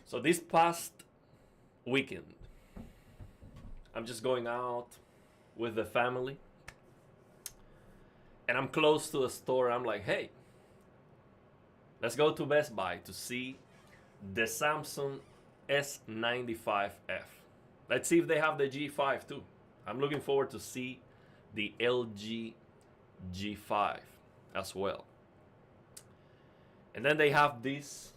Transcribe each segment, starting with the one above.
So this past weekend, I'm just going out with the family, and I'm close to a store. I'm like, hey, let's go to Best Buy to see the Samsung S95F. Let's see if they have the G5 too. I'm looking forward to see the LG G5 as well. And then they have this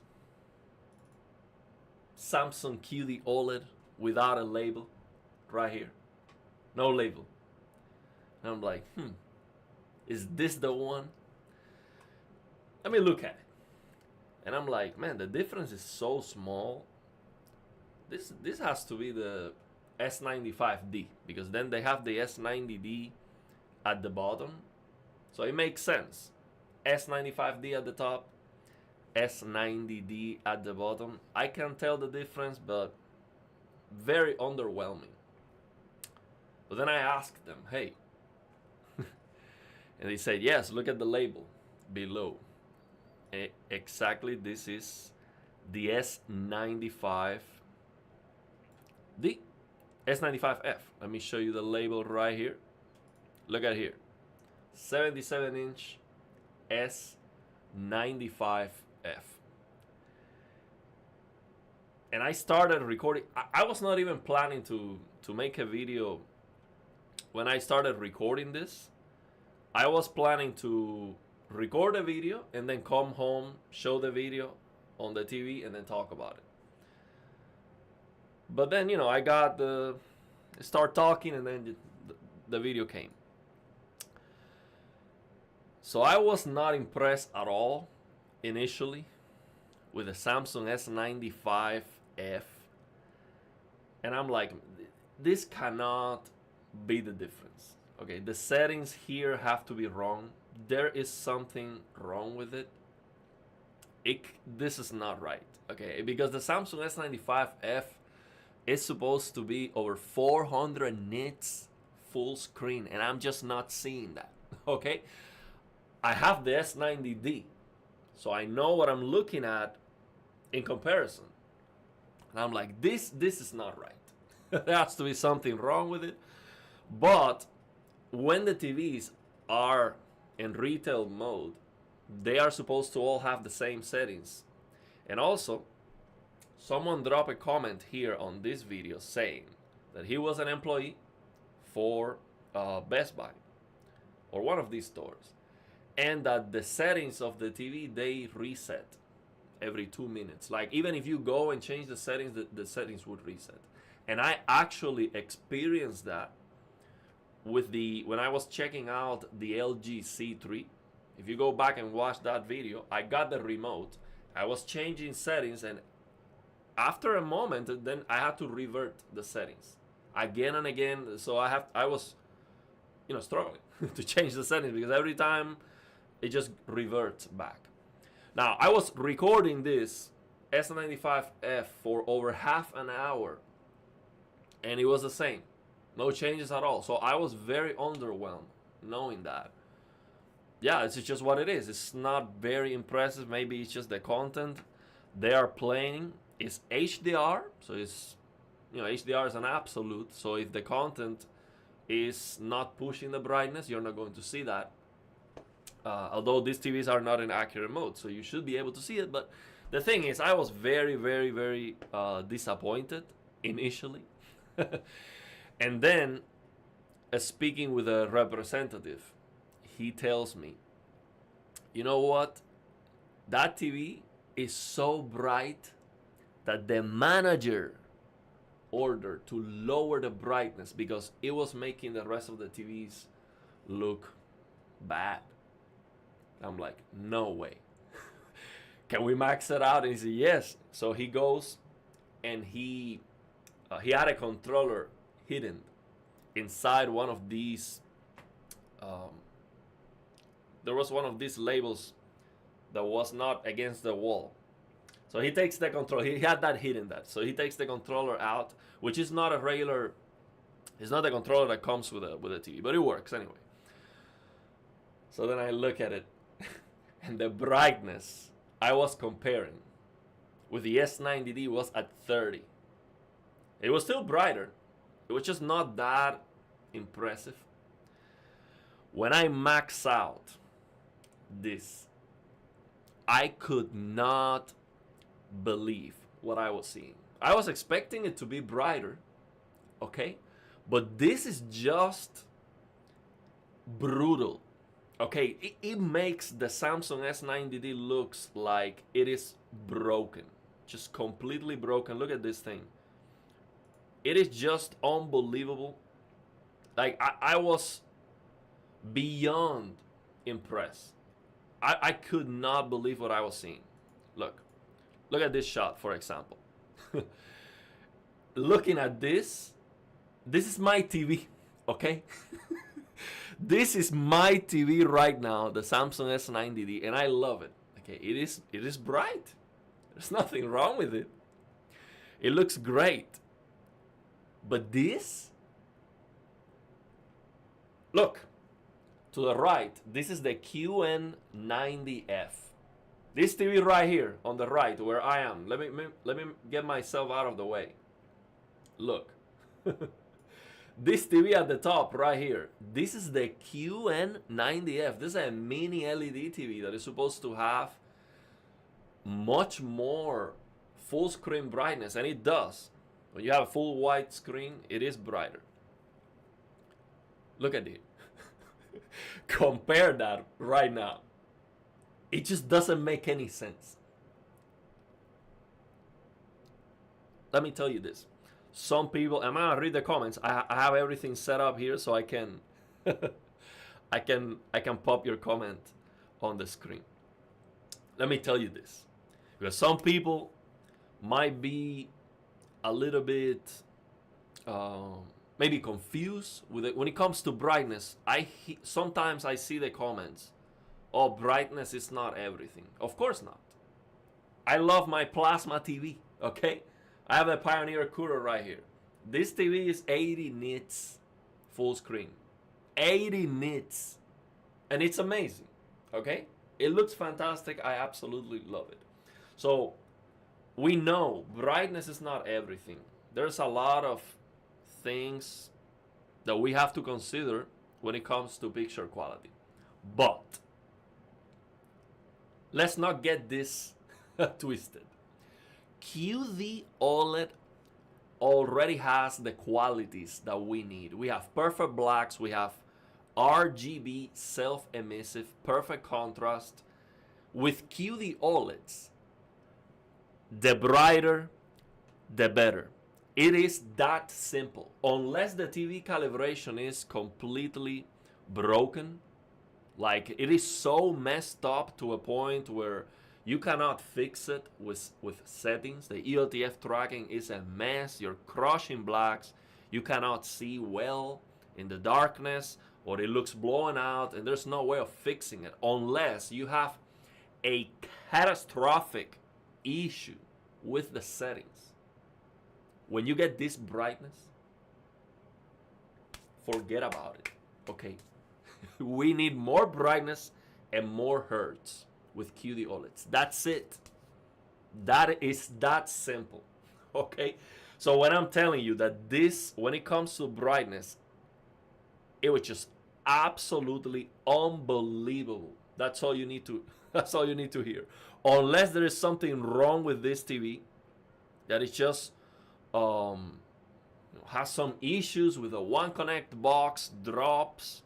Samsung QD OLED without a label right here. No label. And I'm like, is this the one? Let me look at it. And I'm like, man, the difference is so small. This has to be the S95D, because then they have the S90D at the bottom. So it makes sense. S95D at the top, S90D at the bottom. I can tell the difference, but very underwhelming. But then I asked them, hey, and they said, yes, look at the label below. Exactly, this is the S95D, S95F. Let me show you the label right here. Look at here, 77-inch S95F. And I started recording. I was not even planning to make a video when I started recording this. I was planning to record a video and then come home, show the video on the TV, and then talk about it. But then, I start talking, and then the video came. So I was not impressed at all initially with the Samsung S95F. And I'm like, this cannot be the difference. Okay, the settings here have to be wrong. There is something wrong with it. This is not right. Okay, because the Samsung S95F is supposed to be over 400 nits full screen, and I'm just not seeing that. Okay, I have the S90D, so I know what I'm looking at in comparison. And I'm like, this is not right. There has to be something wrong with it. But when the TVs are in retail mode, they are supposed to all have the same settings. And also, someone dropped a comment here on this video saying that he was an employee for Best Buy or one of these stores, and that the settings of the TV, they reset every 2 minutes. Like, even if you go and change the settings, the settings would reset. And I actually experienced that when I was checking out the LG C3. If you go back and watch that video, I got the remote, I was changing settings, and after a moment, then I had to revert the settings again and again. So I was struggling to change the settings, because every time it just reverts back. Now, I was recording this S95F for over half an hour, and it was the same. No changes at all. So I was very underwhelmed knowing that. Yeah, it's just what it is. It's not very impressive. Maybe it's just the content they are playing is HDR. So it's, HDR is an absolute. So if the content is not pushing the brightness, you're not going to see that. Although these TVs are not in accurate mode, so you should be able to see it. But the thing is, I was very, very, very disappointed initially. And then, speaking with a representative, he tells me, you know what? That TV is so bright that the manager ordered to lower the brightness because it was making the rest of the TVs look bad. I'm like, no way. Can we max it out? And he said, yes. So he goes and he had a controller hidden inside one of these. There was one of these labels that was not against the wall. So he takes the controller. He had that hidden that. So he takes the controller out, which is not a regular. It's not the controller that comes with a TV, but it works anyway. So then I look at it, and the brightness I was comparing with the S90D was at 30. It was still brighter. It was just not that impressive. When I max out this, I could not believe what I was seeing. I was expecting it to be brighter, okay? But this is just brutal, okay? It makes the Samsung S90D looks like it is broken, just completely broken. Look at this thing. It is just unbelievable. Like, I was beyond impressed. I could not believe what I was seeing. Look at this shot, for example. Looking at this is my TV, okay? This is my TV right now, the Samsung S90D, and I love it. Okay, it is bright. There's nothing wrong with it. It looks great. But this, look, to the right, this is the QN90F. This TV right here on the right where I am. Let me get myself out of the way. Look. This TV at the top right here. This is the QN90F. This is a mini LED TV that is supposed to have much more full screen brightness, and it does. When you have a full white screen, it is brighter. Look at it. Compare that right now. It just doesn't make any sense. Let me tell you this. Some people, I'm gonna read the comments. I have everything set up here so I can I can pop your comment on the screen. Let me tell you this. Because some people might be a little bit maybe confused with it when it comes to brightness. Sometimes I see the comments, oh, brightness is not everything. Of course not. I love my plasma TV, okay? I have a Pioneer Cooler right here. This TV is 80 nits full screen. 80 nits. And it's amazing, okay? It looks fantastic. I absolutely love it. So we know brightness is not everything. There's a lot of things that we have to consider when it comes to picture quality. But let's not get this twisted. QD OLED already has the qualities that we need. We have perfect blacks, we have RGB, self-emissive, perfect contrast. With QD OLEDs, the brighter, the better. It is that simple. Unless the TV calibration is completely broken, like it is so messed up to a point where you cannot fix it with settings. The ELTF tracking is a mess. You're crushing blacks. You cannot see well in the darkness, or it looks blown out, and there's no way of fixing it unless you have a catastrophic issue with the settings. When you get this brightness, forget about it, okay? We need more brightness and more hertz with QD OLEDs. That's it. That is that simple, okay? So when I'm telling you that this, when it comes to brightness, it was just absolutely unbelievable. That's all you need to that's all you need to hear. Unless there is something wrong with this TV, that it just has some issues with the One Connect box, drops,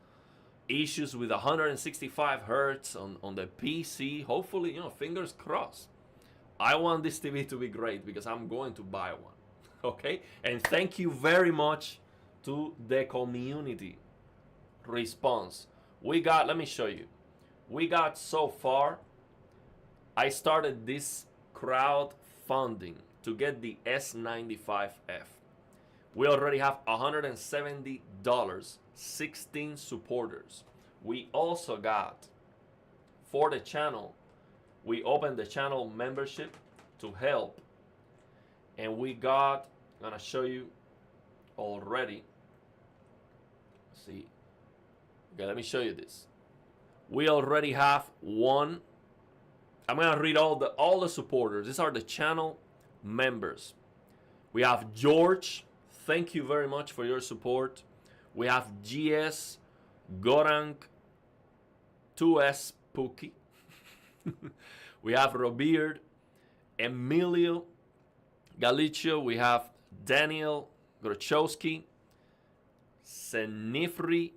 issues with 165 hertz on the PC. Hopefully, fingers crossed. I want this TV to be great because I'm going to buy one. Okay? And thank you very much to the community response. Let me show you. We got so far, I started this crowdfunding to get the S95F. We already have $170, 16 supporters. We also got, for the channel, we opened the channel membership to help. And we got, I'm gonna show you already. Let's see. Okay, let me show you this. We already have one I'm gonna read all the supporters. These are the channel members. We have George. Thank you very much for your support. We have GS, Gorang, 2S Pookie. We have Robert, Emilio Galicio. We have Daniel Grochowski, Senifri.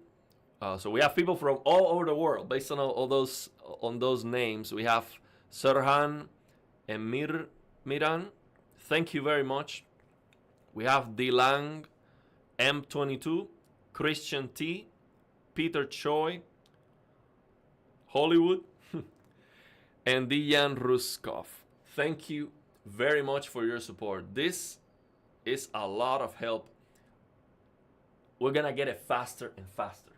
So we have people from all over the world based on those names. We have Serhan Miran. Thank you very much. We have Dilang M22, Christian T, Peter Choi, Hollywood, and Dijan Ruskov. Thank you very much for your support. This is a lot of help. We're gonna get it faster and faster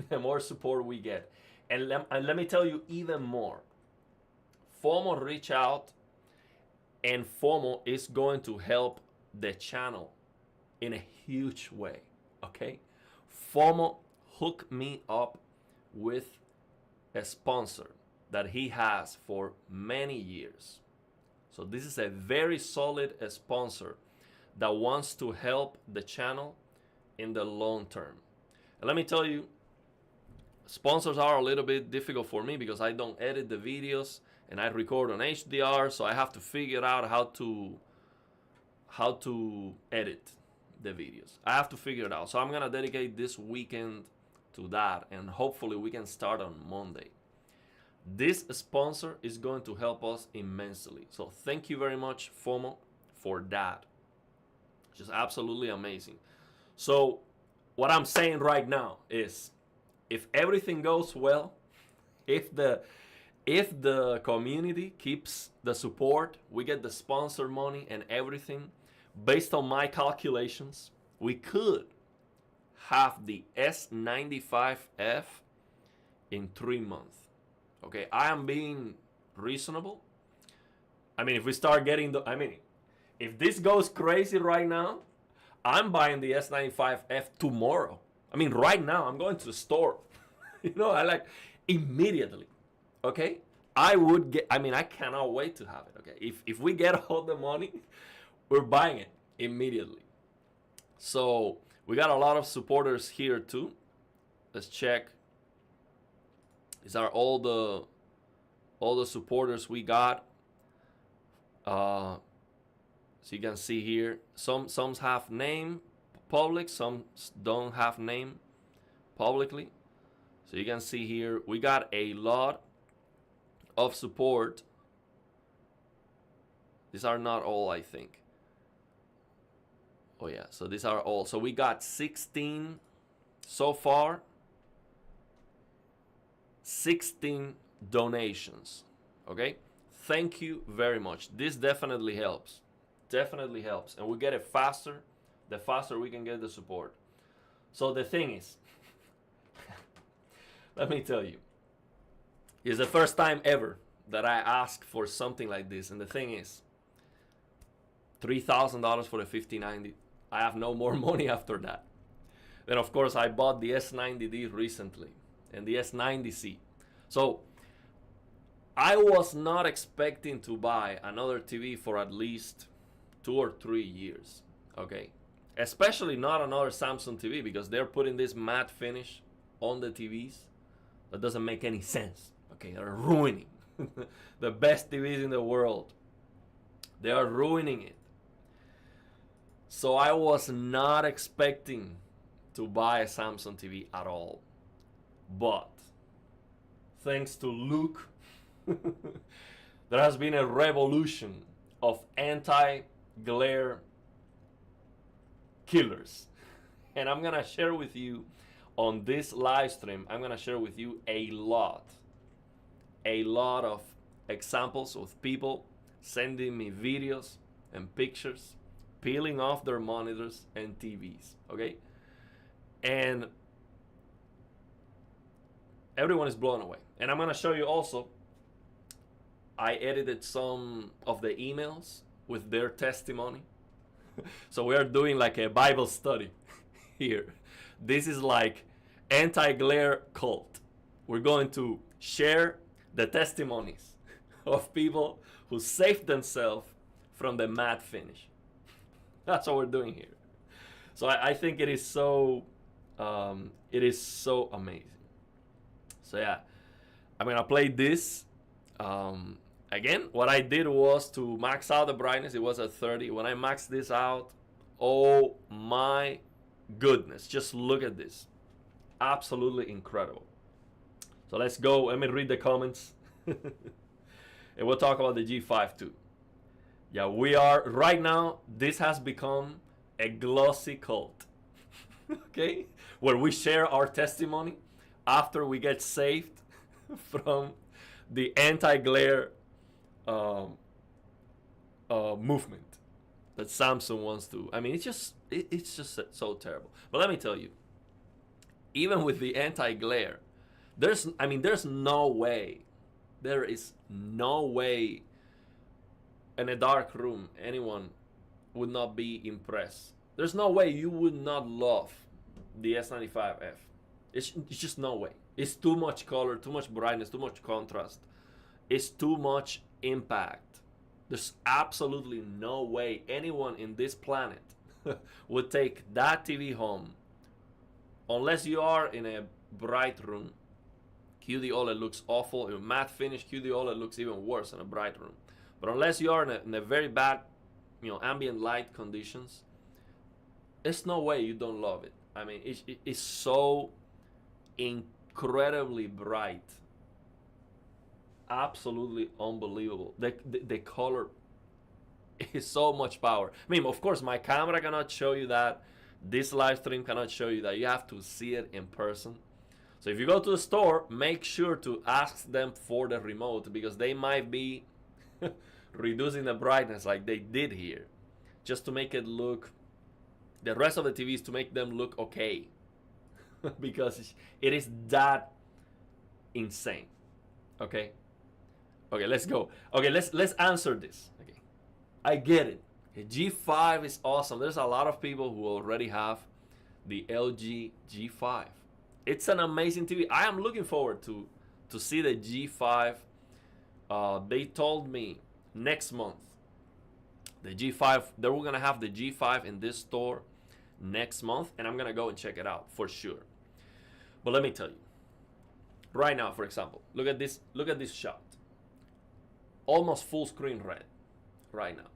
the more support we get. And let me tell you even more. FOMO reach out, and FOMO is going to help the channel in a huge way, okay? FOMO hooked me up with a sponsor that he has for many years. So this is a very solid sponsor that wants to help the channel in the long term. And let me tell you, sponsors are a little bit difficult for me because I don't edit the videos and I record on HDR, so I have to figure out how to edit the videos. I have to figure it out. So I'm gonna dedicate this weekend to that, and hopefully we can start on Monday. This sponsor is going to help us immensely. So thank you very much, FOMO, for that. Just absolutely amazing. So what I'm saying right now is, if everything goes well, if the community keeps the support, we get the sponsor money and everything, based on my calculations, we could have the S95F in 3 months. Okay, I am being reasonable. I mean, if we start getting if this goes crazy right now, I'm buying the S95F tomorrow. I mean, right now, I'm going to the store. I immediately. Okay? I cannot wait to have it. Okay? If we get all the money, we're buying it immediately. So we got a lot of supporters here too. Let's check. These are all the supporters we got. So you can see here, some have name public, some don't have name publicly. So you can see here, we got a lot of support. These are not all, I think. Oh yeah, so these are all. So we got 16 so far. 16 donations. Okay? Thank you very much. This definitely helps. Definitely helps. And we get it faster, the faster we can get the support. So the thing is, let me tell you, it's the first time ever that I ask for something like this. And the thing is, $3,000 for the 5090. I have no more money after that. Then of course I bought the S90D recently and the S90C. So I was not expecting to buy another TV for at least 2 or 3 years. Okay, especially not another Samsung TV, because they're putting this matte finish on the TVs that doesn't make any sense. Okay, they're ruining the best TVs in the world. They are ruining it. So I was not expecting to buy a Samsung TV at all. But thanks to Luke, there has been a revolution of anti-glare killers. And I'm gonna share with you on this live stream, I'm gonna share with you a lot of examples of people sending me videos and pictures peeling off their monitors and TVs, okay? And everyone is blown away. And I'm gonna show you also, I edited some of the emails with their testimony. So we are doing like a Bible study here. This is like anti-glare cult. We're going to share the testimonies of people who saved themselves from the matte finish. That's what we're doing here. So I think it is so amazing. So yeah, I'm gonna play this. Again, what I did was to max out the brightness. It was at 30. When I maxed this out, oh my goodness, just look at this. Absolutely incredible. So let's go. Let me read the comments. And we'll talk about the G5 too. Yeah, we are right now. This has become a glossy cult. Okay, where we share our testimony after we get saved from the anti-glare movement that Samsung wants to. I mean, it's just so terrible. But let me tell you, even with the anti-glare, there's no way, there is no way in a dark room anyone would not be impressed. There's no way you would not love the S95F. It's just no way. It's too much color, too much brightness, too much contrast. It's too much impact. There's absolutely no way anyone in this planet would take that TV home, unless you are in a bright room. QD OLED looks awful. In matte finish, QD OLED looks even worse in a bright room. But unless you are in a very bad, ambient light conditions, there's no way you don't love it. I mean, it's so incredibly bright. Absolutely unbelievable. The color is so much power. I mean, of course, my camera cannot show you that. This live stream cannot show you that. You have to see it in person. So if you go to the store, make sure to ask them for the remote, because they might be reducing the brightness like they did here, just to make it look, the rest of the TVs, to make them look okay. Because it is that insane. Okay, let's go. Okay, let's answer this. Okay, I get it. The G5 is awesome. There's a lot of people who already have the LG G5. It's an amazing TV. I am looking forward to see the G5. They told me next month the G5, they were gonna have the G5 in this store next month, and I'm gonna go and check it out for sure. But let me tell you, right now, for example, look at this shot. Almost full screen red right now.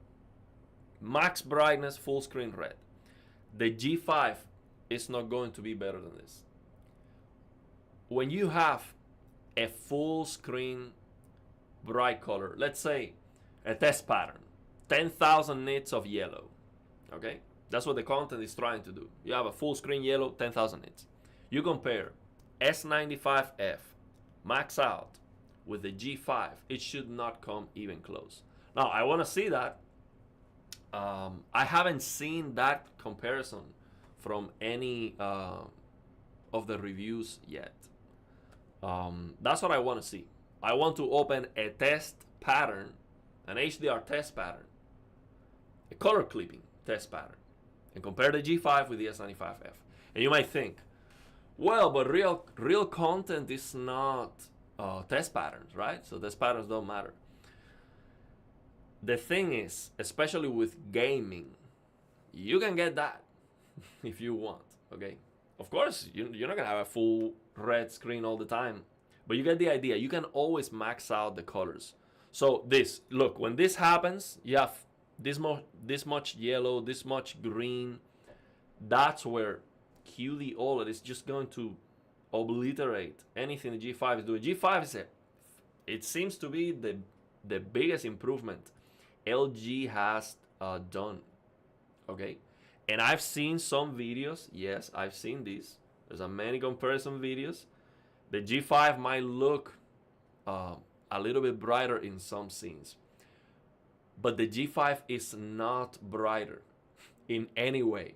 Max brightness, full screen red. The G5 is not going to be better than this. When you have a full screen bright color, let's say a test pattern, 10,000 nits of yellow, okay? That's what the content is trying to do. You have a full screen yellow, 10,000 nits. You compare S95F max out with the G5, it should not come even close. Now, I want to see that. I haven't seen that comparison from any of the reviews yet. That's what I want to see. I want to open a test pattern, an HDR test pattern, a color clipping test pattern, and compare the G5 with the S95F. And you might think, well, but real content is not test patterns, right? So test patterns don't matter. The thing is, especially with gaming, you can get that if you want, okay? Of course, you're not gonna have a full red screen all the time, but you get the idea. You can always max out the colors. So look, when this happens, you have this much yellow, this much green. That's where QD OLED is just going to obliterate anything the G5 is doing. G5 is it seems to be the biggest improvement LG has done, okay? And I've seen some videos. Yes, I've seen these. There's many comparison videos. The G5 might look a little bit brighter in some scenes, but the G5 is not brighter in any way.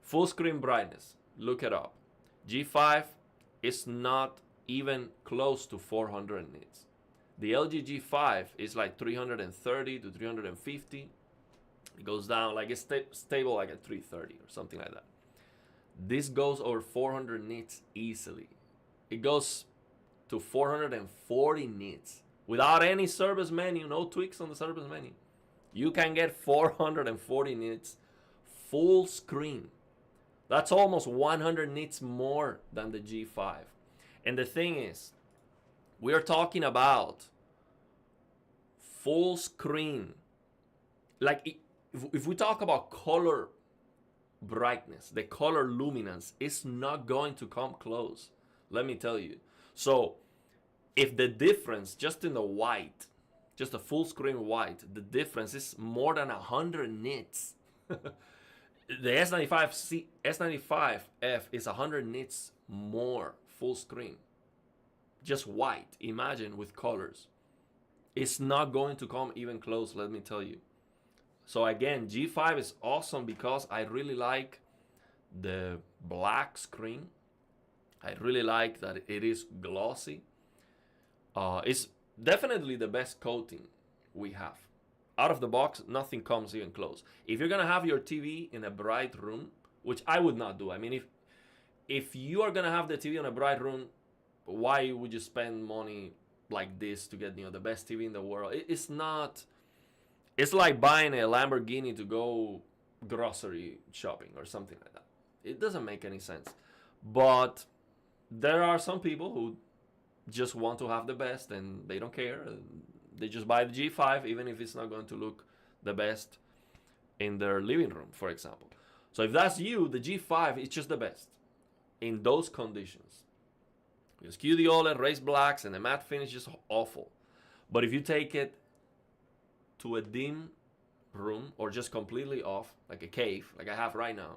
Full screen brightness, look it up. G5 is not even close to 400 nits. The LG G5 is like 330 to 350. It goes down, like it's stable like at 330 or something like that. This goes over 400 nits easily. It goes to 440 nits without any service menu, no tweaks on the service menu, you can get 440 nits full screen. That's almost 100 nits more than the G5. And the thing is, we are talking about full screen. Like, if we talk about color brightness, the color luminance is not going to come close, let me tell you. So if the difference just in the white, just a full screen white, the difference is more than 100 nits. The S95F is 100 nits more full screen, just white. Imagine with colors. It's not going to come even close, let me tell you. So again, G5 is awesome because I really like the black screen. I really like that it is glossy. It's definitely the best coating we have. Out of the box, nothing comes even close. If you're gonna have your TV in a bright room, which I would not do. I mean, if you are gonna have the TV in a bright room, why would you spend money like this to get, the best TV in the world? It's not. It's like buying a Lamborghini to go grocery shopping or something like that. It doesn't make any sense. But there are some people who just want to have the best and they don't care. They just buy the G5 even if it's not going to look the best in their living room, for example. So if that's you, the G5 is just the best in those conditions. Because QD OLED, raised blacks, and the matte finish is awful. But if you take it to a dim room or just completely off, like a cave, like I have right now,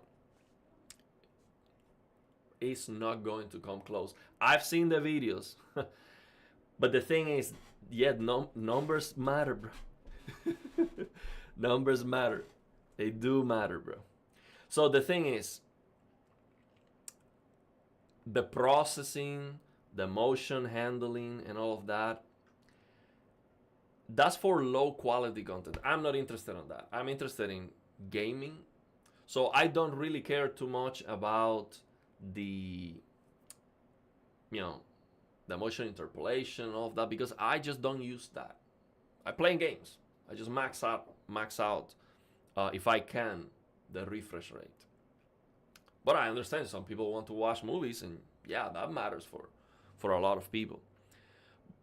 it's not going to come close. I've seen the videos, but the thing is, numbers matter, bro. Numbers matter. They do matter, bro. So the thing is, the processing, the motion handling, and all of that, that's for low quality content. I'm not interested in that. I'm interested in gaming. So I don't really care too much about the motion interpolation and all of that, because I just don't use that. I play games. I just max out if I can, the refresh rate. But I understand some people want to watch movies, and yeah, that matters for a lot of people.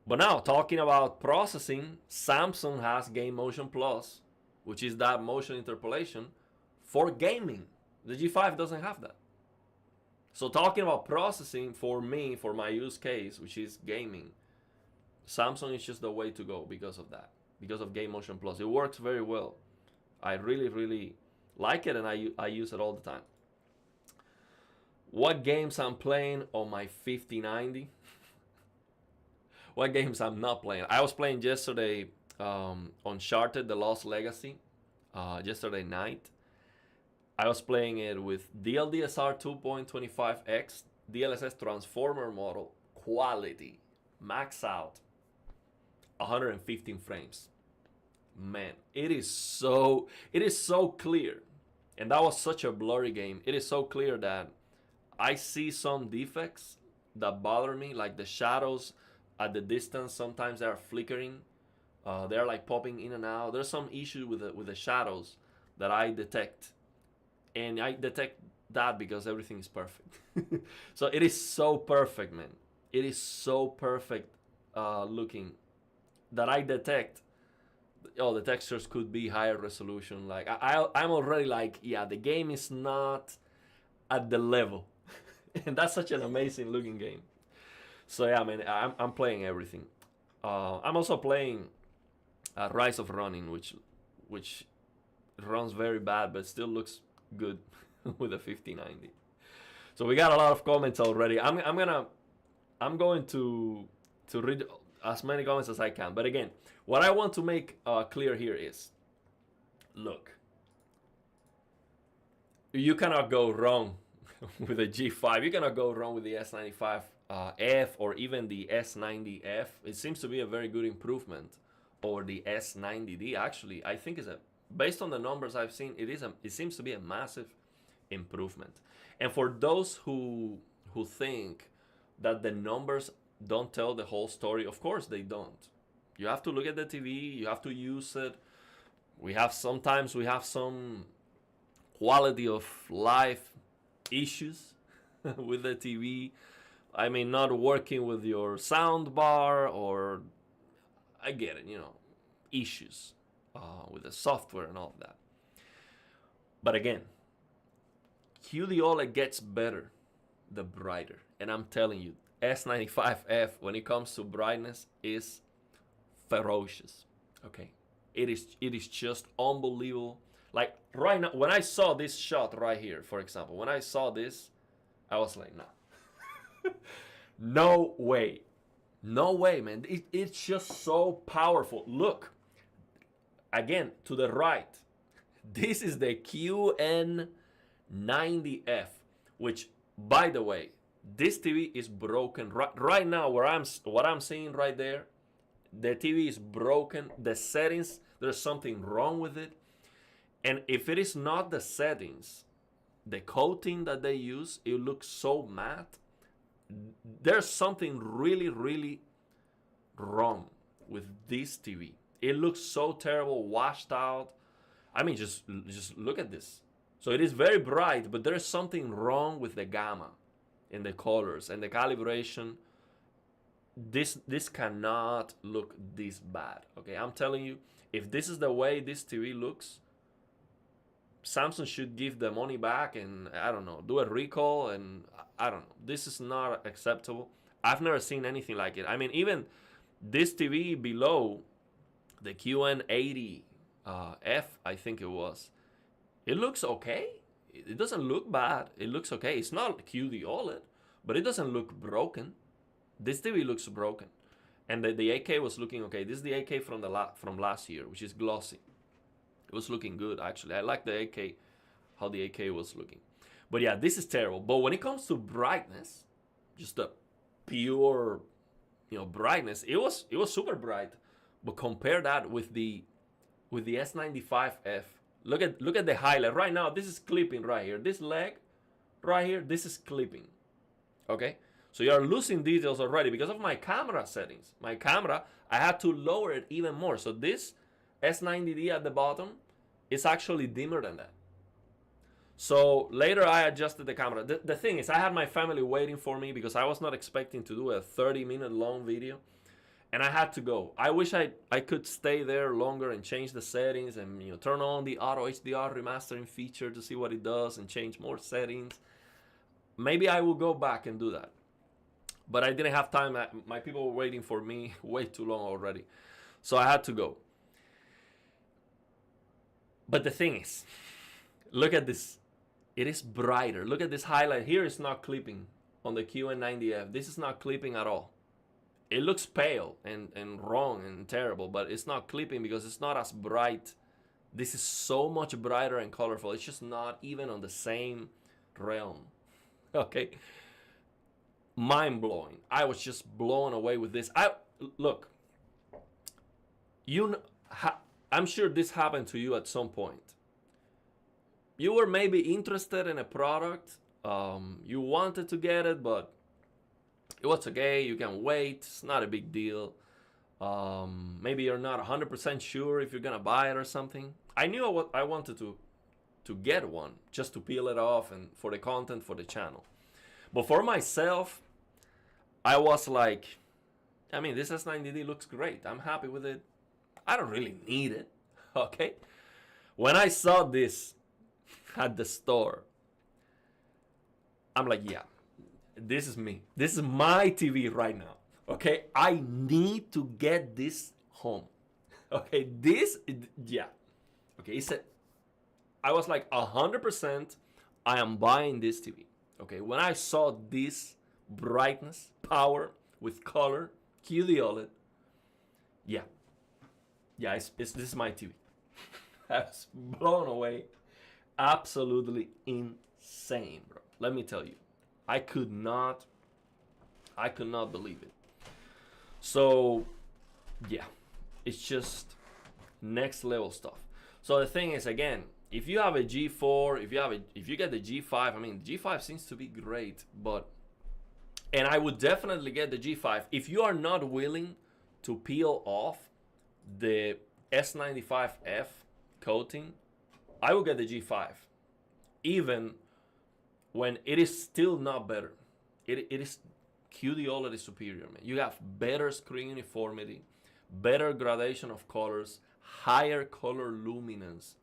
But now, talking about processing, Samsung has Game Motion Plus, which is that motion interpolation for gaming. The G5 doesn't have that. So talking about processing, for me, for my use case, which is gaming, Samsung is just the way to go because of that, because of Game Motion Plus. It works very well. I really, really like it, and I use it all the time. What games I'm playing on my 5090? What games I'm not playing? I was playing yesterday Uncharted: The Lost Legacy, yesterday night. I was playing it with DLSR 2.25x, DLSS transformer model, quality, max out, 115 frames. Man, it is so clear. And that was such a blurry game. It is so clear that I see some defects that bother me, like the shadows at the distance. Sometimes they are flickering. They're like popping in and out. There's some issue with the shadows that I detect. And I detect that because everything is perfect. So it is so perfect, man. It is so perfect looking that I detect, the textures could be higher resolution. Like I'm already like, yeah, the game is not at the level. And that's such an amazing looking game. So yeah, man, I'm playing everything. I'm also playing Rise of Ronin, which runs very bad, but still looks good with a 5090. So we got a lot of comments already. I'm going to read as many comments as I can. But again, what I want to make clear here is, look, you cannot go wrong with a G5. You cannot go wrong with the S95F or even the S90F. It seems to be a very good improvement over the S90D. Actually, I think based on the numbers I've seen, it seems to be a massive improvement. And for those who think that the numbers don't tell the whole story, of course they don't. You have to look at the TV. You have to use it. Sometimes we have some quality of life issues with the TV. I mean, not working with your sound bar, or I get it, issues with the software and all of that. But again, QD OLED gets better the brighter. And I'm telling you, S95F, when it comes to brightness, is ferocious. Okay, it is just unbelievable. Like right now, when I saw this shot right here, for example, when I saw this, I was like, no, no way, man. It's just so powerful. Look, again, to the right, this is the QN90F, which, by the way, this TV is broken right now. What I'm seeing right there, the TV is broken. The settings, there's something wrong with it. And if it is not the settings, the coating that they use, it looks so matte. There's something really, really wrong with this TV. It looks so terrible, washed out. I mean, just look at this. So it is very bright, but there's something wrong with the gamma in the colors and the calibration. This cannot look this bad. Okay, I'm telling you, if this is the way this TV looks, Samsung should give the money back and, I don't know, do a recall, and I don't know. This is not acceptable. I've never seen anything like it. I mean, even this TV below, the QN80F, I think it was, it looks okay. It doesn't look bad. It looks okay. It's not QD OLED, but it doesn't look broken. This TV looks broken. And the 8K was looking okay. This is the 8K from last year, which is glossy. It was looking good, actually. I like the 8K, how the 8K was looking. But yeah, this is terrible. But when it comes to brightness, just the pure, brightness, it was super bright. But compare that with the S95F. Look at the highlight. Right now, this is clipping right here. This leg right here, this is clipping. Okay? So you are losing details already because of my camera settings. My camera, I had to lower it even more. So this S90D at the bottom is actually dimmer than that. So later I adjusted the camera. The thing is, I had my family waiting for me because I was not expecting to do a 30-minute long video. And I had to go. I wish I could stay there longer and change the settings and turn on the auto HDR remastering feature to see what it does and change more settings. Maybe I will go back and do that. But I didn't have time. My people were waiting for me way too long already. So I had to go. But the thing is, look at this. It is brighter. Look at this highlight. Here it's not clipping on the QN90F. This is not clipping at all. It looks pale and wrong and terrible, but it's not clipping because it's not as bright. This is so much brighter and colorful. It's just not even on the same realm. Okay? Mind-blowing. I was just blown away with this. Look, I'm sure this happened to you at some point. You were maybe interested in a product. You wanted to get it, but it was okay. You can wait. It's not a big deal. Maybe you're not 100% sure if you're going to buy it or something. I knew I wanted to get one just to peel it off and for the content for the channel. But for myself, I was like, I mean, this S90D looks great. I'm happy with it. I don't really need it, okay? When I saw this at the store, I'm like, yeah, this is me. This is my TV right now, okay? I need to get this home, okay? Yeah. Okay, I was like 100%, I am buying this TV, okay? When I saw this brightness, power, with color, QD OLED, yeah, this is my TV. I was blown away. Absolutely insane, bro. Let me tell you. I could not believe it. So, yeah. It's just next level stuff. So the thing is, again, if you have a G4, if you get the G5, I mean, the G5 seems to be great, and I would definitely get the G5 if you are not willing to peel off the S95F coating, I will get the G5, even when it is still not better. It is QD OLED is superior, man. You have better screen uniformity, better gradation of colors, higher color luminance.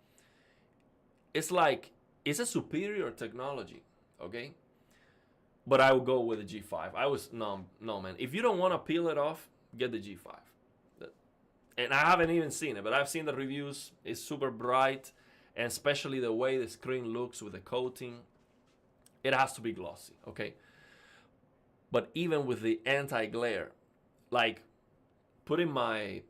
It's like, it's a superior technology, okay? But I would go with the G5. No man. If you don't want to peel it off, get the G5. And I haven't even seen it, but I've seen the reviews. It's super bright, and especially the way the screen looks with the coating. It has to be glossy, okay? But even with the anti-glare, like putting my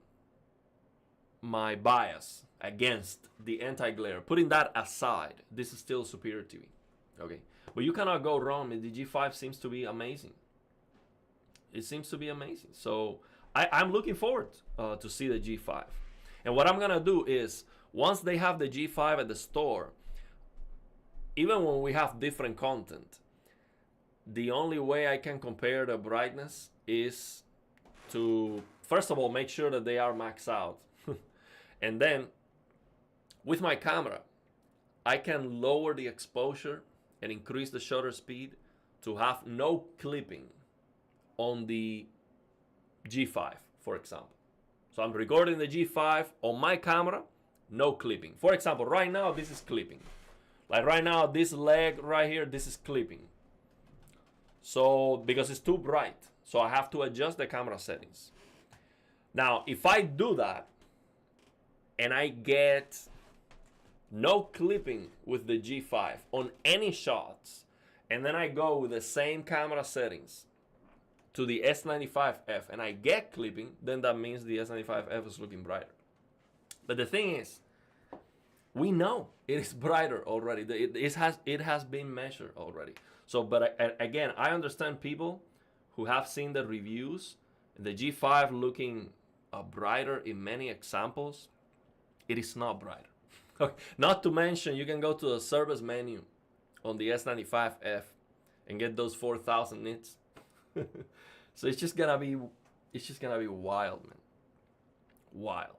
bias against the anti-glare, putting that aside, this is still superior TV, okay? But you cannot go wrong. The G5 seems to be amazing. It seems to be amazing. So I'm looking forward to see the G5. And what I'm gonna do is, once they have the G5 at the store, even when we have different content, the only way I can compare the brightness is to, first of all, make sure that they are maxed out. And then with my camera, I can lower the exposure and increase the shutter speed to have no clipping on the G5, for example. So I'm recording the G5 on my camera, no clipping. For example, right now this is clipping. Like right now, this leg right here, this is clipping. So, because it's too bright, so I have to adjust the camera settings. Now, if I do that, and I get no clipping with the G5 on any shots, and then I go with the same camera settings to the S95F and I get clipping, then that means the S95F is looking brighter. But the thing is, we know it is brighter already. It has been measured already. So, but again, I understand people who have seen the reviews, the G5 looking brighter in many examples. It is not brighter. Not to mention, you can go to the service menu on the S95F and get those 4,000 nits. So it's just gonna be wild, man. Wild.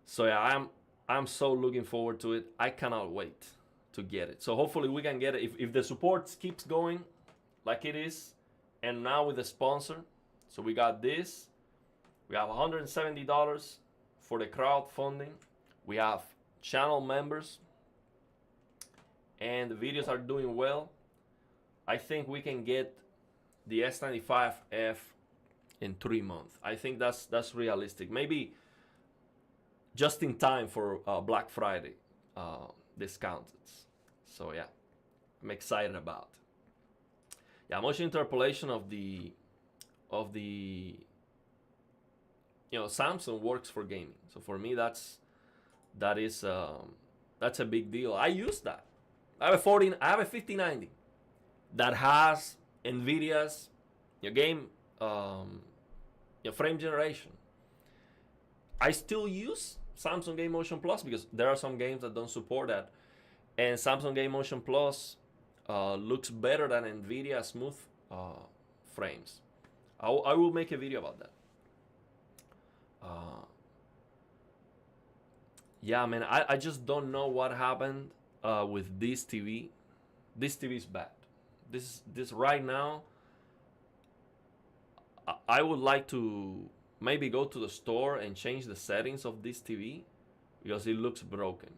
So yeah, I'm so looking forward to it. I cannot wait to get it. So hopefully we can get it if the support keeps going like it is, and now with the sponsor. So we got this. We have $170 for the crowdfunding. We have channel members, and the videos are doing well. I think we can get the S95F in 3 months. I think that's realistic. Maybe just in time for Black Friday discounted. So yeah, I'm excited about. Yeah, motion interpolation of the Samsung works for gaming. So for me, that's a big deal. I use that. I have a 5090 that has NVIDIA's game frame generation. I still use Samsung Game Motion Plus because there are some games that don't support that, and Samsung Game Motion Plus looks better than NVIDIA smooth frames. I will make a video about that. Yeah, man, I just don't know what happened with this TV. This TV is bad. This right now, I would like to maybe go to the store and change the settings of this TV because it looks broken.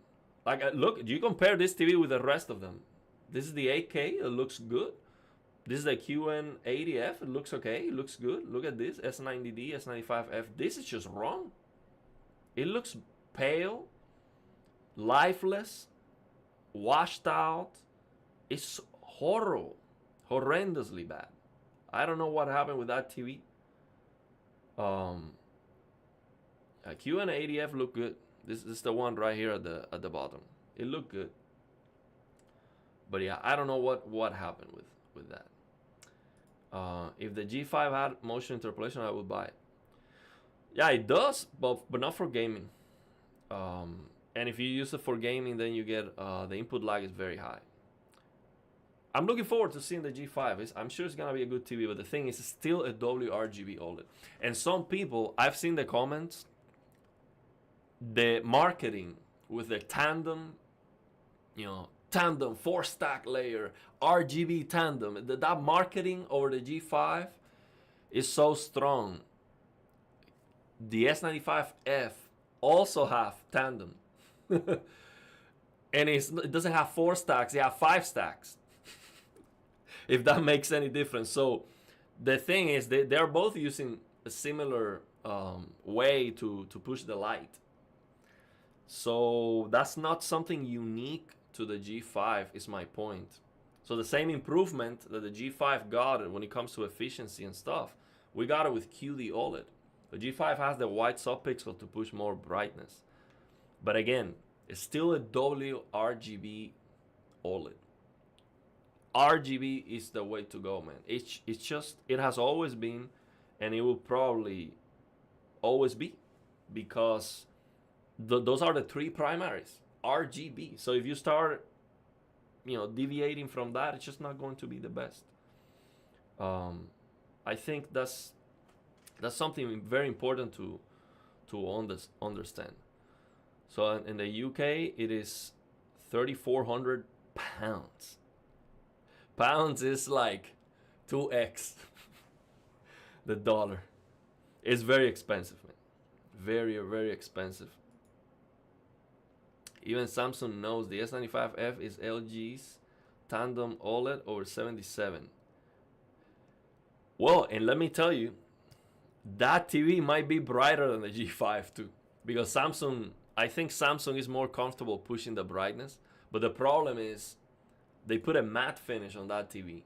Like, look, you compare this TV with the rest of them. This is the 8K, it looks good. This is the QN80F, it looks okay, it looks good. Look at this, S90D, S95F. This is just wrong. It looks pale, lifeless, washed out. It's horrible, horrendously bad. I don't know what happened with that TV. QN80F look good. This is the one right here at the bottom. It looked good. But yeah, I don't know what happened with that. If the G5 had motion interpolation, I would buy it. Yeah, it does, but not for gaming. And if you use it for gaming, then you get the input lag is very high. I'm looking forward to seeing the G5. I'm sure it's gonna be a good TV, but the thing is, it's still a WRGB OLED. And some people, I've seen the comments the marketing with the tandem, tandem 4-stack layer, RGB tandem, that marketing over the G5 is so strong. The S95F also have tandem. And it doesn't have 4 stacks, it has 5 stacks. If that makes any difference. So the thing is, they're both using a similar way to push the light. So that's not something unique to the G5, is my point. So the same improvement that the G5 got when it comes to efficiency and stuff, we got it with QD OLED. The G5 has the white subpixel to push more brightness. But again, it's still a WRGB OLED. RGB is the way to go, man. It's just, it has always been, and it will probably always be, because those are the 3 primaries, RGB. So if you start, deviating from that, it's just not going to be the best. I think that's something very important to understand. So in the UK, it is 3,400 pounds. Pounds is like 2x the dollar. It's very expensive, man. Very, very expensive. Even Samsung knows the S95F is LG's tandem OLED over 77. Well, and let me tell you, that TV might be brighter than the G5 too. Because I think Samsung is more comfortable pushing the brightness. But the problem is, they put a matte finish on that TV.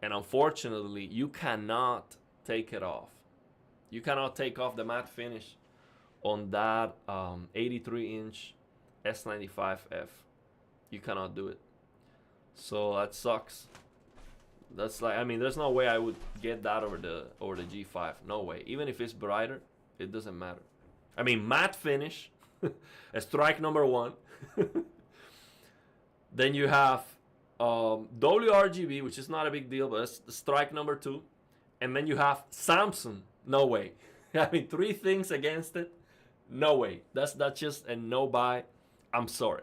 And unfortunately, you cannot take it off. You cannot take off the matte finish on that 83-inch S95F. You cannot do it. So that sucks. That's like, there's no way I would get that over the G5. No way. Even if it's brighter, it doesn't matter. Matte finish, a strike number 1. Then you have WRGB, which is not a big deal, but it's strike number 2. And then you have Samsung. No way. 3 things against it. No way. That's just a no buy. I'm sorry.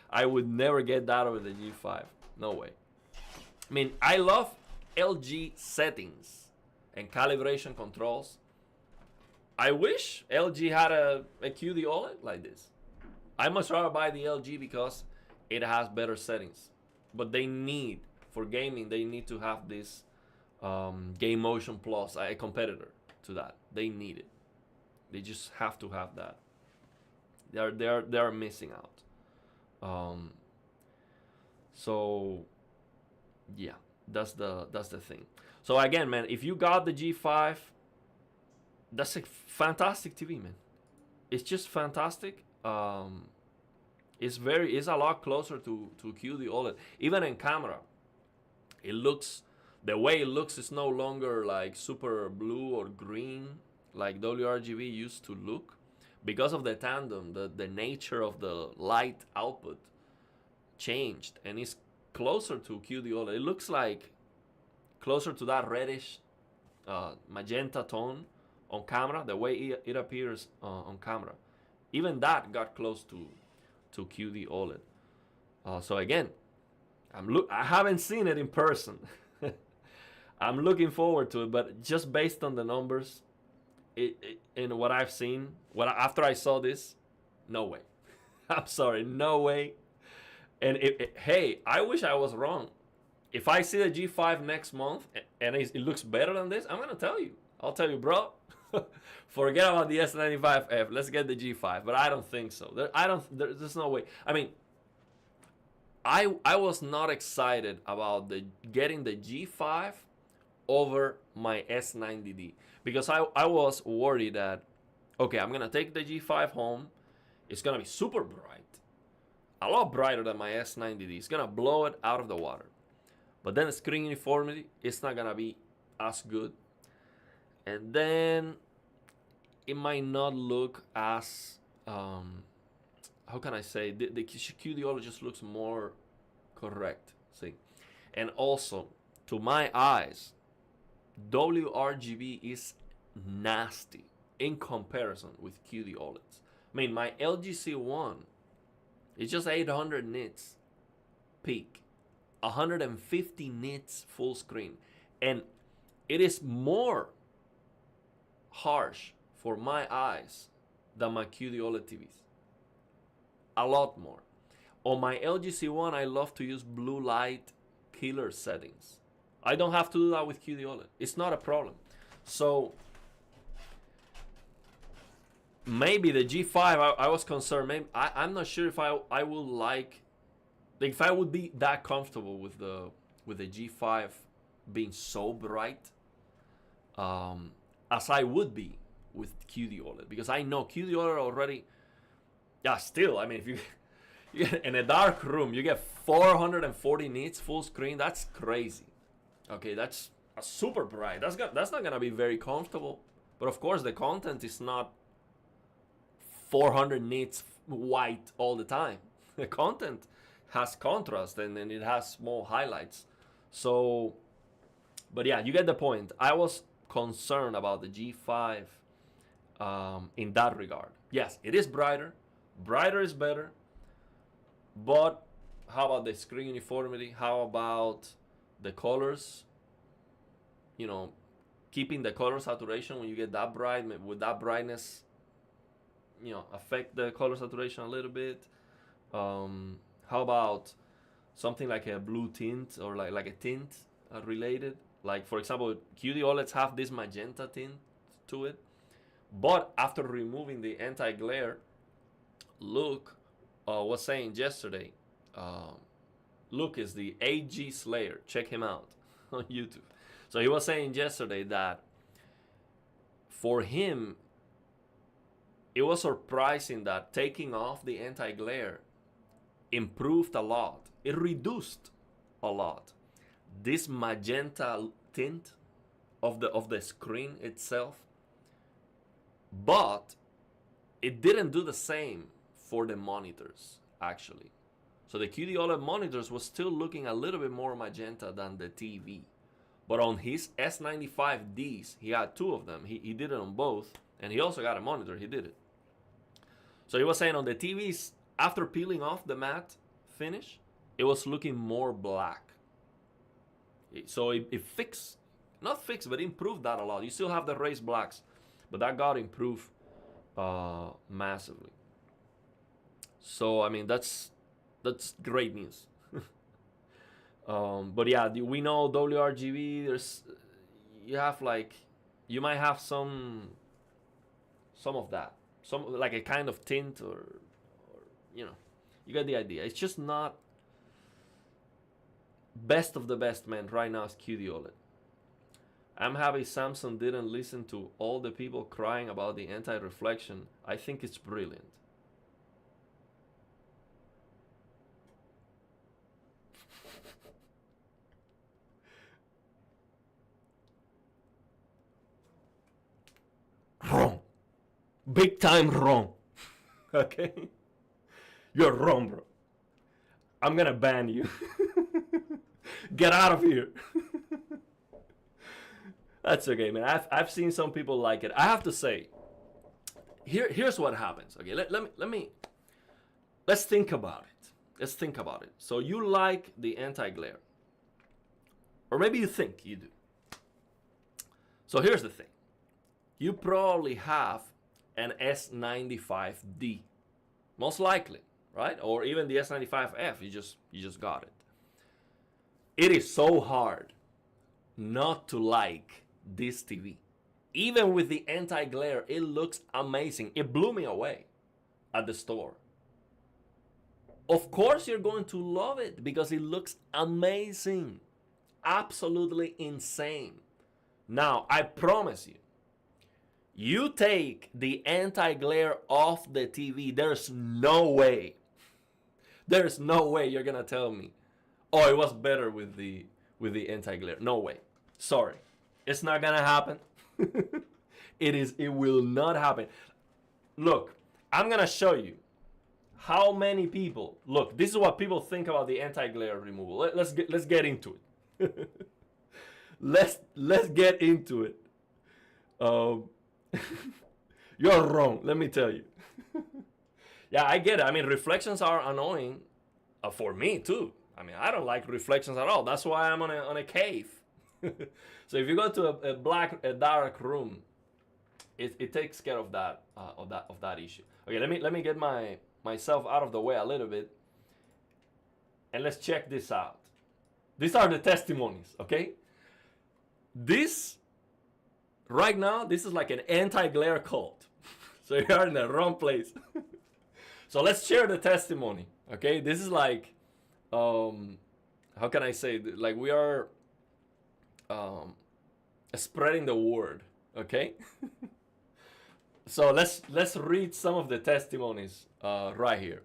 I would never get that over the G5. No way. I love LG settings and calibration controls. I wish LG had a QD OLED like this. I much rather buy the LG because it has better settings. But for gaming, they need to have this Game Motion Plus, a competitor to that. They need it. They just have to have that. They are missing out. So yeah, that's the thing. So again, man, if you got the G5, that's a fantastic TV, man. It's just fantastic. It's a lot closer to QD OLED. Even in camera, the way it looks is no longer like super blue or green like WRGB used to look, because of the tandem. The nature of the light output changed, and it's closer to QD OLED. It looks like closer to that reddish magenta tone on camera, the way it appears on camera. Even that got close to QD OLED. So again, I haven't seen it in person. I'm looking forward to it, but just based on the numbers, in what I've seen, after I saw this, no way. I'm sorry, no way. And hey, I wish I was wrong. If I see the G5 next month and it looks better than this, I'm gonna tell you. I'll tell you, bro. Forget about the S95F. Let's get the G5. But I don't think so. There's no way. I was not excited about getting the G5 over my S90D, because I was worried that, okay, I'm gonna take the G5 home. It's gonna be super bright, a lot brighter than my S90D. It's gonna blow it out of the water. But then the screen uniformity, it's not gonna be as good. And then it might not look as, how can I say, the QD OLED just looks more correct, see. And also, to my eyes, WRGB is nasty in comparison with QD OLEDs. I mean, my LG C1 is just 800 nits peak, 150 nits full screen, and it is more harsh for my eyes than my QD OLED TVs. A lot more. On my LG C1, I love to use blue light killer settings. I don't have to do that with QD OLED. It's not a problem. So maybe the G5, I was concerned. Maybe I'm not sure if I will like if I would be that comfortable with the G5 being so bright as I would be with QD OLED, because I know QD OLED already. Yeah, still, I mean, if you in a dark room you get 440 nits full screen, that's crazy. Okay, that's a super bright. That's not gonna be very comfortable. But of course, the content is not 400 nits white all the time. The content has contrast, and then it has small highlights. So, but yeah, you get the point. I was concerned about the G5 in that regard. Yes, it is brighter. Brighter is better. But how about the screen uniformity? How about the colors? You know, keeping the color saturation when you get that bright, with that brightness, you know, affect the color saturation a little bit. How about something like a blue tint, or like a tint related? Like, for example, QD OLEDs have this magenta tint to it. But after removing the anti-glare, Luke was saying yesterday, Luke is the AG Slayer. Check him out on YouTube. So he was saying yesterday that for him, it was surprising that taking off the anti-glare improved a lot. It reduced a lot this magenta tint of the screen itself, but it didn't do the same for the monitors, actually. So the QD OLED monitors was still looking a little bit more magenta than the TV. But on his S95Ds, he had two of them. He did it on both, and he also got a monitor. He did it. So he was saying on the TVs, after peeling off the matte finish, it was looking more black. So it fixed, not fixed, but improved that a lot. You still have the raised blacks, but that got improved massively. So I mean, that's great news. But yeah, we know WRGB. You might have some of that, some like a kind of tint, or you know, you get the idea. It's just not best of the best, man. Right now is QD OLED. I'm happy Samsung didn't listen to all the people crying about the anti-reflection. I think it's brilliant. Wrong. Big time wrong. Okay? You're wrong, bro. I'm gonna ban you. Get out of here. That's okay, man. I've seen some people like it. I have to say, here's what happens. Okay, let's think about it. Let's think about it. So you like the anti-glare, or maybe you think you do. So here's the thing. You probably have an S95D, most likely, right? Or even the S95F. You just got it. It is so hard not to like this TV. Even with the anti-glare, it looks amazing. It blew me away at the store. Of course you're going to love it because it looks amazing. Absolutely insane. Now, I promise you, you take the anti-glare off the TV, there's no way you're gonna tell me, oh, it was better with the anti-glare. No way. Sorry. It's not gonna happen. It will not happen. Look, I'm gonna show you how many people, look, this is what people think about the anti-glare removal. Let's get into it. let's get into it. You're wrong, let me tell you. Yeah, I get it. I mean, reflections are annoying for me too. I mean, I don't like reflections at all. That's why I'm on a cave. So if you go to a dark room, it takes care of that issue. Okay, let me get myself out of the way a little bit, and let's check this out. These are the testimonies, okay? This right now, this is like an anti-glare cult. So you are in the wrong place. So let's share the testimony, okay? This is like, how can I say? Like we are spreading the word, okay? So let's read some of the testimonies right here.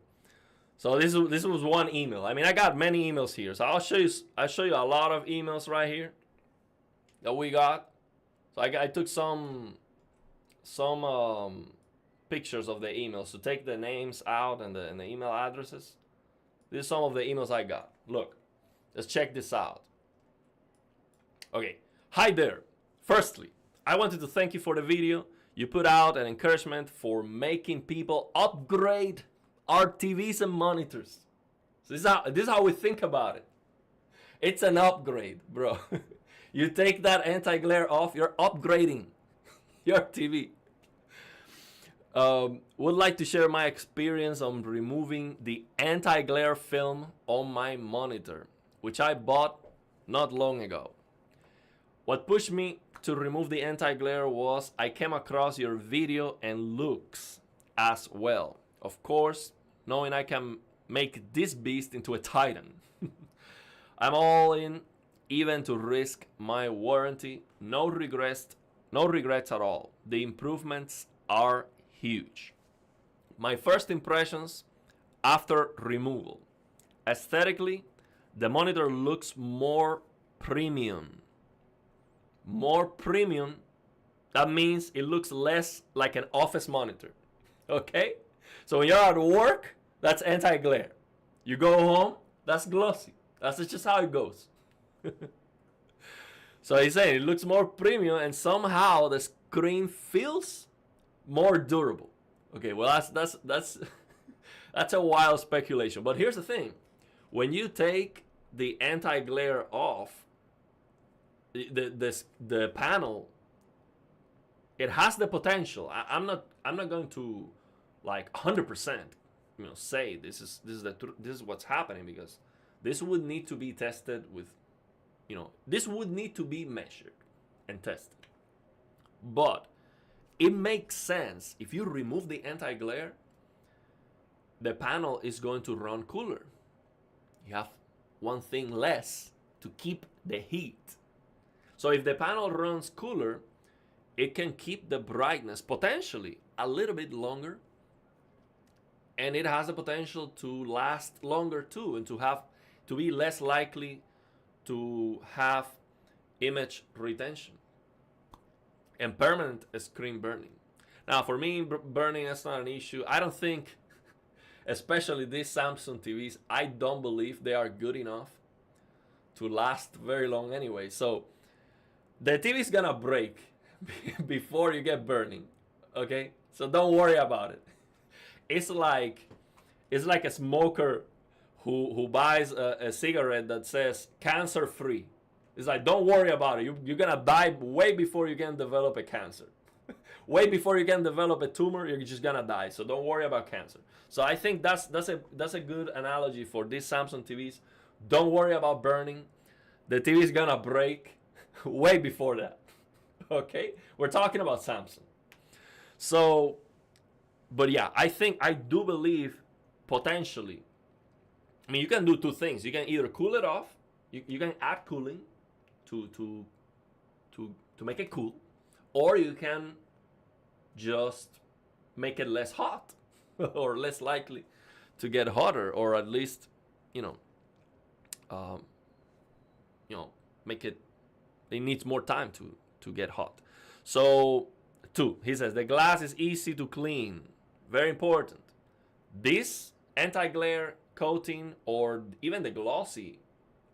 So this was one email. I mean, I got many emails here. So I'll show you a lot of emails right here that we got. So I took some pictures of the emails to take the names out and the email addresses. These are some of the emails I got. Look, let's check this out. Okay, hi there. Firstly, I wanted to thank you for the video. You put out an encouragement for making people upgrade our TVs and monitors. So this is how we think about it. It's an upgrade, bro. You take that anti-glare off, you're upgrading your TV. Would like to share my experience on removing the anti-glare film on my monitor, which I bought not long ago. What pushed me to remove the anti-glare was I came across your video and looks as well. Of course, knowing I can make this beast into a titan. I'm all in, even to risk my warranty. No regrets at all. The improvements are huge. My first impressions after removal. Aesthetically, the monitor looks more premium. More premium, that means it looks less like an office monitor. Okay? So when you're at work, that's anti-glare. You go home, that's glossy. That's just how it goes. So he's saying it looks more premium and somehow the screen feels more durable. Okay, well that's that's a wild speculation. But here's the thing. When you take the anti-glare off, the panel, it has the potential. I'm not going to like 100% say this is what's happening, because this would need to be tested with this would need to be measured and tested. But it makes sense. If you remove the anti-glare, the panel is going to run cooler. You have one thing less to keep the heat. So if the panel runs cooler, it can keep the brightness potentially a little bit longer, and it has the potential to last longer too, and to be less likely to have image retention and permanent screen burning. Now, for me, burning is not an issue. I don't think, especially these Samsung TVs, I don't believe they are good enough to last very long anyway. So the TV is gonna break before you get burning, okay? So don't worry about it. It's like a smoker who buys a cigarette that says cancer free. It's like, don't worry about it. You're gonna die way before you can develop a cancer. Way before you can develop a tumor, you're just gonna die. So don't worry about cancer. So I think that's a good analogy for these Samsung TVs. Don't worry about burning. The TV is gonna break way before that. Okay? We're talking about Samsung. So, but yeah, I do believe potentially, I mean, you can do two things. You can either cool it off, you can add cooling to make it cool, or you can just make it less hot or less likely to get hotter, or at least, make it needs more time to get hot. So, 2, he says, the glass is easy to clean. Very important. This anti-glare coating or even the glossy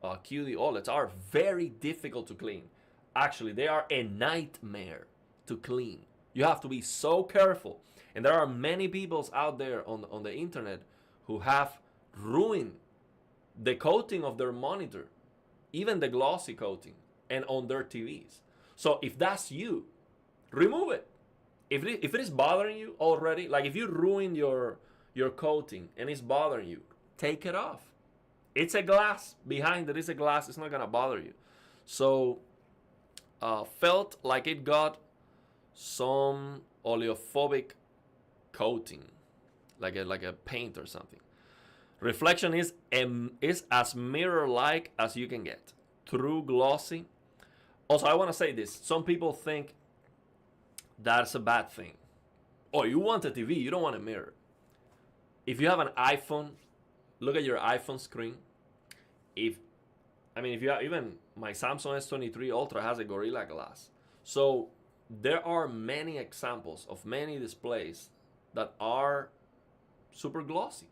QD OLEDs are very difficult to clean. Actually, they are a nightmare to clean. You have to be so careful. And there are many people out there on the internet who have ruined the coating of their monitor, even the glossy coating, and on their TVs. So if that's you, remove it. If it is bothering you already, like if you ruin your coating and it's bothering you, take it off. It's a glass. Behind it is a glass. It's not gonna bother you. So felt like it got some oleophobic coating, like a paint or something. Reflection is as mirror-like as you can get. True glossy. Also, I want to say this. Some people think that's a bad thing. Oh, you want a TV, you don't want a mirror. If you have an iPhone, look at your iPhone screen. If you have, even my Samsung S23 Ultra has a Gorilla Glass. So there are many examples of many displays that are super glossy.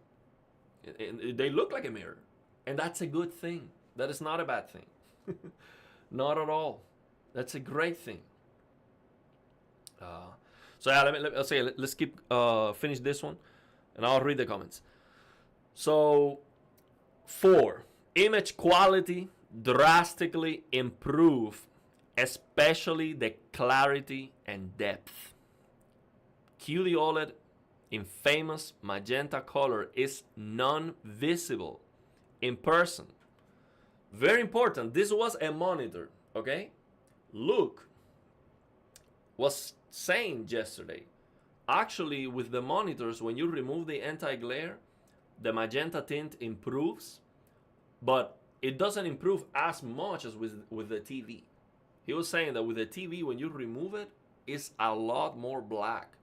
They look like a mirror. And that's a good thing. That is not a bad thing. Not at all. That's a great thing. So yeah, let's keep finish this one, and I'll read the comments. So 4, image quality drastically improve, especially the clarity and depth. QD OLED in famous magenta color is non-visible in person. Very important. This was a monitor, okay? Luke was saying yesterday, actually with the monitors, when you remove the anti-glare, the magenta tint improves, but it doesn't improve as much as with the TV. He was saying that with the TV, when you remove it, it's a lot more black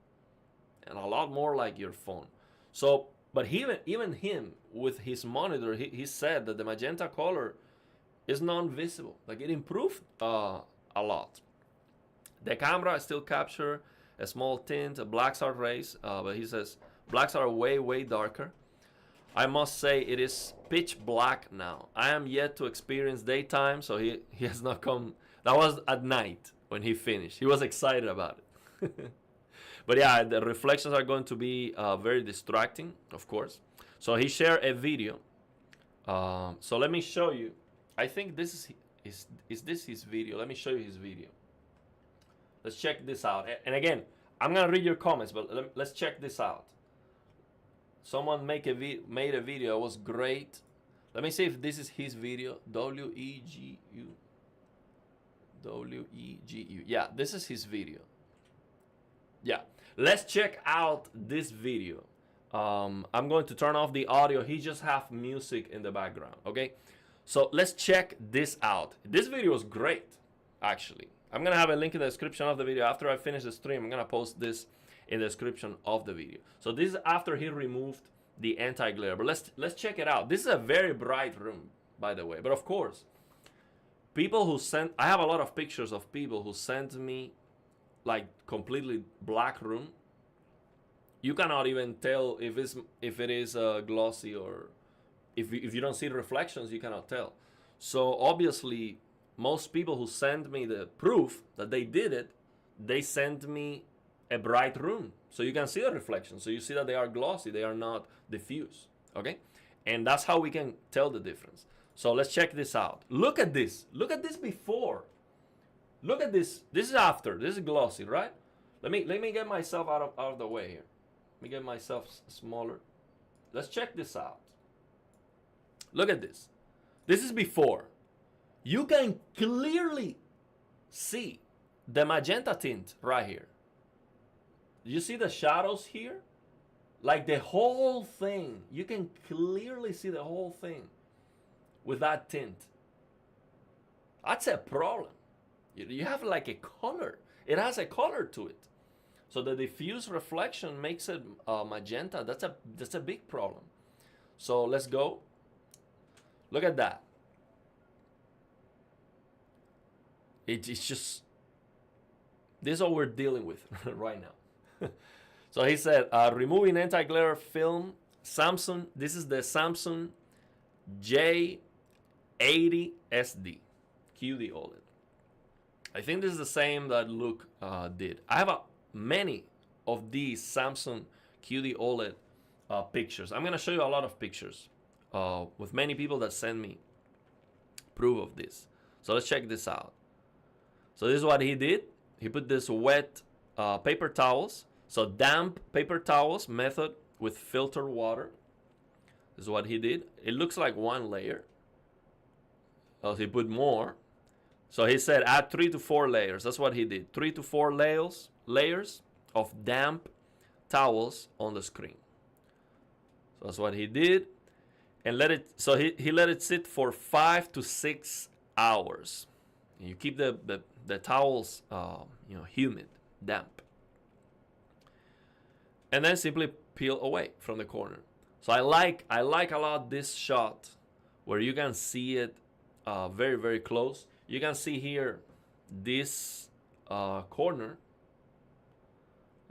and a lot more like your phone. So, but even him with his monitor, he said that the magenta color is non-visible. Like it improved a lot. The camera still capture a small tint. Blacks are raised, but he says blacks are way darker. I must say it is pitch black now. I am yet to experience daytime, so he has not come. That was at night when he finished. He was excited about it. But yeah, the reflections are going to be very distracting, of course. So he shared a video. So let me show you. I think this is this his video? Let me show you his video. Let's check this out. And again, I'm gonna read your comments, but let's check this out. Someone made a video. It was great. Let me see if this is his video. W-E-G-U. Yeah, this is his video. Yeah, let's check out this video. I'm going to turn off the audio. He just have music in the background, okay? So let's check this out. This video is great, actually. I'm gonna have a link in the description of the video. After I finish the stream, I'm gonna post this in the description of the video. So this is after he removed the anti-glare. But let's check it out. This is a very bright room, by the way. But of course, people who sent, I have a lot of pictures of people who sent me like completely black room. You cannot even tell if it is glossy, or if you don't see the reflections, you cannot tell. So obviously, most people who send me the proof that they did it, they send me a bright room, so you can see the reflections. So you see that they are glossy, they are not diffuse, okay? And that's how we can tell the difference. So let's check this out. Look at this. Look at this before. Look at this. This is after. This is glossy, right? Let me get myself out of the way here. Let me get myself smaller. Let's check this out. Look at this. This is before. You can clearly see the magenta tint right here. You see the shadows here? Like the whole thing. You can clearly see the whole thing with that tint. That's a problem. You have like a color. It has a color to it. So the diffuse reflection makes it magenta. That's a big problem. So let's go. Look at that. It's just, this is what we're dealing with right now. So he said, removing anti-glare film, Samsung, this is the Samsung J80SD QD OLED. I think this is the same that Luke did. I have many of these Samsung QD OLED pictures. I'm gonna show you a lot of pictures with many people that send me proof of this. So let's check this out. So this is what he did. He put this wet paper towels. So damp paper towels method with filtered water. This is what he did. It looks like one layer. So he put more. So he said add 3 to 4 layers. That's what he did. 3 to 4 layers of damp towels on the screen. So that's what he did. And let it, so he let it sit for 5 to 6 hours. And you keep the towels humid, damp. And then simply peel away from the corner. So I like a lot this shot where you can see it very, very close. You can see here this corner.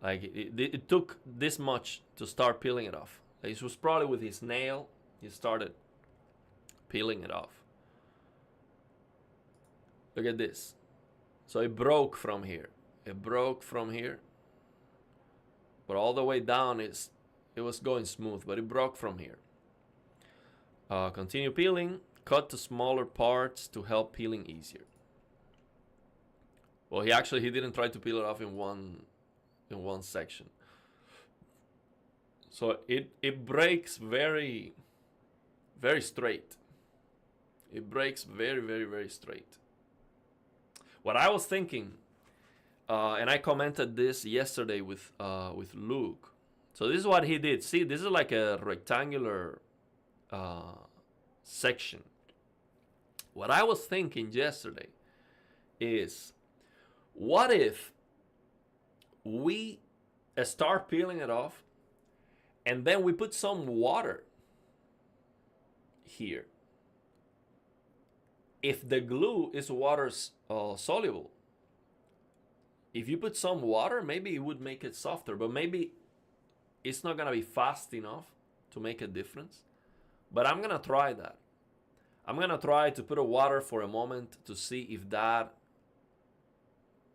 Like it took this much to start peeling it off. It was probably with his nail. He started peeling it off. Look at this. So it broke from here. It broke from here. But all the way down, it was going smooth, but it broke from here. Continue peeling. Cut to smaller parts to help peeling easier. Well, he didn't try to peel it off in one section. So it breaks very, very straight. It breaks very, very, very straight. What I was thinking, and I commented this yesterday with Luke. So this is what he did. See, this is like a rectangular section. What I was thinking yesterday is, what if we start peeling it off and then we put some water here? If the glue is water soluble, if you put some water, maybe it would make it softer, but maybe it's not gonna be fast enough to make a difference. But I'm gonna try that. I'm gonna try to put a water for a moment to see if that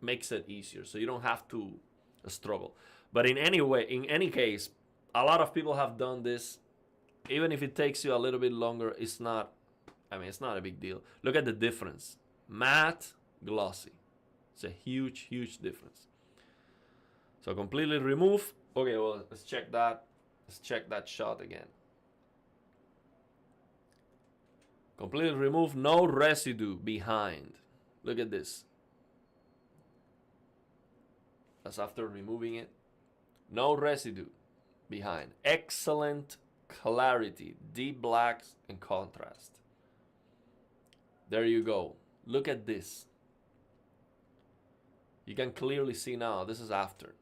makes it easier, so you don't have to struggle. But in any case, a lot of people have done this. Even if it takes you a little bit longer, it's not a big deal. Look at the difference. Matte, glossy. It's a huge, huge difference. So completely remove. Okay, well, let's check that. Let's check that shot again. Completely remove, no residue behind. Look at this. That's after removing it. No residue behind. Excellent clarity, deep blacks and contrast. There you go. Look at this. You can clearly see now, this is after.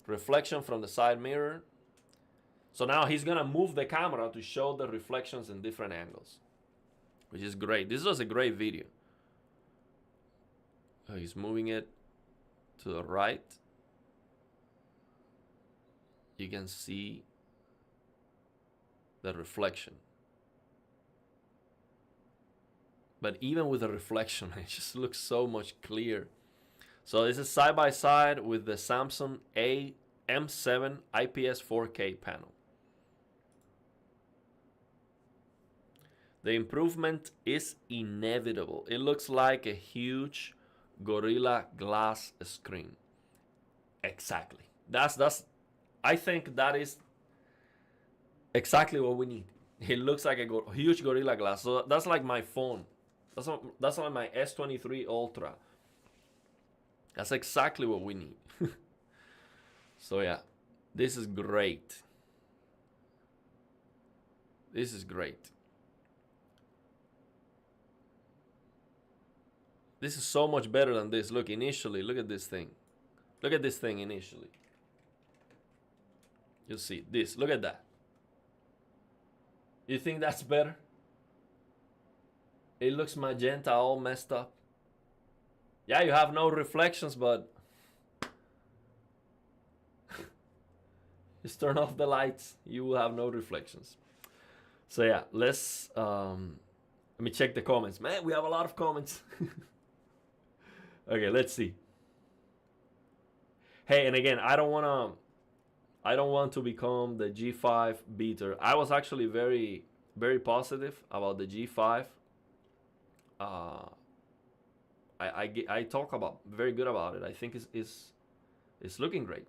Reflection from the side mirror. So now he's gonna move the camera to show the reflections in different angles, which is great. This was a great video. He's moving it to the right. You can see the reflection. But even with the reflection, it just looks so much clearer. So this is side by side with the Samsung A7 IPS 4K panel. The improvement is inevitable. It looks like a huge Gorilla Glass screen. Exactly. I think that is exactly what we need. It looks like a huge Gorilla Glass. So that's like my phone. That's like my S23 Ultra. That's exactly what we need. So yeah, this is great. This is great. This is so much better than this. Look, initially, look at this thing. Look at this thing initially. You see this. Look at that. You think that's better? It looks magenta, all messed up. Yeah, you have no reflections, but just turn off the lights. You will have no reflections. So yeah, let's let me check the comments. Man, we have a lot of comments. Okay, let's see. Hey, and again, I don't want to become the G5 beater. I was actually very, very positive about the G5. Uh, I talk about very good about it. I think it's looking great.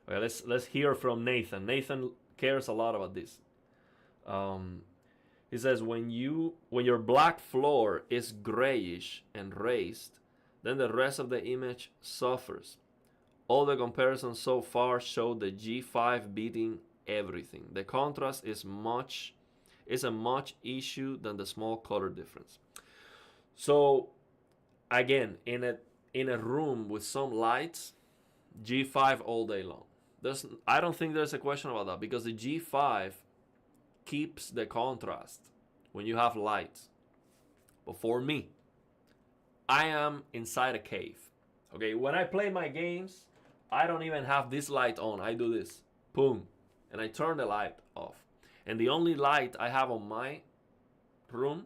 Okay, let's hear from Nathan. Nathan cares a lot about this. Um, he says when your black floor is grayish and raised, then the rest of the image suffers. All the comparisons so far show the G5 beating everything. The contrast is a much issue than the small color difference. So again, in a room with some lights, G5 all day long. I don't think there's a question about that because the G5 keeps the contrast when you have lights. But for me, I am inside a cave. Okay, when I play my games, I don't even have this light on. I do this, boom, and I turn the light off. And the only light I have on my room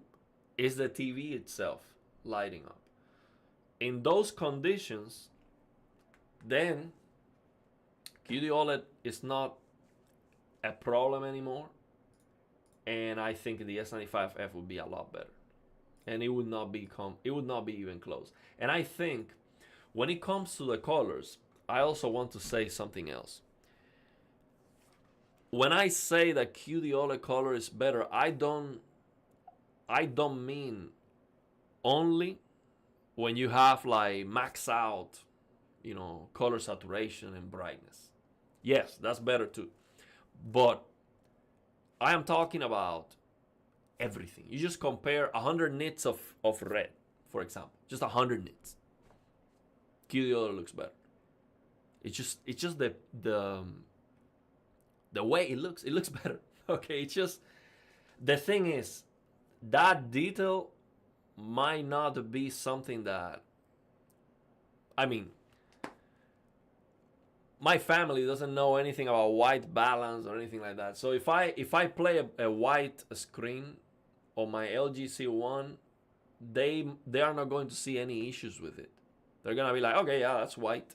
is the TV itself lighting up. In those conditions, then QD OLED is not a problem anymore, and I think the S95F would be a lot better, and it would not be even close. And I think when it comes to the colors, I also want to say something else. When I say that QD OLED color is better, I don't mean only when you have like max out, color saturation and brightness. Yes, that's better too. But I am talking about everything. You just compare 100 nits of red, for example. Just 100 nits. QD OLED looks better. It's just the way it looks. It looks better. Okay, it's just the thing is that detail might not be something that my family doesn't know anything about white balance or anything like that. So if I play a white screen on my LG C1, they are not going to see any issues with it. They're gonna be like, okay, yeah, that's white.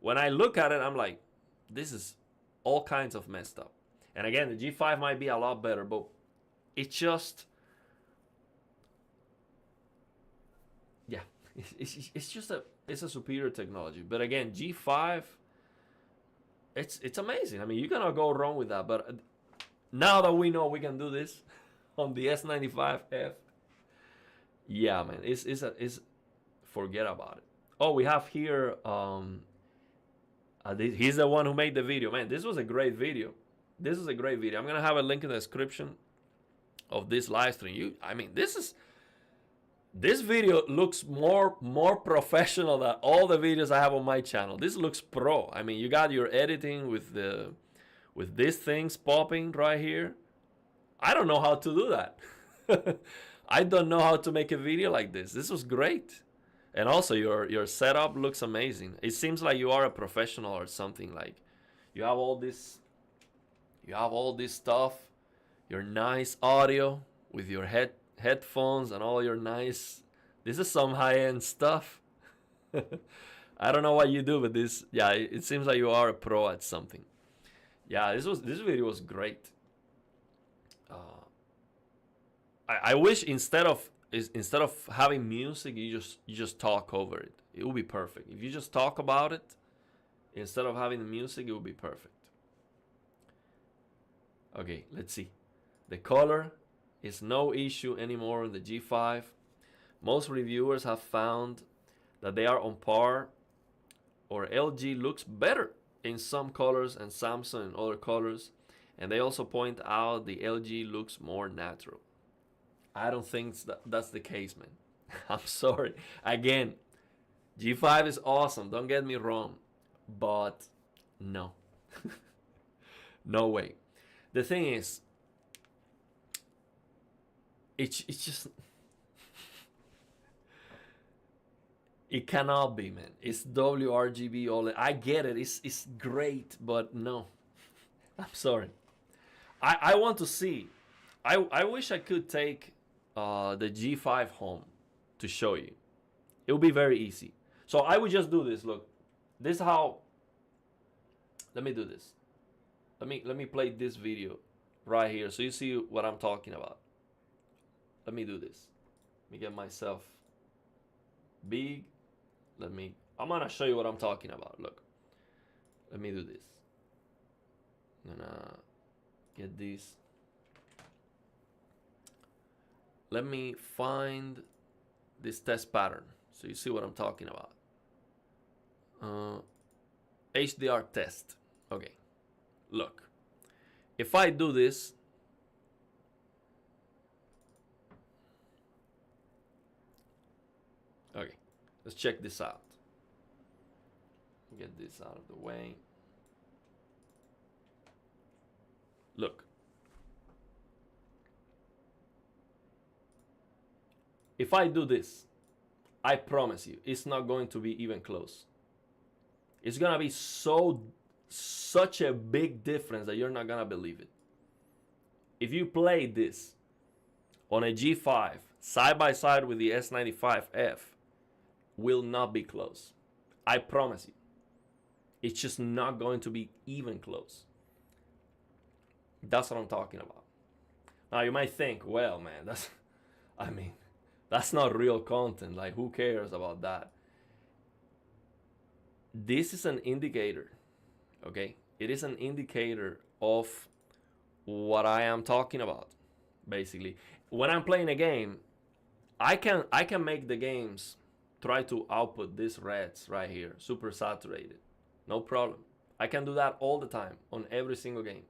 When I look at it, I'm like, this is all kinds of messed up. And again, the G5 might be a lot better, but it's just, yeah, it's a superior technology. But again, G5, it's amazing. I mean, you cannot go wrong with that. But now that we know we can do this on the S95F, yeah, man, it's forget about it. Oh, we have here. He's the one who made the video. Man, this was a great video. I'm gonna have a link in the description of this live stream. This video looks more professional than all the videos I have on my channel. This looks pro. I mean, you got your editing with these things popping right here. I don't know how to do that. I don't know how to make a video like this. This was great. And also your setup looks amazing. It seems like you are a professional or something. Like you have all this stuff, your nice audio with your headphones and all your nice. This is some high-end stuff. I don't know what you do, but it seems like you are a pro at something. Yeah, this video was great. I wish instead of having music, you just talk over it. It would be perfect. If you just talk about it instead of having the music, it would be perfect. Okay, let's see. The color is no issue anymore on the G5. Most reviewers have found that they are on par, or LG looks better in some colors and Samsung in other colors. And they also point out the LG looks more natural. I don't think that's the case, man. I'm sorry. Again, G5 is awesome. Don't get me wrong. But no. No way. The thing is, it's just... It cannot be, man. It's WRGB OLED. I get it. It's great, but no. I'm sorry. I want to see. I wish I could take the G5 home to show you. It would be very easy. So I would just do this. Look, this is how. Let me do this. Let me play this video right here so you see what I'm talking about. Let me do this. Let me get myself big. I'm gonna show you what I'm talking about. Look. Let me do this. I'm gonna get this. Let me find this test pattern so you see what I'm talking about. HDR test. Okay. Look. If I do this, okay, let's check this out. Get this out of the way. Look. If I do this, I promise you, it's not going to be even close. It's gonna be such a big difference that you're not gonna believe it. If you play this on a G5 side by side with the S95F, will not be close. I promise you. It's just not going to be even close. That's what I'm talking about. Now you might think, well, man, that's not real content. Like, who cares about that? This is an indicator, okay? It is an indicator of what I am talking about, basically. When I'm playing a game, I can make the games try to output these reds right here, super saturated. No problem. I can do that all the time on every single game.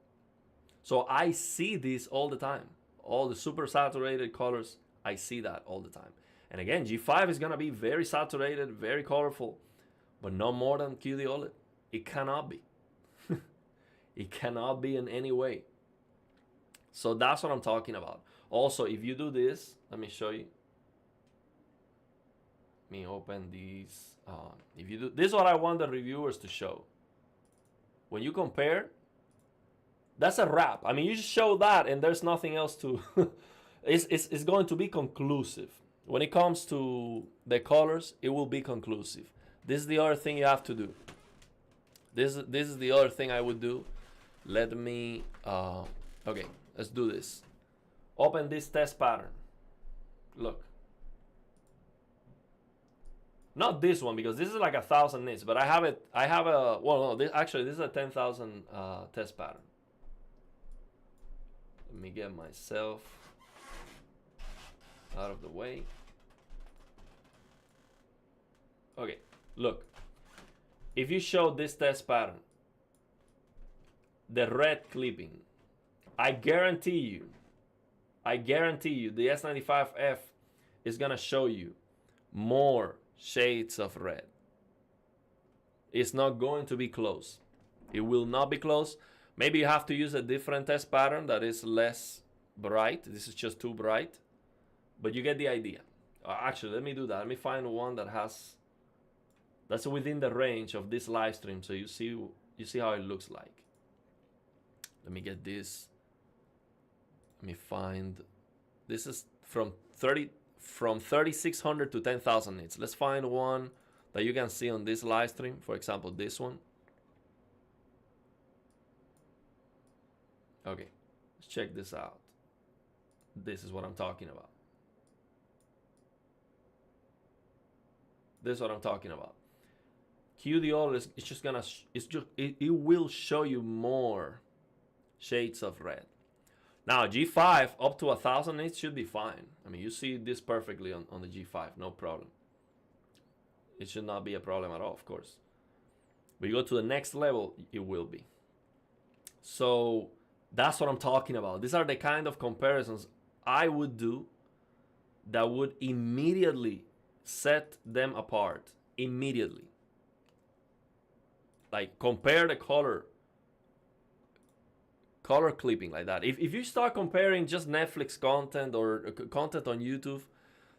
So I see this all the time. All the super saturated colors, I see that all the time. And again, G5 is gonna be very saturated, very colorful, but no more than QD OLED. It cannot be. It cannot be in any way. So that's what I'm talking about. Also, if you do this, let me show you. Let me open these. If you do this, is what I want the reviewers to show. When you compare, that's a wrap. I mean, you just show that, and there's nothing else to. It's going to be conclusive. When it comes to the colors, it will be conclusive. This is the other thing you have to do. This is the other thing I would do. Let me. Okay, let's do this. Open this test pattern. Look. Not this one, because this is like 1,000 nits, but I have a, well, no, this is a 10,000 test pattern. Let me get myself out of the way. Okay, look. If you show this test pattern, the red clipping, I guarantee you, the S95F is gonna show you more shades of red. It's not going to be close. It will not be close. Maybe you have to use a different test pattern that is less bright. This is just too bright, but you get the idea. Actually, let me do that. Let me find one that's within the range of this live stream, so you see how it looks like. Let me get this. Let me find. This is from 3,600 to 10,000 nits. Let's find one that you can see on this live stream. For example, this one. Okay, let's check this out. This is what I'm talking about. This is what I'm talking about. QD OLED is just gonna, it will show you more shades of red. Now G5 up to 1,000 nits should be fine. I mean, you see this perfectly on the G5, no problem. It should not be a problem at all, of course. But you go to the next level, it will be. So that's what I'm talking about. These are the kind of comparisons I would do that would immediately set them apart. Immediately. Like, compare the color clipping like that. If you start comparing just Netflix content or content on YouTube,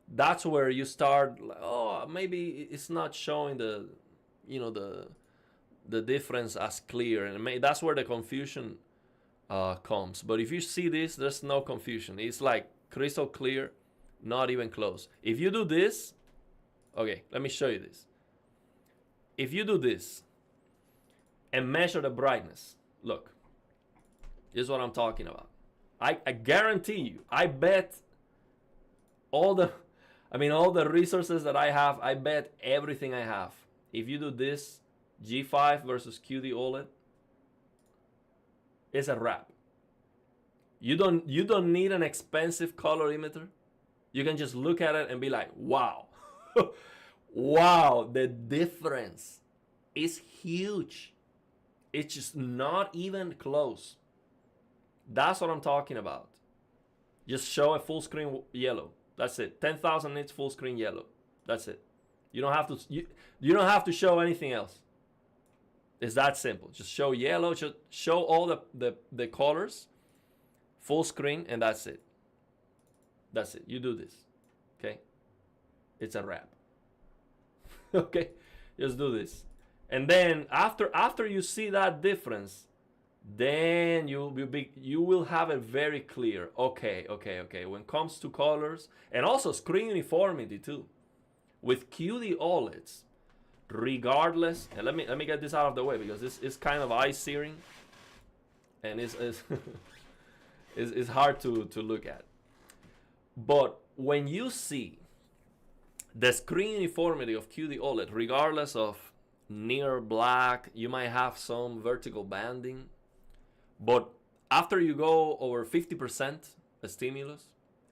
that's where you start, oh, maybe it's not showing the difference as clear, and that's where the confusion comes. But if you see this, there's no confusion. It's like crystal clear, not even close. If you do this, okay, let me show you this. if you do this and measure the brightness, look, this is what I'm talking about. I guarantee you, I bet all the resources that I have, I bet everything I have. If you do this G5 versus QD OLED, it's a wrap. You don't need an expensive colorimeter. You can just look at it and be like, wow. Wow, the difference is huge. It's just not even close. That's what I'm talking about. Just show a full screen yellow. That's it. 10,000 nits full screen yellow. That's it. You don't have to you don't have to show anything else. It's that simple. Just show yellow, just show all the colors, full screen, and that's it. That's it. You do this. Okay? It's a wrap. Okay? Just do this. And then after you see that difference, then you will have it very clear. Okay. When it comes to colors and also screen uniformity too, with QD OLEDs, regardless, and let me get this out of the way because this is kind of eye searing, and it's it's hard to look at. But when you see the screen uniformity of QD OLED, regardless of near black, you might have some vertical banding. But after you go over 50% stimulus,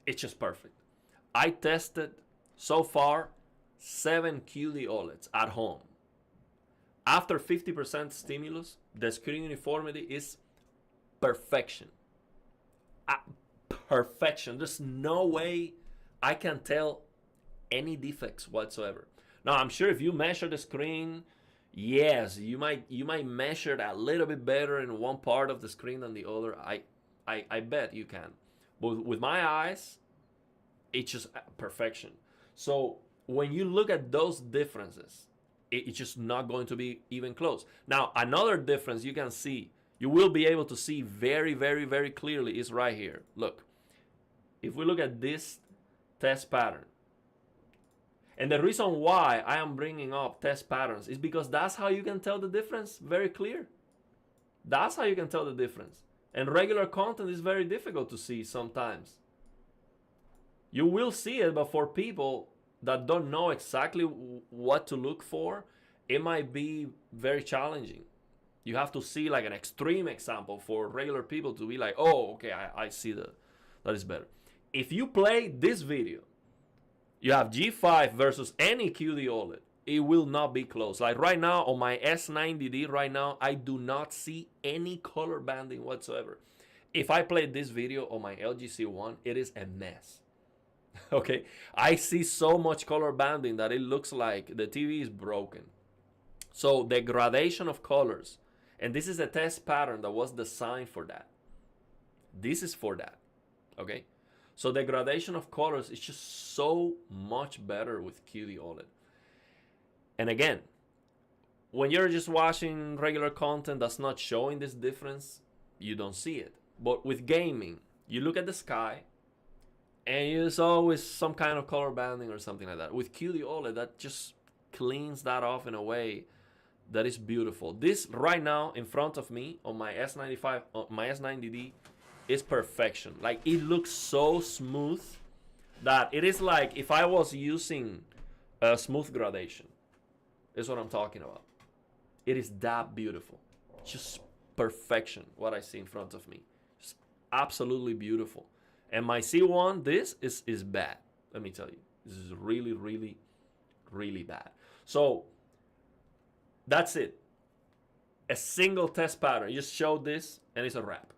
it's just perfect. I tested so far 7 QD OLEDs at home. After 50% stimulus, the screen uniformity is perfection. Perfection. There's no way I can tell any defects whatsoever. Now, I'm sure if you measure the screen, yes, you might measure it a little bit better in one part of the screen than the other. I bet you can. But with my eyes, it's just perfection. So when you look at those differences, it's just not going to be even close. Now, another difference you can see, you will be able to see very, very, very clearly is right here. Look, if we look at this test pattern, and the reason why I am bringing up test patterns is because that's how you can tell the difference very clear. That's how you can tell the difference. And regular content is very difficult to see sometimes. You will see it, but for people that don't know exactly what to look for, it might be very challenging. You have to see like an extreme example for regular people to be like, oh, okay, I see that is better. If you play this video, you have G5 versus any QD OLED, it will not be close. Like right now on my S90D right now, I do not see any color banding whatsoever. If I play this video on my LG C1, it is a mess. Okay, I see so much color banding that it looks like the TV is broken. So the gradation of colors, and this is a test pattern that was designed for that. This is for that, okay? So the gradation of colors is just so much better with QD OLED. And again, when you're just watching regular content that's not showing this difference, you don't see it. But with gaming, you look at the sky, and there's always some kind of color banding or something like that. With QD OLED, that just cleans that off in a way that is beautiful. This right now in front of me on my S95, my S90D, is perfection. Like it looks so smooth that it is like if I was using a smooth gradation. Is what I'm talking about. It is that beautiful. Just perfection what I see in front of me. Just absolutely beautiful. And my C1, this is bad. Let me tell you. This is really, really, really bad. So that's it. A single test pattern. You just show this and it's a wrap.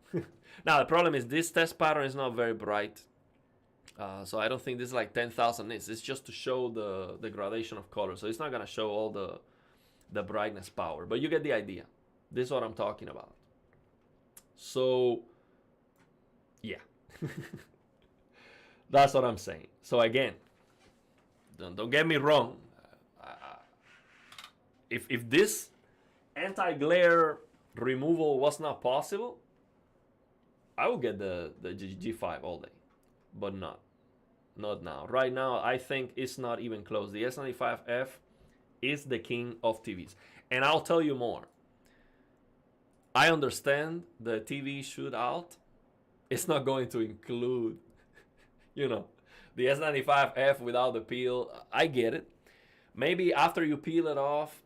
Now the problem is this test pattern is not very bright. So I don't think this is like 10,000 nits. It's just to show the gradation of color. So it's not going to show all the brightness power. But you get the idea. This is what I'm talking about. So, yeah. That's what I'm saying. So again, don't get me wrong. If this anti-glare removal was not possible, I would get the G5 all day. But not now. Right now, I think it's not even close. The S95F is the king of TVs. And I'll tell you more. I understand the TV shootout. It's not going to include, you know, the S95F without the peel. I get it. Maybe after you peel it off,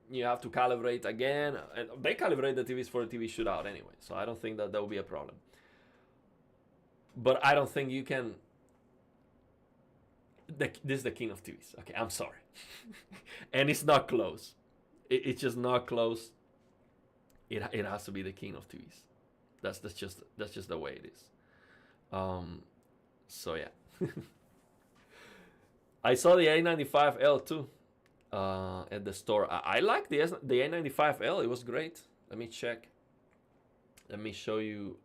you have to calibrate again. And they calibrate the TVs for the TV shootout anyway, so I don't think that will be a problem. But I don't think you can. This is the king of TVs. Okay, I'm sorry. And it's not close. It's just not close. It has to be the king of TVs. That's just the way it is. So yeah. I saw the A95L too at the store. I like the A95L. It was great. Let me check. Let me show you.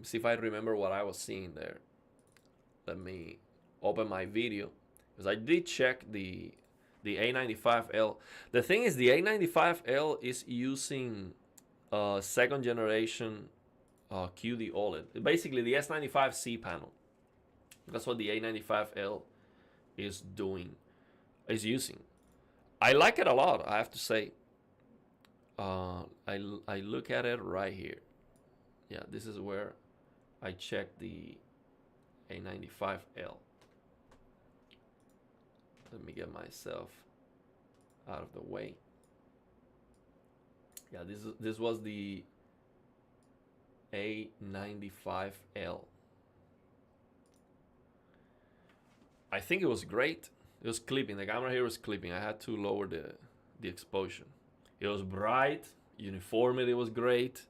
See if I remember what I was seeing there. Let me open my video, because I did check the A95L. The thing is, the A95L is using second generation QD OLED. Basically, the S95C panel. That's what the A95L is using. I like it a lot, I have to say. I look at it right here. Yeah, this is where I check the A95L. Let me get myself out of the way. Yeah, this was the A95L. I think it was great. It was clipping. The camera here was clipping. I had to lower the exposure. It was bright. Uniformity was great.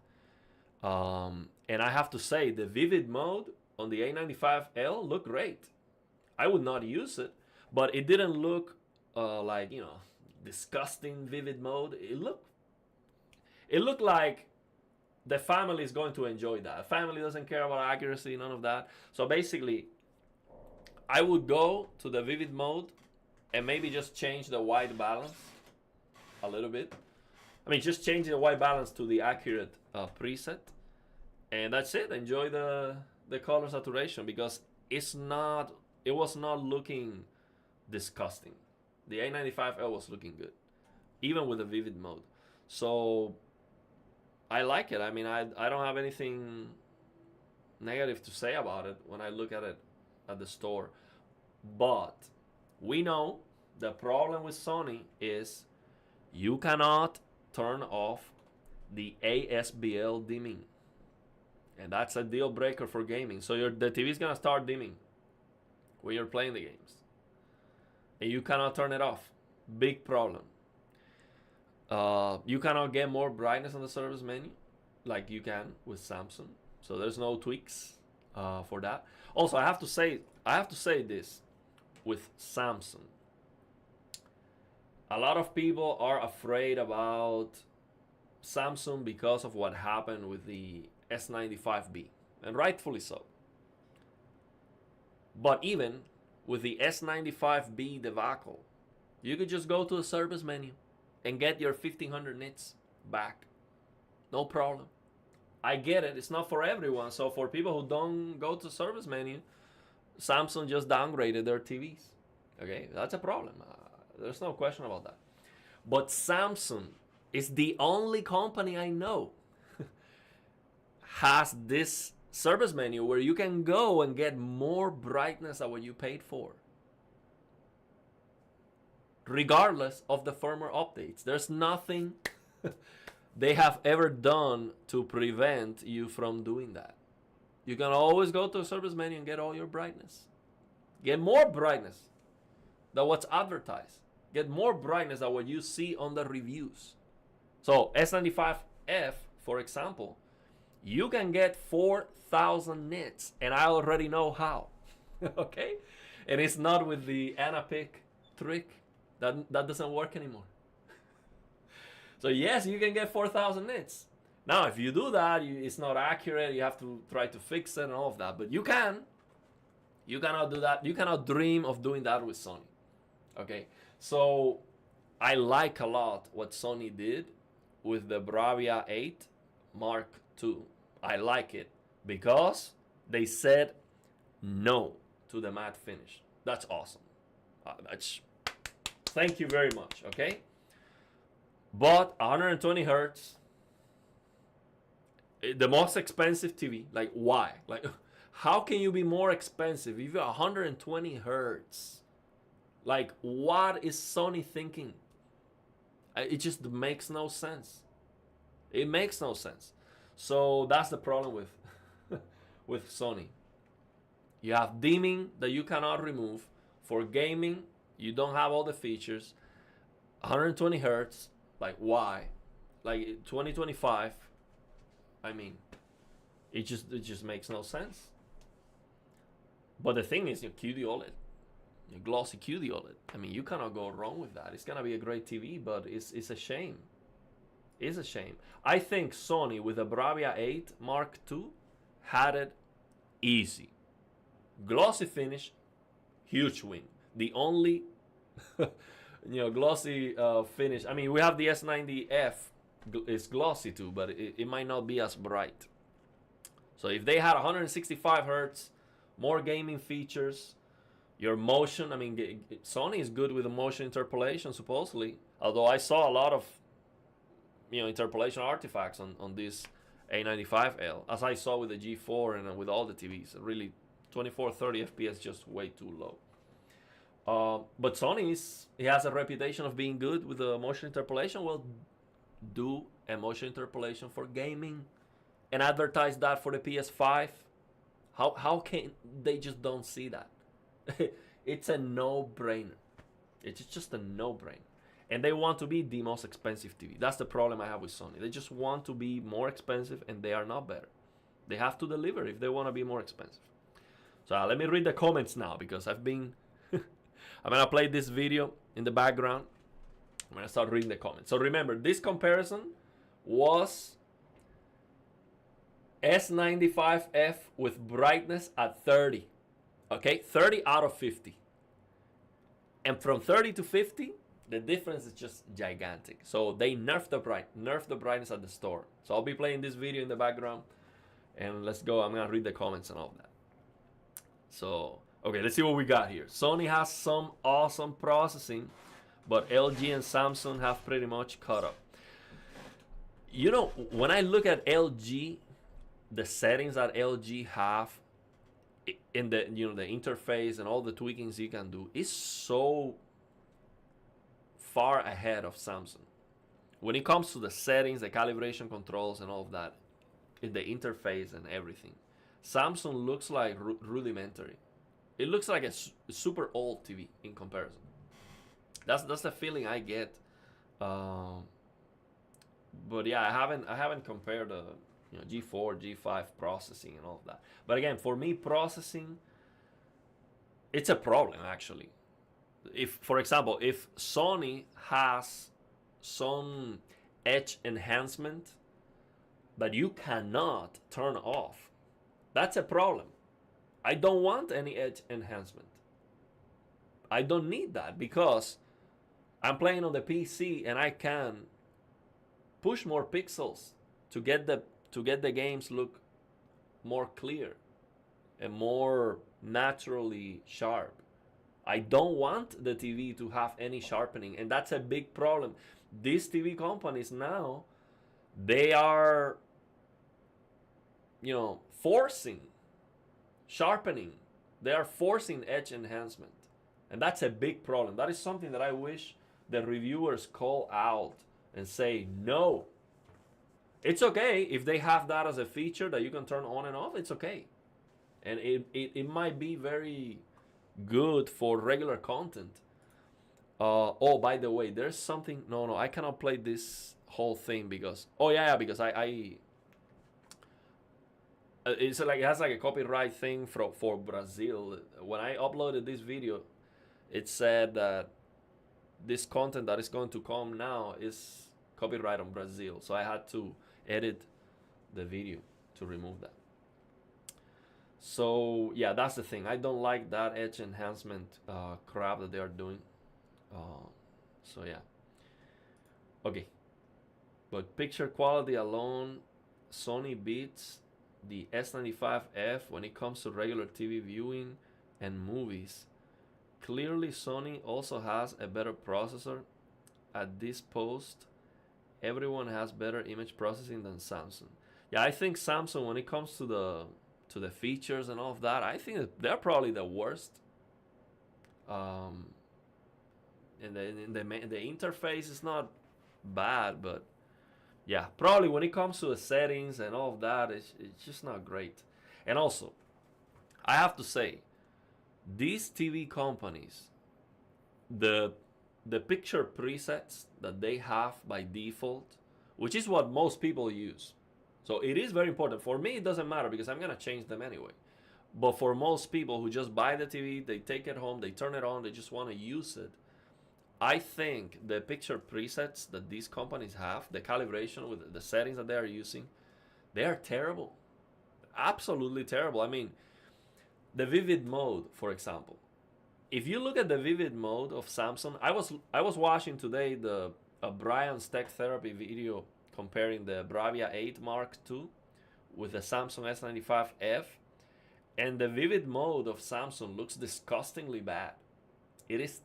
And I have to say, the vivid mode on the A95L looked great. I would not use it, but it didn't look like, you know, disgusting vivid mode. It looked like the family is going to enjoy that. Family doesn't care about accuracy, none of that. So basically, I would go to the vivid mode and maybe just change the white balance a little bit. I mean, just change the white balance to the accurate preset, and that's it. Enjoy the color saturation, because it was not looking disgusting. The A95L was looking good, even with the vivid mode. So I like it. I mean, I don't have anything negative to say about it when I look at it at the store. But we know the problem with Sony is you cannot turn off the ASBL dimming, and that's a deal breaker for gaming. So the TV is gonna start dimming when you're playing the games, and you cannot turn it off. Big problem. You cannot get more brightness on the service menu like you can with Samsung. So there's no tweaks for that. Also, I have to say this with Samsung. A lot of people are afraid about Samsung because of what happened with the S95B, and rightfully so. But even with the S95B debacle, you could just go to the service menu and get your 1500 nits back. No problem. I get it. It's not for everyone. So for people who don't go to the service menu, Samsung just downgraded their TVs. Okay, that's a problem. There's no question about that. But Samsung is the only company I know has this service menu where you can go and get more brightness than what you paid for, regardless of the firmware updates. There's nothing they have ever done to prevent you from doing that. You can always go to the service menu and get all your brightness. Get more brightness than what's advertised. Get more brightness than what you see on the reviews. So S95F, for example, you can get 4,000 nits, and I already know how. Okay? And it's not with the Anapic trick. That doesn't work anymore. So yes, you can get 4,000 nits. Now, if you do that, it's not accurate. You have to try to fix it and all of that. But you can. You cannot do that. You cannot dream of doing that with Sony. Okay? So I like a lot what Sony did with the Bravia 8 Mark II. I like it because they said no to the matte finish. That's awesome. Thank you very much, okay? But 120 hertz, the most expensive TV. Like, why? Like, how can you be more expensive if you're 120 hertz? Like, what is Sony thinking? It just makes no sense. It makes no sense. So that's the problem with with Sony. You have dimming that you cannot remove. For gaming, you don't have all the features. 120 hertz, like why? Like 2025, I mean, it just makes no sense. But the thing is, QD OLED, glossy QD OLED. I mean, you cannot go wrong with that. It's gonna be a great TV, but it's a shame. It's a shame. I think Sony with the Bravia 8 Mark II had it easy. Glossy finish, huge win. The only glossy finish. I mean, we have the S90F. It's glossy too, but it might not be as bright. So if they had 165 hertz, more gaming features, your motion. I mean, Sony is good with the motion interpolation supposedly. Although I saw a lot of interpolation artifacts on this A95L, as I saw with the G4 and with all the TVs. Really, 24, 30 FPS just way too low. But Sony he has a reputation of being good with the motion interpolation. Well, do a motion interpolation for gaming and advertise that for the PS5. How can they just don't see that? It's a no-brainer. It's just a no-brainer. And they want to be the most expensive TV. That's the problem I have with Sony. They just want to be more expensive, and they are not better. They have to deliver if they want to be more expensive. So let me read the comments now, because I've been... I'm going to play this video in the background. I'm going to start reading the comments. So remember, this comparison was S95F with brightness at 30. Okay, 30 out of 50. And from 30 to 50, the difference is just gigantic. So they nerfed the brightness at the store. So I'll be playing this video in the background. And let's go. I'm going to read the comments and all that. So... okay, let's see what we got here. Sony has some awesome processing, but LG and Samsung have pretty much caught up. When I look at LG, the settings that LG have in the the interface and all the tweakings you can do is so far ahead of Samsung. When it comes to the settings, the calibration controls and all of that, in the interface and everything, Samsung looks like rudimentary. It looks like a super old TV in comparison. That's the feeling I get. But yeah, I haven't compared the G4, G5 processing and all of that. But again, for me, processing, it's a problem actually. If, for example, if Sony has some edge enhancement that you cannot turn off, that's a problem. I don't want any edge enhancement. I don't need that because I'm playing on the PC and I can push more pixels to get the games look more clear and more naturally sharp. I don't want the TV to have any sharpening, and that's a big problem. These TV companies now, they are forcing sharpening. They are forcing edge enhancement, and that's a big problem. That is something that I wish the reviewers call out and say, no, it's okay if they have that as a feature that you can turn on and off. It's okay, and it might be very good for regular content. Oh, by the way, there's something. No, I cannot play this whole thing because because I it's like it has like a copyright thing for Brazil. When I uploaded this video, it said that this content that is going to come now is copyright on Brazil. So I had to edit the video to remove that. So yeah, that's the thing. I don't like that edge enhancement crap that they are doing. So yeah. Okay. But picture quality alone, Sony beats the S95F when it comes to regular TV viewing and movies. Clearly, Sony also has a better processor. At this post, everyone has better image processing than Samsung. Yeah, I think Samsung, when it comes to the features and all of that, I think they're probably the worst. And the interface is not bad, but yeah, probably when it comes to the settings and all of that, it's just not great. And also, I have to say, these TV companies, the picture presets that they have by default, which is what most people use. So it is very important. For me, it doesn't matter because I'm gonna change them anyway. But for most people who just buy the TV, they take it home, they turn it on, they just want to use it. I think the picture presets that these companies have, the calibration with the settings that they are using, they are terrible. Absolutely terrible. I mean, the vivid mode, for example. If you look at the vivid mode of Samsung, I was watching today the Brian's Tech Therapy video comparing the Bravia 8 Mark II with the Samsung S95F, and the vivid mode of Samsung looks disgustingly bad. It is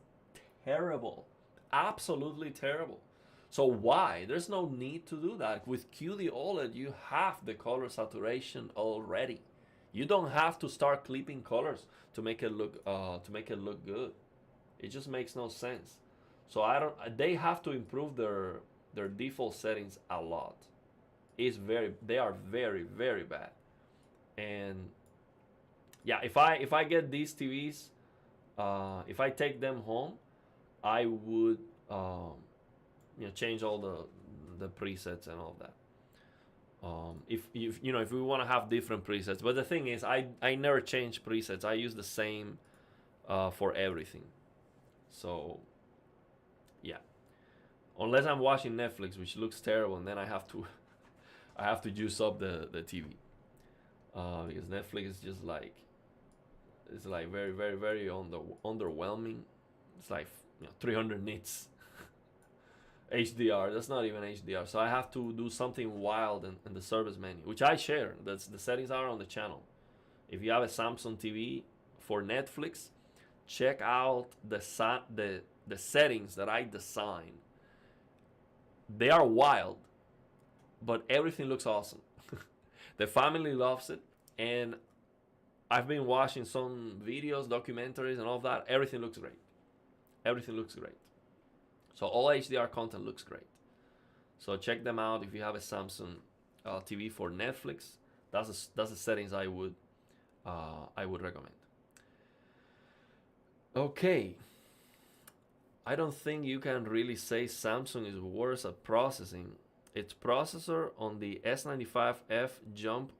terrible. Absolutely terrible. So why? There's no need to do that. With QD OLED, you have the color saturation already. You don't have to start clipping colors to make it look good. It just makes no sense. So I don't. They have to improve their default settings a lot. They are very very bad. And yeah, if I get these TVs, if I take them home, I would change all the presets and all that. If we want to have different presets, but the thing is, I never change presets. I use the same for everything. So yeah, unless I'm watching Netflix, which looks terrible, and then I have to juice up the TV because Netflix is just like, it's like very very very underwhelming. It's like 300 nits. HDR, that's not even HDR. So I have to do something wild in the service menu, which I share. That's the settings are on the channel. If you have a Samsung TV for Netflix, check out the settings that I design. They are wild, but everything looks awesome. The family loves it, and I've been watching some videos, documentaries, and all of that. Everything looks great. Everything looks great. So all HDR content looks great. So check them out if you have a Samsung TV for Netflix. That's the settings I would recommend. Okay. I don't think you can really say Samsung is worse at processing. Its processor on the S95F jumped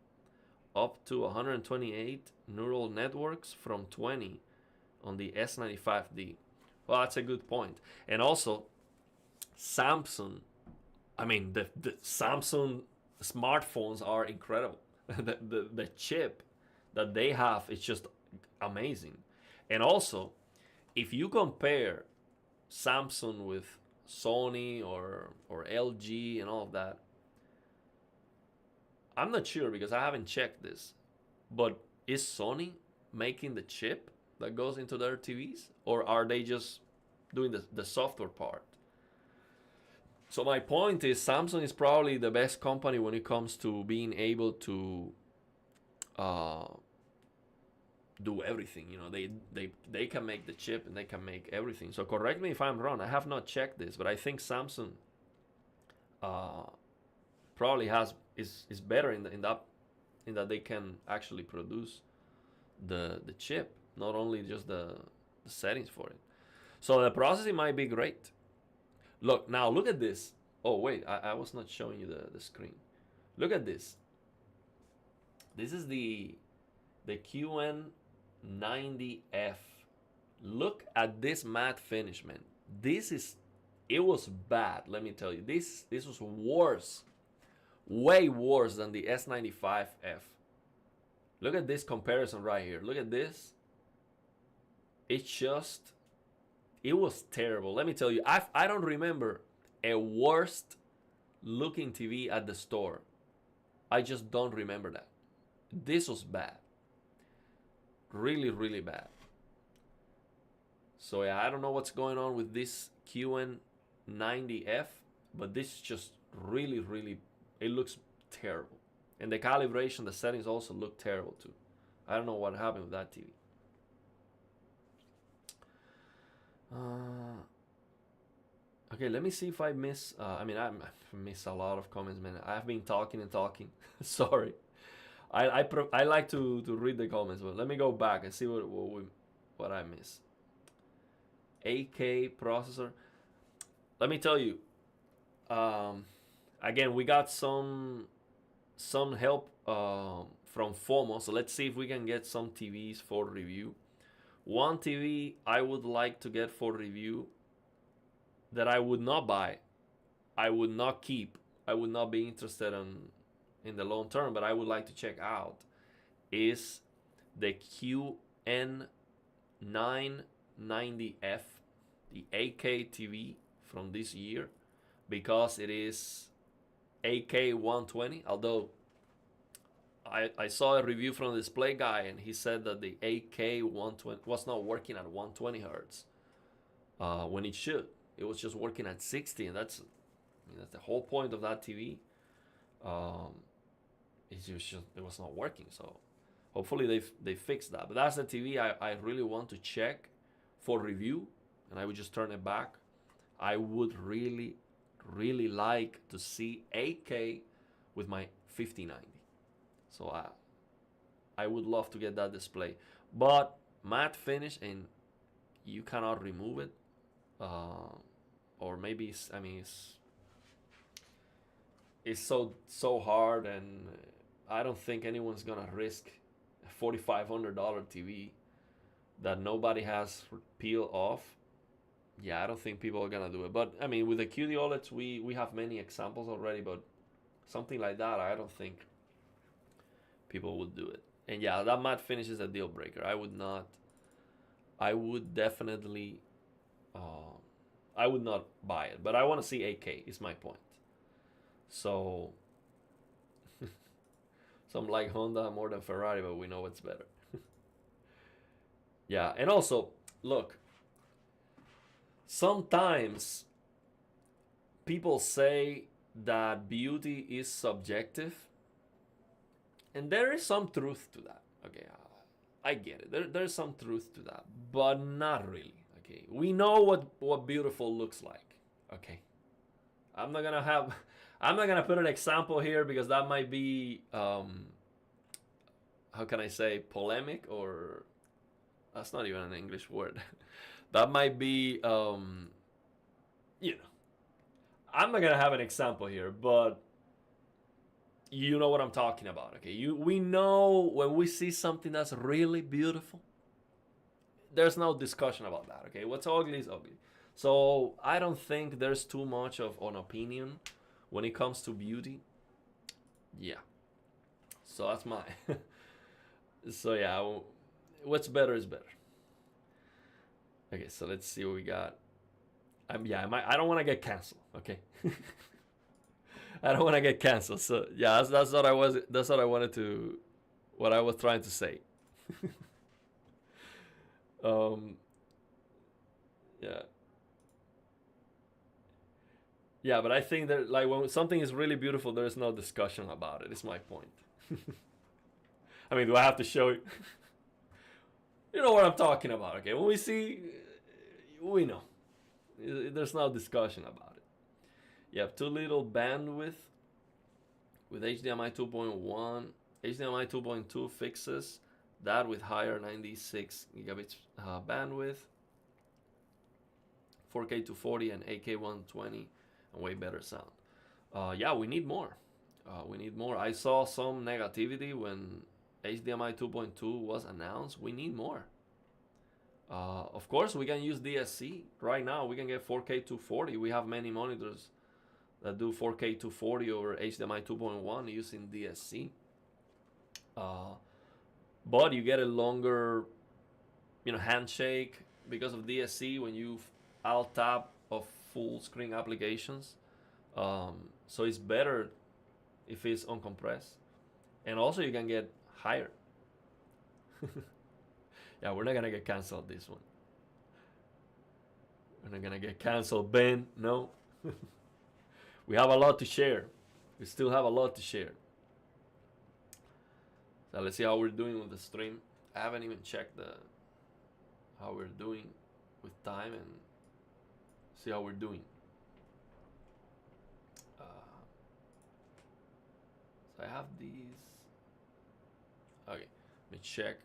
up to 128 neural networks from 20 on the S95D. Well, that's a good point. And also, Samsung, I mean, the Samsung smartphones are incredible. the chip that they have is just amazing. And also, if you compare Samsung with Sony or LG and all of that, I'm not sure because I haven't checked this, but is Sony making the chip that goes into their TVs, or are they just doing the software part? So my point is, Samsung is probably the best company when it comes to being able to do everything. They can make the chip and they can make everything. So correct me if I'm wrong. I have not checked this, but I think Samsung probably is better in that they can actually produce the chip, not only just the settings for it. So the processing might be great. Look at this. Oh wait, I was not showing you the screen. Look at this. This is the QN90F. Look at this matte finish, man. It was bad, let me tell you. This was worse. Way worse than the S95F. Look at this comparison right here. Look at this. It was terrible. Let me tell you, I don't remember a worst looking TV at the store. I just don't remember that. This was bad. Really, really bad. So yeah, I don't know what's going on with this QN90F, but this is just really, really, it looks terrible. And the calibration, the settings also look terrible too. I don't know what happened with that TV. Okay, let me see if I miss. I mean, I miss a lot of comments, man. I've been talking and talking. Sorry. I like to read the comments, but let me go back and see what I miss. AK processor. Let me tell you. Again, we got some help from FOMO, so let's see if we can get some TVs for review. One TV I would like to get for review that I would not buy, I would not keep, I would not be interested in the long term, but I would like to check out is the QN990F, the 8K TV from this year, because it is 8K 120. Although I saw a review from the display guy and he said that the 8K 120 was not working at 120 hertz when it should. It was just working at 60, and that's the whole point of that TV. It was not working. So hopefully they fixed that. But that's the TV I really want to check for review, and I would just turn it back. I would really like to see 8K with my 5090. So I would love to get that display, but matte finish and you cannot remove it. Or maybe it's so hard, and I don't think anyone's gonna risk a $4,500 TV that nobody has peel off. Yeah, I don't think people are gonna do it. But I mean, with the QD OLEDs, we have many examples already, but something like that, I don't think people would do it. And yeah, that matte finish is a deal breaker. I would definitely I would not buy it, but I want to see 8K is my point. So some like Honda more than Ferrari, but we know what's better. Yeah, and also, look, sometimes people say that beauty is subjective, and there is some truth to that. Okay, I get it. There's some truth to that, but not really. Okay, we know what beautiful looks like. Okay, I'm not gonna put an example here because that might be how can I say, polemic, or that's not even an English word. That might be I'm not gonna have an example here, but you know what I'm talking about. Okay, we know when we see something that's really beautiful, there's no discussion about that. Okay, what's ugly is ugly. So I don't think there's too much of an opinion when it comes to beauty. Yeah, so that's my so yeah, what's better is better. Okay, so let's see what we got. I don't want to get canceled. Okay, I don't want to get canceled. So yeah, that's what I was. That's what I wanted to. What I was trying to say. Yeah. Yeah, but I think that like when something is really beautiful, there is no discussion about it. It's my point. I mean, do I have to show you? You know what I'm talking about, okay? When we see, we know. There's no discussion about it. You have too little bandwidth with HDMI 2.1. HDMI 2.2 fixes that with higher 96 gigabits bandwidth, 4K 240 and 8K 120, and way better sound. Yeah, we need more. We need more. I saw some negativity when HDMI 2.2 was announced. We need more. Of course, we can use DSC. Right now, we can get 4K 240. We have many monitors that do 4K 240 over HDMI 2.1 using DSC. But you get a longer, handshake because of DSC when you alt tab of full screen applications. So it's better if it's uncompressed, and also you can get higher. Yeah, we're not gonna get canceled this one. We're not gonna get canceled, Ben. No. We have a lot to share. We still have a lot to share. So let's see how we're doing with the stream. I haven't even checked how we're doing with time and see how we're doing. So I have these. Okay, let me check.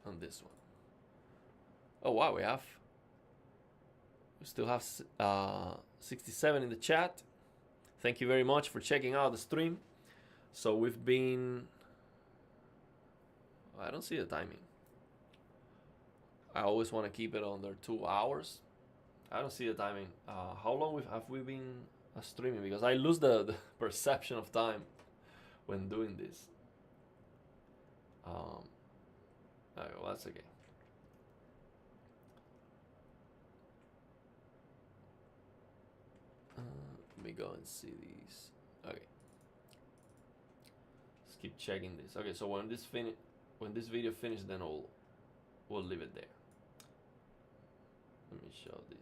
On this one. Oh wow, we still have 67 in the chat. Thank you very much for checking out the stream. So we've been, I don't see the timing. I always want to keep it under 2 hours. I don't see the timing. How long have we been streaming? Because I lose the perception of time when doing this. Okay, well, that's okay. Let me go and see these. Okay. Let's keep checking this. Okay, so when this video finishes, then we'll leave it there. Let me show this.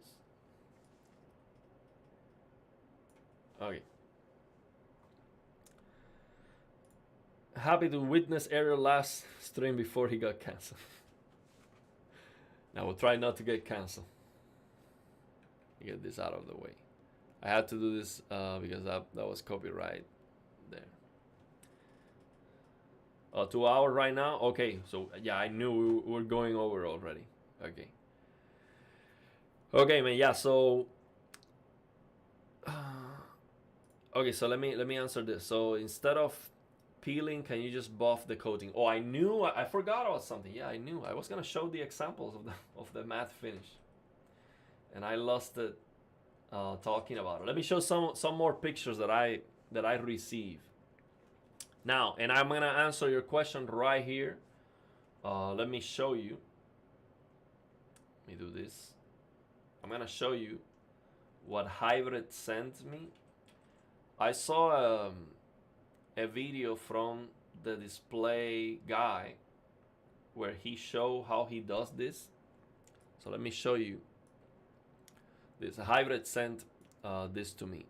Okay. Happy to witness Ariel last stream before he got canceled. Now we'll try not to get canceled. Get this out of the way. I had to do this because that was copyright there. 2 hours right now? Okay, so yeah, I knew we were going over already. Okay. Okay, man, yeah, so okay, so let me answer this. So instead of peeling, can you just buff the coating? Oh, I forgot about something. Yeah, I knew. I was gonna show the examples of the matte finish, and I lost it talking about it. Let me show some more pictures that I receive now, and I'm gonna answer your question right here. Let me show you. Let me do this. I'm gonna show you what Hybrid sent me. I saw a video from the display guy where he showed how he does this. So let me show you this. Hybrid sent this to me.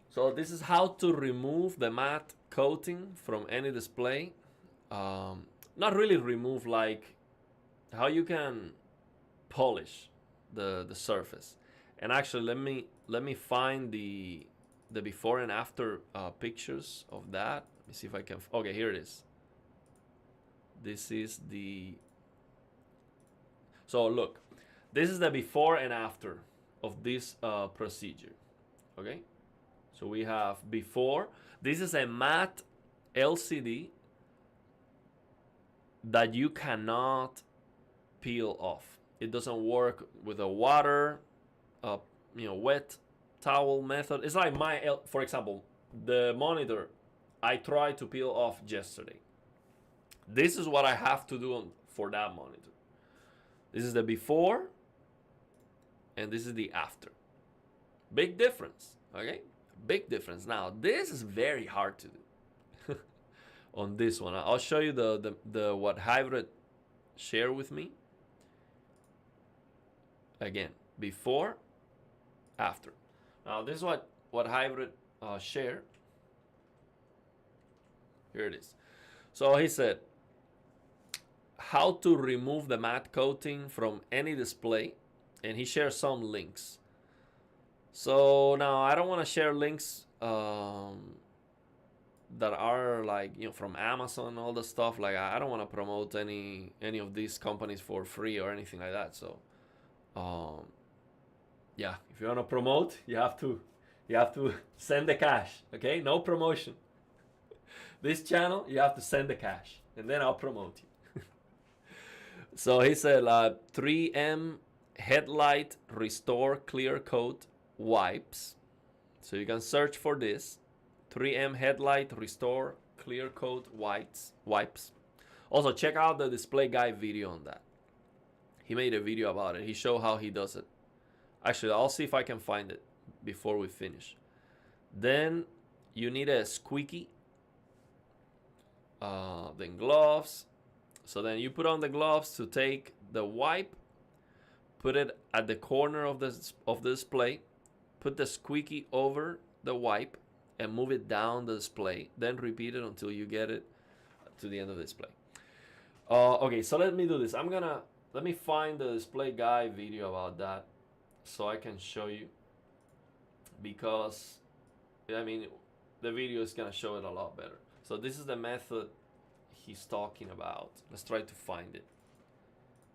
So this is how to remove the matte coating from any display. Not really remove, like how you can polish the surface. And actually, let me find the before and after pictures of that. Let me see if I can. Okay, here it is. This is the. So look, this is the before and after of this procedure. Okay, so we have before. This is a matte LCD that you cannot peel off. It doesn't work with a water, wet towel method. It's like for example, the monitor I tried to peel off yesterday. This is what I have to do for that monitor. This is the before, and this is the after. Big difference, okay? Big difference. Now, this is very hard to do on this one. I'll show you the what Hybrid shared with me. Again, before, after. Now, this is what Hybrid shared. Here it is. So he said, how to remove the matte coating from any display, and he shares some links. So now I don't want to share links that are like, from Amazon and all the stuff. Like, I don't want to promote any of these companies for free or anything like that. So yeah, if you want to promote, you have to send the cash. Okay, no promotion. This channel, you have to send the cash, and then I'll promote you. So he said 3M headlight restore clear coat wipes. So you can search for this 3M headlight restore clear coat wipes. Also, check out the display guy video on that. He made a video about it. He showed how he does it. Actually, I'll see if I can find it before we finish. Then you need a squeaky. then gloves. So then you put on the gloves to take the wipe, put it at the corner of the display, put the squeaky over the wipe, and move it down the display. Then repeat it until you get it to the end of the display. Okay, so let me do this. Let me find the display guy video about that so I can show you, because I mean the video is gonna show it a lot better. So this is the method he's talking about. Let's try to find it.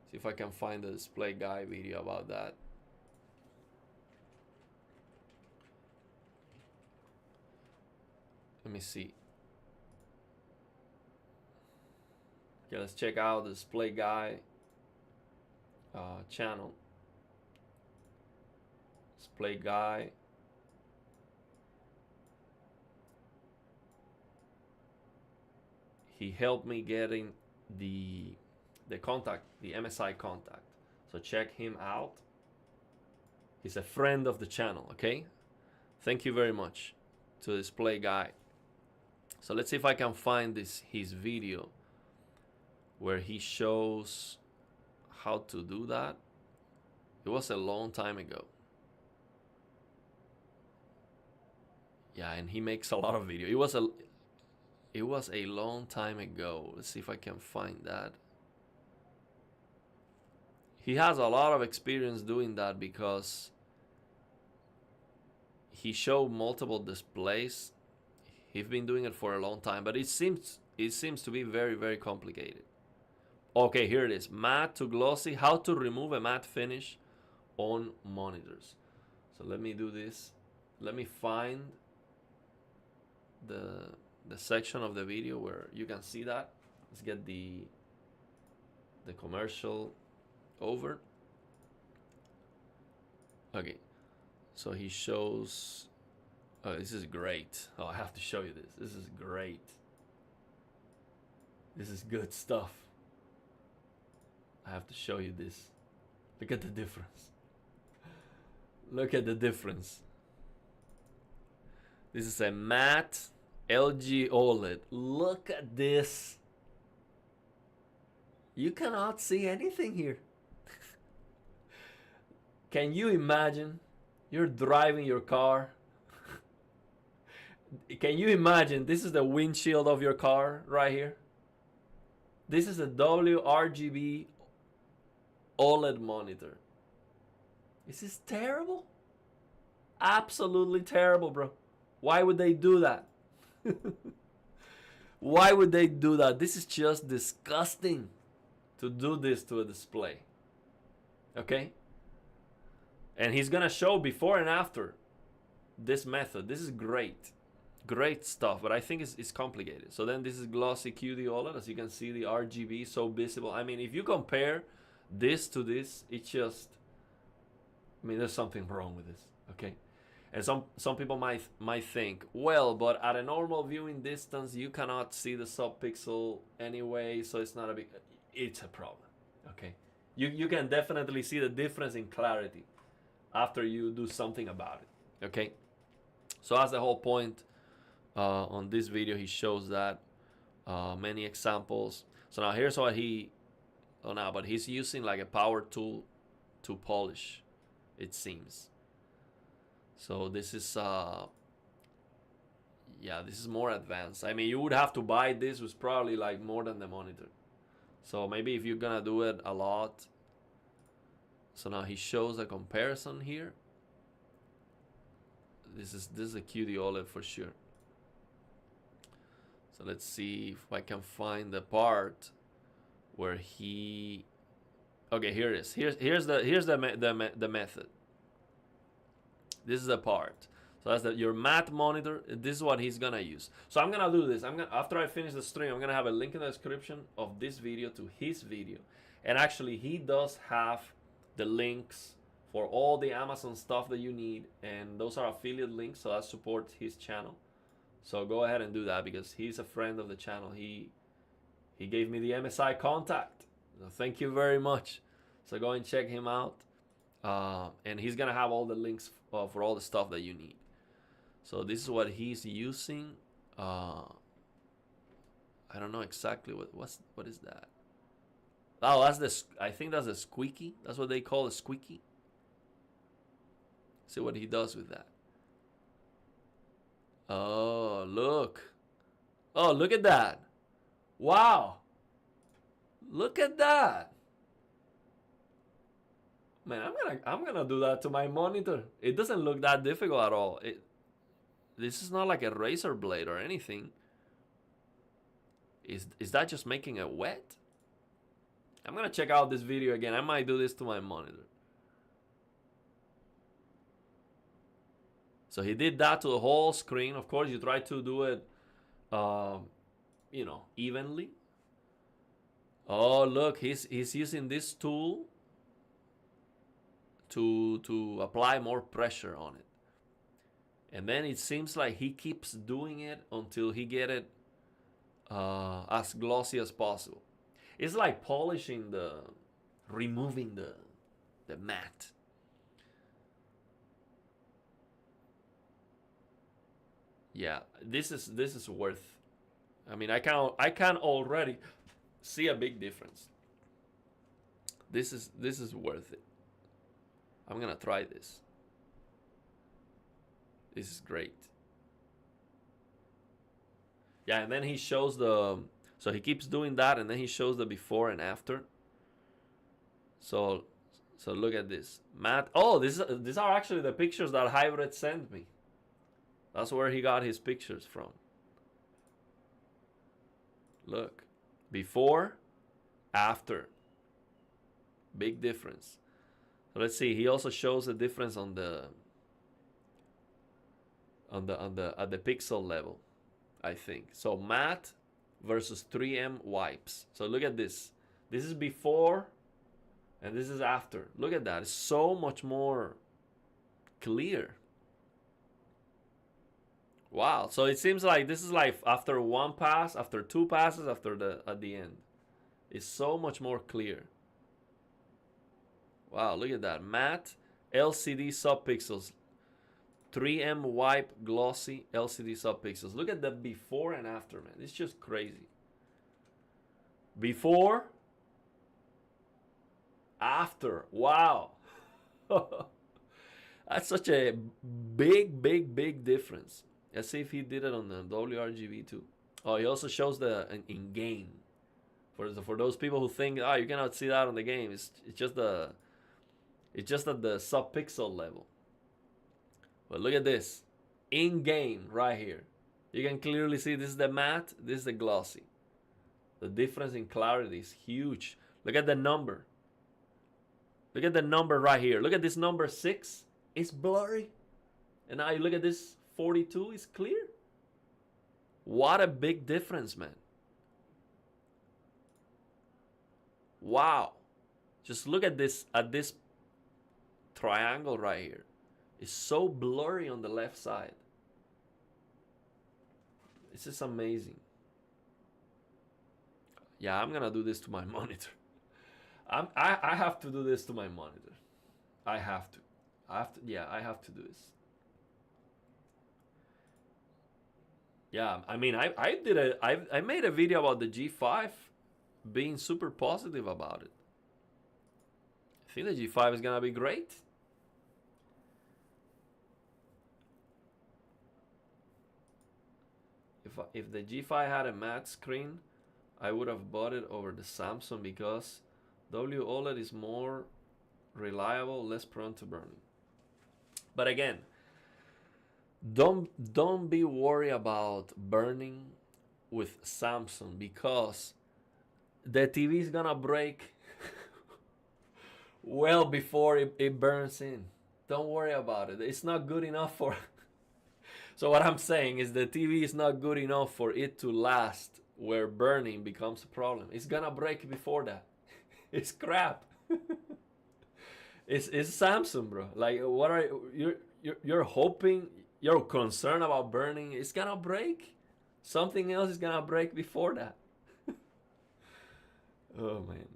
See if I can find the display guy video about that. Let me see. Okay, let's check out the display guy channel. Display guy. He helped me getting the contact, the MSI contact. So check him out. He's a friend of the channel, okay? Thank you very much to Display Guy. So let's see if I can find his video where he shows how to do that. It was a long time ago. Yeah, and he makes a lot of video. It was a long time ago. Let's see if I can find that. He has a lot of experience doing that because he showed multiple displays. He's been doing it for a long time, but it seems to be very, very complicated. Okay, here it is. Matte to glossy. How to remove a matte finish on monitors. So let me do this. Let me find the section of the video where you can see that. Let's get the commercial over. Okay, so he shows. Oh, this is great. Oh, I have to show you this. This is great. This is good stuff. I have to show you this. Look at the difference. Look at the difference. This is a matte LG OLED. Look at this. You cannot see anything here. Can you imagine? You're driving your car. Can you imagine? This is the windshield of your car right here. This is a WRGB OLED monitor. This is terrible. Absolutely terrible, bro. Why would they do that? Why would they do that? This is just disgusting to do this to a display. Okay? And he's gonna show before and after this method. This is great. Great stuff, but I think it's complicated. So then this is glossy QD OLED. As you can see, the RGB so visible. I mean, if you compare this to this, it's just, I mean, there's something wrong with this, okay? And some people might think, well, but at a normal viewing distance, you cannot see the subpixel anyway, so it's not a big, it's a problem, okay? You can definitely see the difference in clarity after you do something about it, okay? So that's the whole point. On this video, he shows that many examples. So now here's what but he's using like a power tool to polish, it seems. So this is yeah, this is more advanced. I mean, you would have to buy this, was probably like more than the monitor. So maybe if you're gonna do it a lot. So now he shows a comparison here. This is a QD OLED for sure. So let's see if I can find the part where he. Okay, here it is. Here's the method. This is the part. So that's your matte monitor. This is what he's gonna use. So I'm gonna do this. After I finish the stream, I'm gonna have a link in the description of this video to his video. And actually, he does have the links for all the Amazon stuff that you need, and those are affiliate links, so that supports his channel. So go ahead and do that because he's a friend of the channel. He gave me the MSI contact. So thank you very much. So go and check him out. And he's gonna have all the links for all the stuff that you need. So this is what he's using. I I don't know exactly what is that. Oh, that's the, I think that's a squeaky. That's what they call a squeaky. See what he does with that. Oh, look. Oh, look at that. Wow. Look at that. Man, I'm gonna do that to my monitor. It doesn't look that difficult at all. This is not like a razor blade or anything. Is that just making it wet? I'm gonna check out this video again. I might do this to my monitor. So he did that to the whole screen. Of course, you try to do it, you know, evenly. Oh, look, he's using this tool to apply more pressure on it. And then it seems like he keeps doing it until he get it as glossy as possible. It's like polishing removing the matte. Yeah, this is worth. I mean, I can already see a big difference. This is worth it. I'm gonna try this. This is great. Yeah, and then he shows so he keeps doing that, and then he shows the before and after. So look at this. Matt, oh, these are actually the pictures that Hybrid sent me. That's where he got his pictures from. Look, before, after. Big difference. So let's see. He also shows the difference on the at the pixel level, I think. So matte versus 3M wipes. So look at this. This is before, and this is after. Look at that. It's so much more clear. Wow. So it seems like this is like after one pass, after two passes, at the end. It's so much more clear. Wow, look at that. Matte LCD subpixels. 3M wipe glossy LCD subpixels. Look at the before and after, man. It's just crazy. Before, after. Wow. That's such a big difference. Let's see if he did it on the WRGB too. Oh, he also shows the in game. For those people who think, oh, you cannot see that on the game. It's just at the subpixel level. But look at this. In game right here. You can clearly see this is the matte, this is the glossy. The difference in clarity is huge. Look at the number. Look at the number right here. Look at this number 6. It's blurry. And now you look at this 42, it's clear. What a big difference, man. Wow. Just look at this triangle right here. It's so blurry on the left side. This is amazing. Yeah, I'm gonna do this to my monitor. I have to do this to my monitor. I have to. Yeah, I have to do this. Yeah, I mean, I made a video about the G5 being super positive about it. I think the G5 is gonna be great. If the G5 had a matte screen, I would have bought it over the Samsung because OLED is more reliable, less prone to burning. But again, don't be worried about burning with Samsung because the TV is gonna break well before it burns in. Don't worry about it. It's not good enough for. So what I'm saying is the TV is not good enough for it to last where burning becomes a problem. It's gonna break before that. It's crap. It's Samsung, bro. Like, what are you're hoping? You're concerned about burning. It's gonna break. Something else is gonna break before that. Oh man.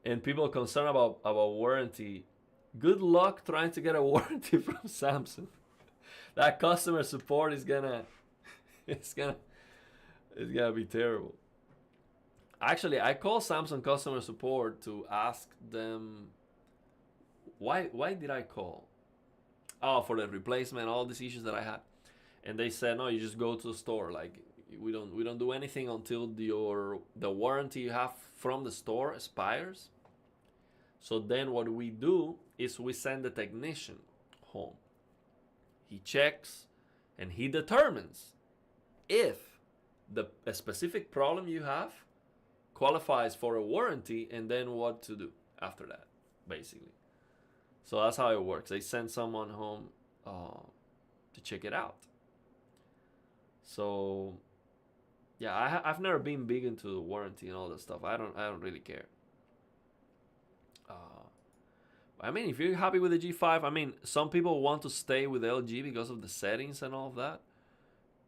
And people are concerned about warranty. Good luck trying to get a warranty from Samsung. That customer support is gonna it's gonna be terrible. Actually, I called Samsung customer support to ask them why did I call? Oh, for the replacement, all these issues that I had. And they said, no, you just go to the store. Like we don't do anything until the warranty you have from the store expires. So then what we do is we send the technician home. He checks and he determines if the a specific problem you have qualifies for a warranty, and then what to do after that, basically. So that's how it works. They send someone home to check it out. So yeah, I've never been big into warranty and all that stuff. I don't really care. Uh, I mean, if you're happy with the G5, I mean, some people want to stay with LG because of the settings and all of that,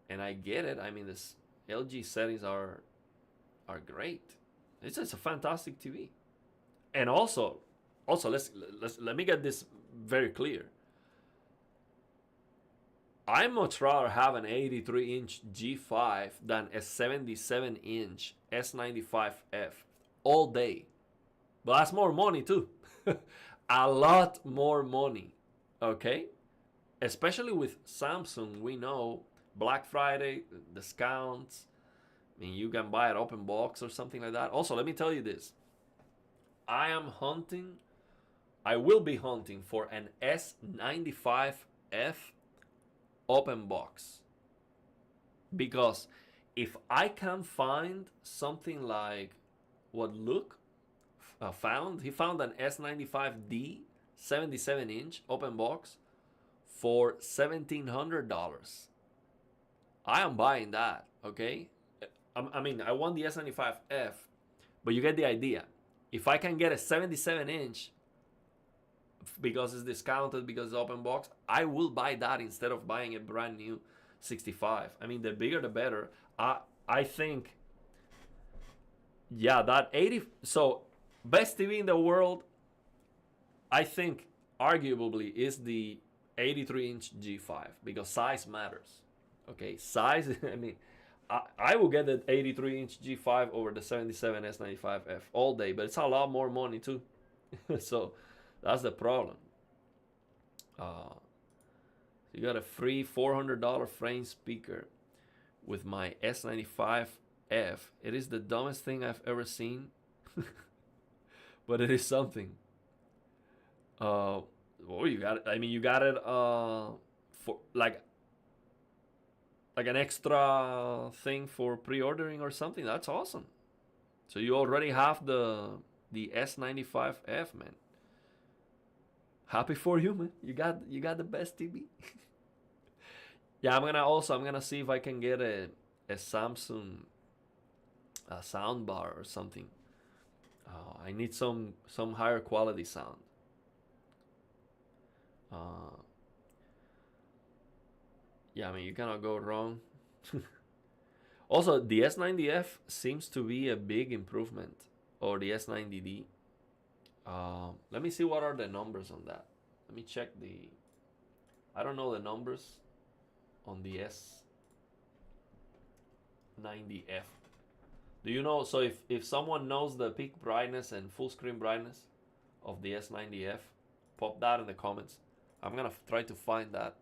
and I get it. I mean, this LG settings are great. It's just a fantastic TV. And also let me get this very clear. I much rather have an 83-inch G5 than a 77-inch S95F all day. But that's more money too. A lot more money. Okay? Especially with Samsung, we know Black Friday, discounts. I mean, you can buy it open box or something like that. Also, let me tell you this. I will be hunting for an S95F open box. Because if I can find something like what Luke found, he found an S95D 77-inch open box for $1,700. I am buying that, okay? I mean, I want the S95F, but you get the idea. If I can get a 77-inch because it's discounted, because it's open box, I will buy that instead of buying a brand new 65. I mean, the bigger the better. I think, yeah, that 80. So, best TV in the world, I think, arguably, is the 83-inch G5 because size matters. Okay, size, I mean, I will get the 83-inch G5 over the 77 S95F all day, but it's a lot more money too. So that's the problem. You got a free $400 frame speaker with my S95F. It is the dumbest thing I've ever seen, but it is something. Oh, you got it. I mean, you got it for like an extra thing for pre-ordering or something. That's awesome. So you already have the S95F, man. Happy for you, man. You got the best TV. Yeah, I'm gonna see if I can get a Samsung sound bar or something. I need some higher quality sound. Yeah, I mean, you cannot go wrong. Also, the S90F seems to be a big improvement, or the S90D. Let me see what are the numbers on that. Let me check I don't know the numbers on the S90F. Do you know? So if someone knows the peak brightness and full screen brightness of the S90F, pop that in the comments. I'm gonna try to find that.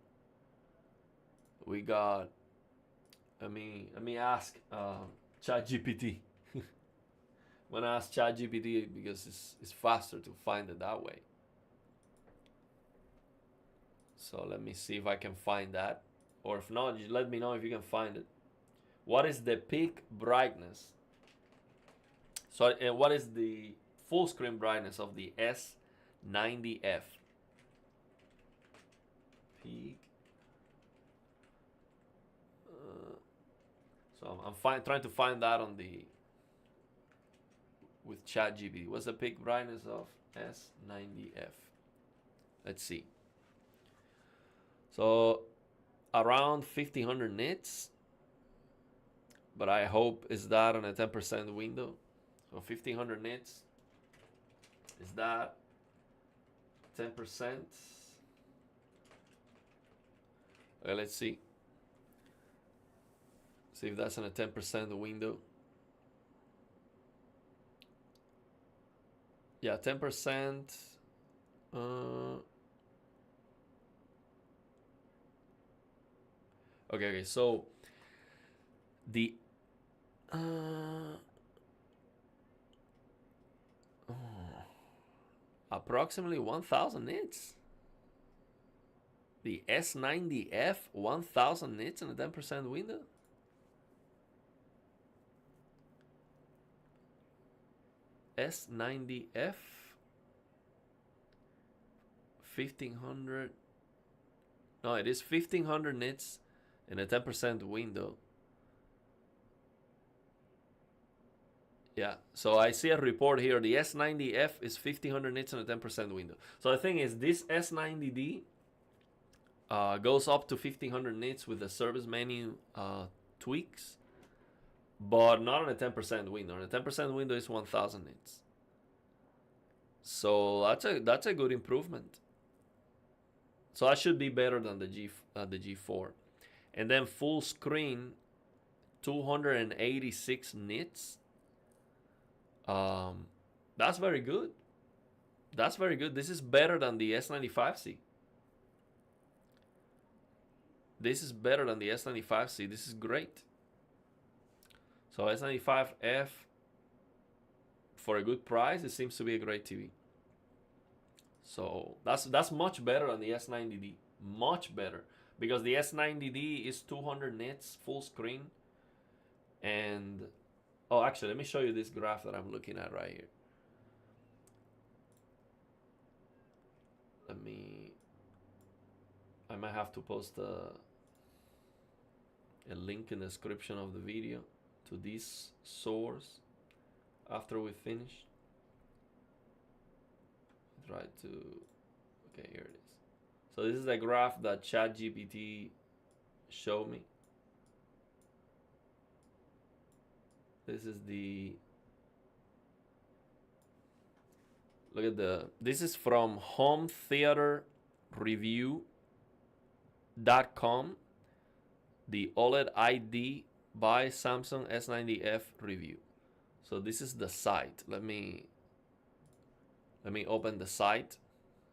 We got. Let me ask ChatGPT. I'm gonna ask ChatGPT because it's faster to find it that way. So let me see if I can find that, or if not, just let me know if you can find it. What is the peak brightness? So what is the full screen brightness of the S90F? Peak. So I'm trying to find that with ChatGPT. What's the peak brightness of S90F? Let's see. So around 1500 nits, but I hope is that on a 10% window. So 1500 nits, is that 10%? Okay, let's see. See if that's on a 10% window. Yeah, 10%. Okay, so the approximately 1,000 nits. The S90F 1,000 nits and a 10% window. S90F 1500. No, it is 1500 nits and a 10% window. Yeah, so I see a report here. The S90F is 1500 nits and a 10% window. So the thing is, this S90D goes up to 1500 nits with the service menu tweaks, but not on a 10% window. On a 10% window is 1000 nits. So that's a good improvement. So that should be better than the G4. And then full screen, 286 nits. That's very good. That's very good. This is better than the S95C. This is better than the S95C. This is great. So S95F, for a good price, it seems to be a great TV. So that's much better than the S90D. Much better. Because the S90D is 200 nits full screen. And, oh, actually, let me show you this graph that I'm looking at right here. I might have to post a link in the description of the video to this source after we finish. Try to, okay, here it is. So this is the graph that ChatGPT showed me. This is the, look at this is from hometheaterreview.com, the OLED ID by Samsung S90F review. So this is the site. Let me open the site.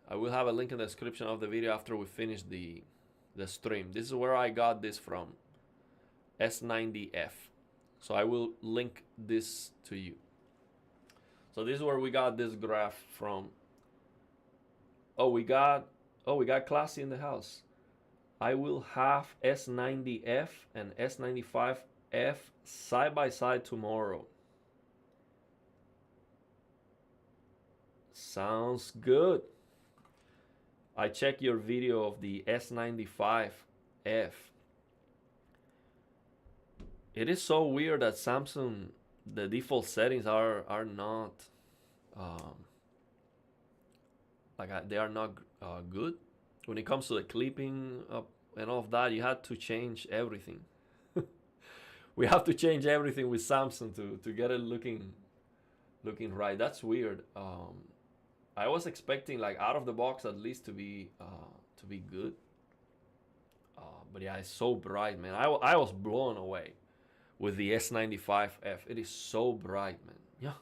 I will have a link in the description of the video after we finish the stream. This is where I got this from, S90F. So I will link this to you. So this is where we got this graph from. Oh, we got Classy in the house. I will have S90F and S95F side by side tomorrow. Sounds good. I checked your video of the S95F. It is so weird that Samsung, the default settings are not they are not good. When it comes to the clipping and all of that, you had to change everything. We have to change everything with Samsung to get it looking right. That's weird. I was expecting, like, out of the box at least to be good. But yeah, it's so bright, man. I was blown away with the S95F. It is so bright, man. Yeah.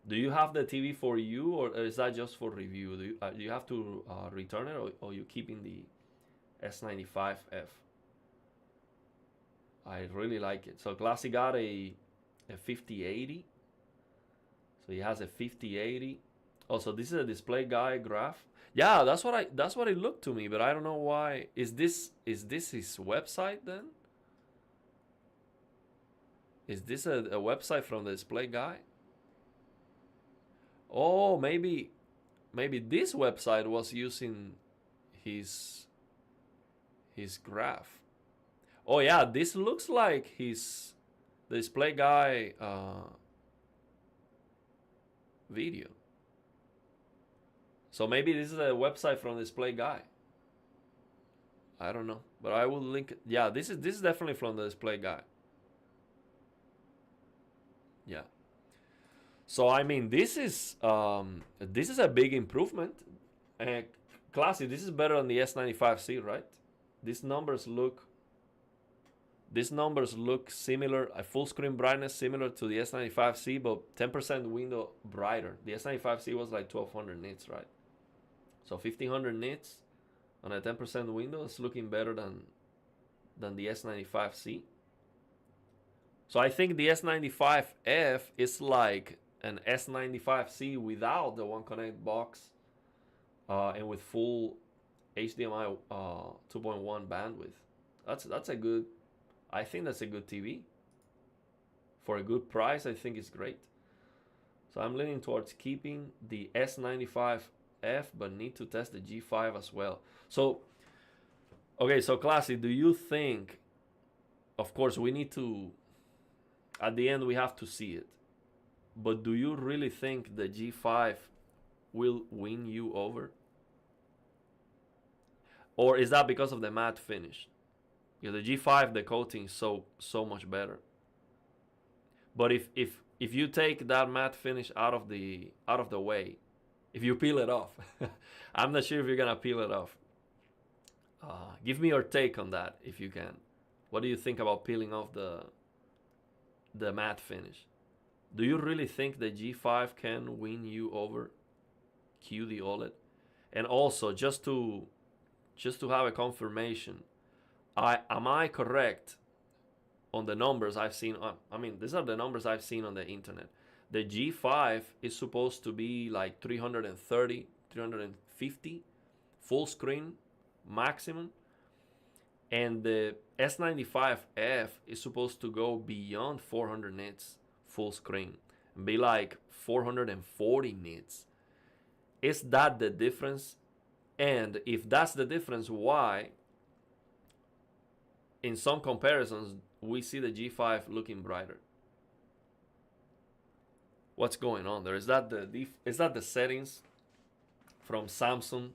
Do you have the TV for you, or is that just for review? Do you have to return it, or you keeping the S95F? I really like it. So Classy got a 5080. So he has a 5080. Also, this is a display guy graph. Yeah, that's what it looked to me, but I don't know why. Is this his website then? Is this a website from the display guy? Oh, maybe this website was using his graph. Oh yeah, this looks like the display guy video. So maybe this is a website from display guy. I don't know, but I will link it. Yeah, this is definitely from the display guy. Yeah. So I mean, this is a big improvement. Classy, this is better than the S95C, right? These numbers look these numbers look similar, a full screen brightness similar to the S95C, but 10% window brighter. The S95C was like 1200 nits, right? So 1500 nits on a 10% window is looking better than the S95C. So I think the S95F is like an S95C without the One Connect box and with full HDMI 2.1 bandwidth. That's a good. I think that's a good TV. For a good price, I think it's great. So I'm leaning towards keeping the S95F, but need to test the G5 as well. So, okay, so Classy, do you think, of course, we need to, at the end, we have to see it. But do you really think the G5 will win you over? Or is that because of the matte finish? Because the G5, the coating is so much better. But if you take that matte finish out of the way, if you peel it off, I'm not sure if you're gonna peel it off. Give me your take on that if you can. What do you think about peeling off the matte finish? Do you really think the G5 can win you over QD OLED? And also, just to have a confirmation, am I correct on the numbers I've seen? I mean, these are the numbers I've seen on the internet. The G5 is supposed to be like 330, 350 full screen maximum. And the S95F is supposed to go beyond 400 nits full screen and be like 440 nits. Is that the difference? And if that's the difference, why in some comparisons we see the G5 looking brighter? What's going on there? Is that the settings from Samsung?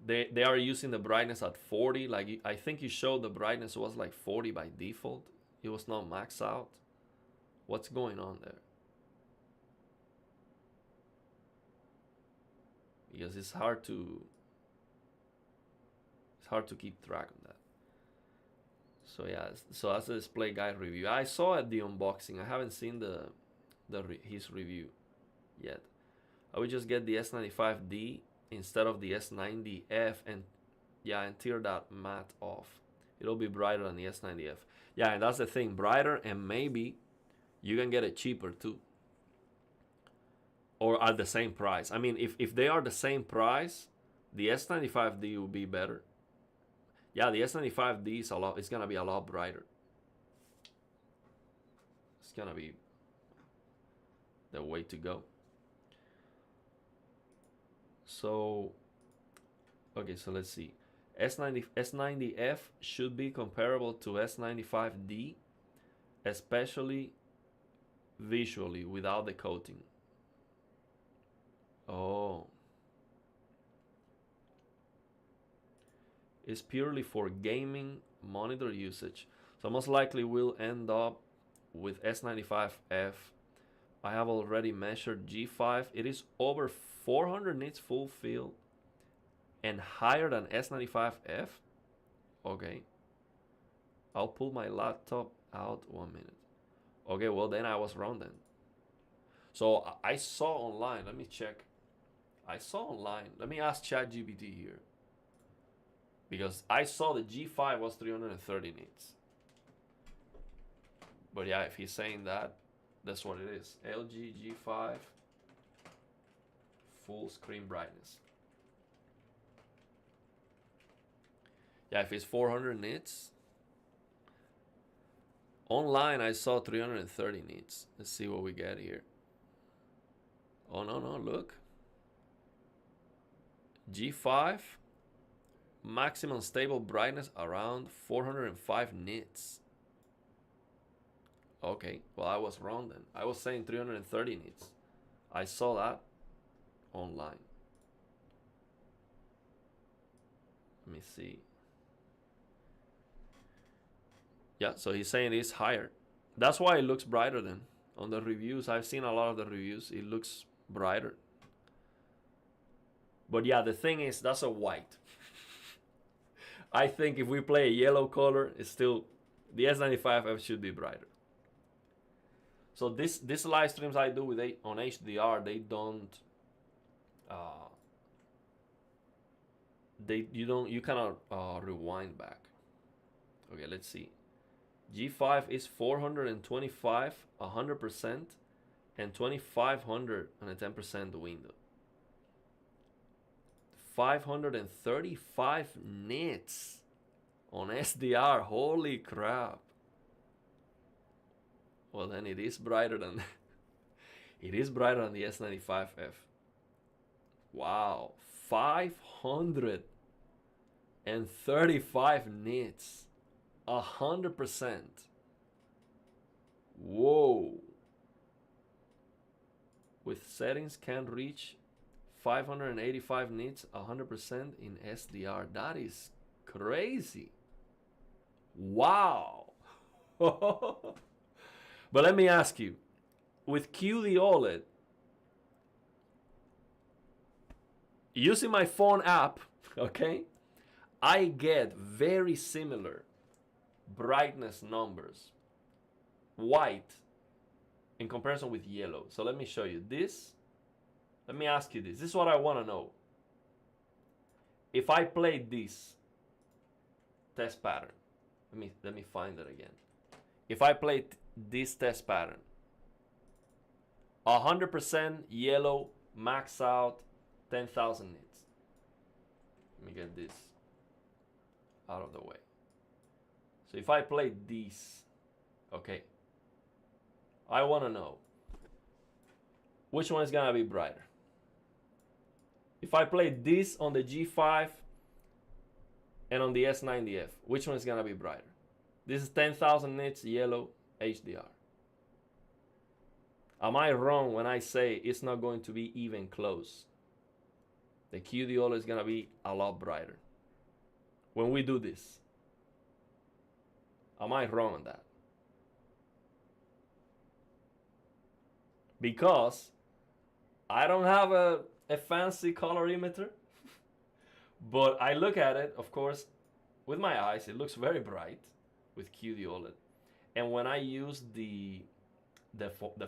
They are using the brightness at 40. Like, I think you showed the brightness was like 40 by default. It was not max out. What's going on there? Because it's hard to keep track of that. So yeah, so that's the display guide review. I saw at the unboxing. I haven't seen his review yet. I would just get the S95D instead of the S90F and tear that matte off. It'll be brighter than the S90F. Yeah, and that's the thing, brighter, and maybe you can get it cheaper too. Or at the same price. I mean, if they are the same price, the S95D will be better. Yeah, the S95D is it's gonna be a lot brighter. It's gonna be the way to go. So, okay, so let's see. S90F should be comparable to S95D, especially visually without the coating. Oh. It's purely for gaming monitor usage. So most likely we'll end up with S95F. I have already measured G5. It is over 400 nits full field and higher than S95F. Okay. I'll pull my laptop out 1 minute. Okay, well then I was wrong then. So I saw online, let me check. I saw online, let me ask ChatGPT here. Because I saw the G5 was 330 nits. But yeah, if he's saying that, that's what it is. LG G5 full screen brightness. Yeah, if it's 400 nits. Online I saw 330 nits. Let's see what we get here. Oh no, look. G5 maximum stable brightness around 405 nits. Okay, well I was wrong then. I was saying 330 nits. I saw that online. Let me see. Yeah, so he's saying it's higher. That's why it looks brighter then. On the reviews, I've seen a lot of the reviews. It looks brighter. But yeah, the thing is, that's a white. I think if we play a yellow color, it's still The S95F should be brighter. So this live streams I do with on HDR, they don't you cannot rewind back. Okay, let's see. G5 is 425 100% and 2500 on a 10% window. 535 nits on SDR. Holy crap. Well, then it is brighter than it is brighter than the S95F. Wow, 535 nits, 100%. Whoa. With settings can reach 585 nits, 100% in SDR. That is crazy. Wow. But let me ask you, with QD OLED, using my phone app, okay, I get very similar brightness numbers, white, in comparison with yellow. So let me show you this. Let me ask you this. This is what I want to know. If I play this test pattern, let me find it again. If I play this test pattern, 100% yellow, max out, 10,000 nits. Let me get this out of the way. So if I play these, okay, I want to know which one is going to be brighter. If I play this on the G5 and on the S90F, which one is going to be brighter? This is 10,000 nits yellow HDR. Am I wrong when I say it's not going to be even close? The QD OLED is going to be a lot brighter when we do this. Am I wrong on that? Because I don't have a fancy colorimeter, but I look at it, of course, with my eyes. It looks very bright with QD OLED. And when I use the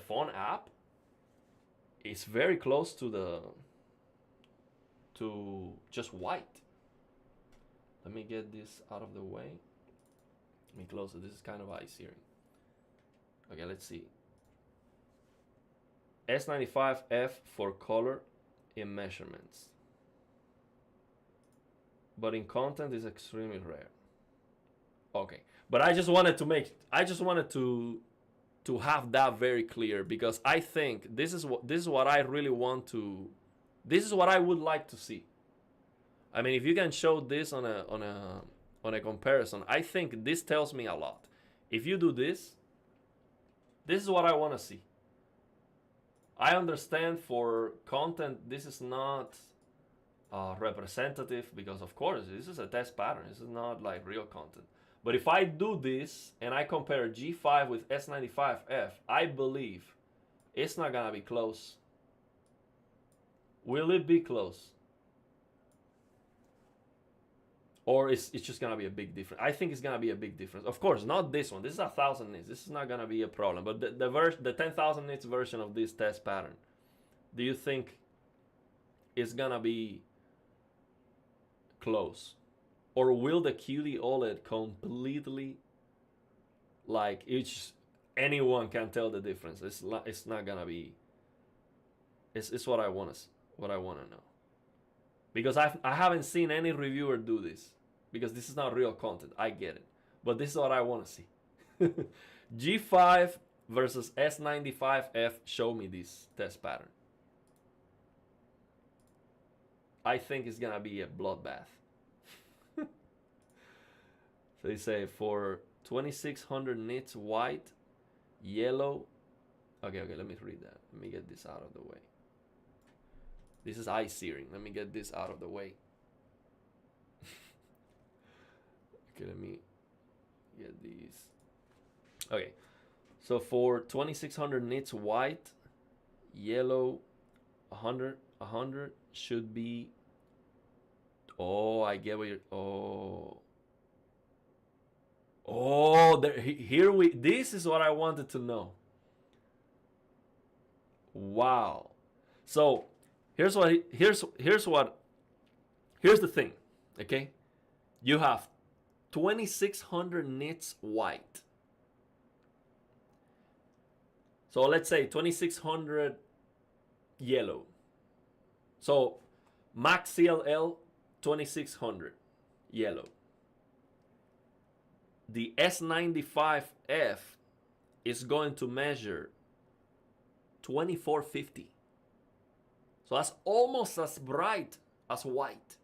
phone app, it's very close to just white. Let me get this out of the way. Let me close it. This is kind of eye searing. Okay, let's see. S95F for color in measurements, but in content is extremely rare. Okay, but I just wanted to have that very clear, because I think this is what I really want to. This is what I would like to see. I mean, if you can show this on a comparison, I think this tells me a lot. If you do this is what I want to see. I understand for content this is not representative, because of course this is a test pattern. This is not like real content. But if I do this and I compare G5 with S95F, I believe it's not gonna be close. Will it be close? Or it's just gonna be a big difference? I think it's gonna be a big difference. Of course, not this one. This is 1,000 nits. This is not gonna be a problem. But the 10,000 nits version of this test pattern, do you think it's gonna be close? Or will the QD OLED completely, like, anyone can tell the difference? It's not gonna be. It's what I want to know. Because I haven't seen any reviewer do this, because this is not real content. I get it, but this is what I want to see. G5 versus S95F. Show me this test pattern. I think it's gonna be a bloodbath. So they say for 2600 nits white, yellow. Okay, let me read that. Let me get this out of the way. This is eye searing. Let me get this out of the way. Okay, let me get these. Okay, so for 2600 nits white, yellow, 100 should be. Oh, I get what you're. Oh. Oh, here we. This is what I wanted to know. Wow. So here's the thing. Okay, you have 2600 nits white. So let's say 2600 yellow. So max CLL 2600 yellow. The S95F is going to measure 2450. So that's almost as bright as white.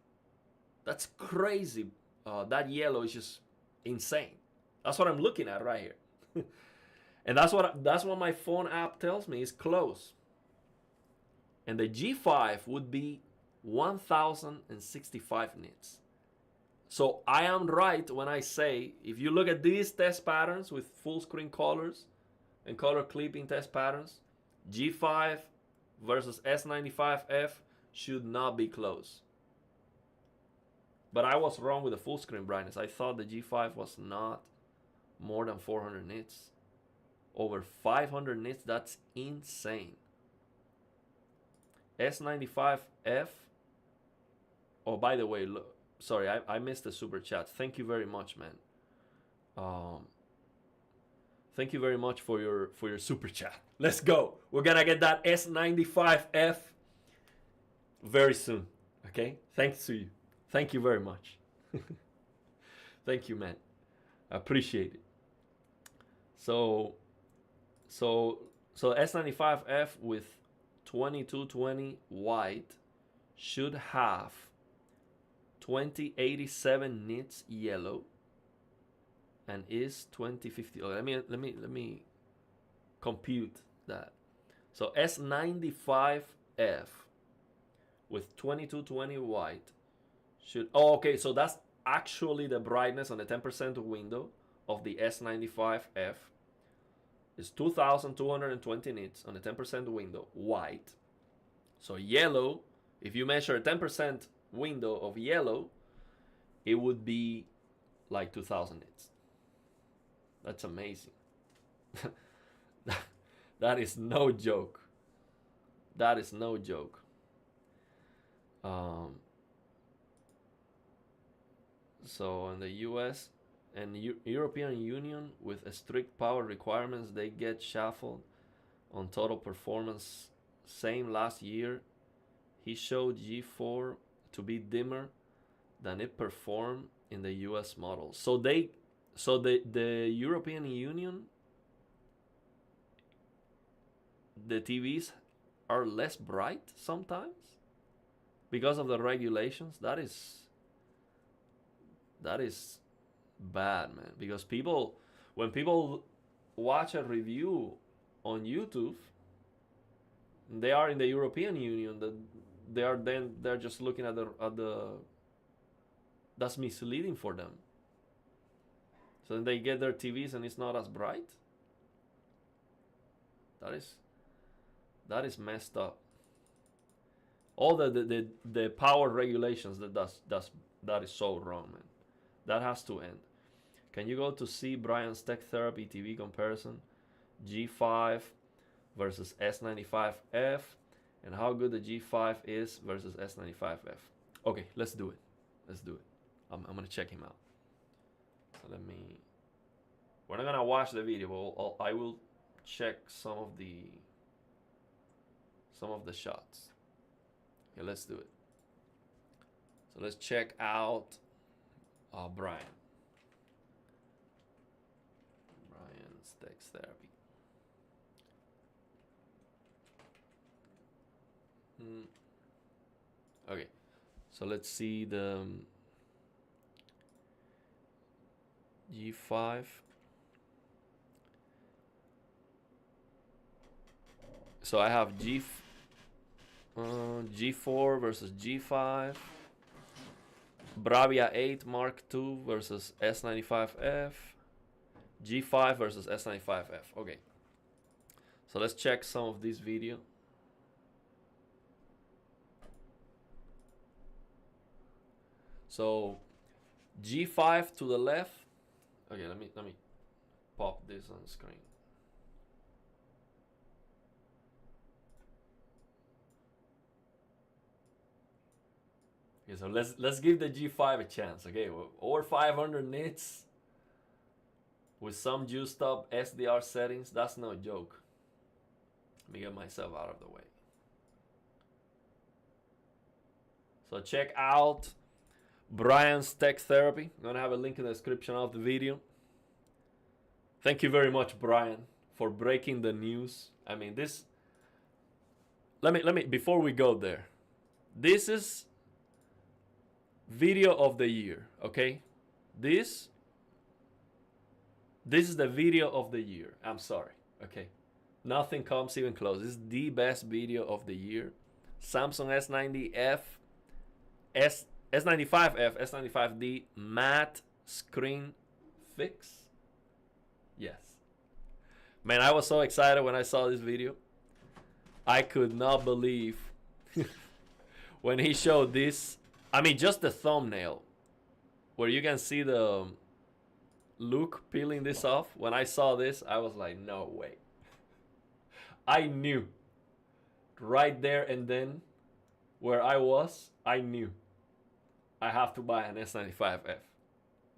That's crazy. That yellow is just insane. That's what I'm looking at right here. And that's what my phone app tells me is close. And the G5 would be 1065 nits. So I am right when I say, if you look at these test patterns with full screen colors and color clipping test patterns, G5 versus S95F should not be close. But I was wrong with the full screen brightness. I thought the G5 was not more than 400 nits. Over 500 nits, that's insane. S95F. Oh, by the way, look, sorry, I missed the super chat. Thank you very much, man. Thank you very much for your super chat. Let's go. We're gonna get that S95F very soon. Okay? Thanks to you. Thank you very much. Thank you, man. I appreciate it. So S95F with 2220 white should have 2087 nits yellow and is 2050. Okay, let me compute that. So S95F with 2220 white should, oh, okay, so that's actually the brightness on the 10% window of the S95F is 2220 nits on the 10% window white. So yellow, if you measure a 10% window of yellow, it would be like 2000 nits. That's amazing. That is no joke. That is no joke. So in the US and European Union with strict power requirements, they get shuffled on total performance. Same last year, he showed G4 to be dimmer than it performed in the US model. So the European Union, the TVs are less bright sometimes because of the regulations. That is bad, man. Because when people watch a review on YouTube, they are in the European Union, that they're just looking at the that's misleading for them. So then they get their TVs and it's not as bright. That is messed up. All the power regulations, that is so wrong, man. That has to end. Can you go to see Brian's Tech Therapy TV comparison, G5 versus S95F, and how good the G5 is versus S95F? Okay, let's do it. I'm gonna check him out. So we're not gonna watch the video, but I will check some of the shots. Okay, let's do it. So let's check out Brian's Tech Therapy. Okay, so let's see the G5. So I have G4 versus G5, Bravia 8 Mark II versus S95F, G5 versus S95F. Okay, so let's check some of this video. So G5 to the left, Okay, let me pop this on screen. Okay, so let's give the G5 a chance. Okay, over 500 nits with some juiced up SDR settings. That's no joke. Let me get myself out of the way. So check out Brian's Tech Therapy. I'm gonna have a link in the description of the video. Thank you very much, Brian, for breaking the news. I mean, this. Let me before we go there. This is video of the year, okay? This is the video of the year. I'm sorry, okay? Nothing comes even close. This is the best video of the year. Samsung S90F, S95F, S95D matte screen fix. Yes. Man, I was so excited when I saw this video. I could not believe when he showed this. I mean, just the thumbnail where you can see the Luke peeling this off. When I saw this, I was like, no way. I knew right there and then where I was, I knew I have to buy an S95F.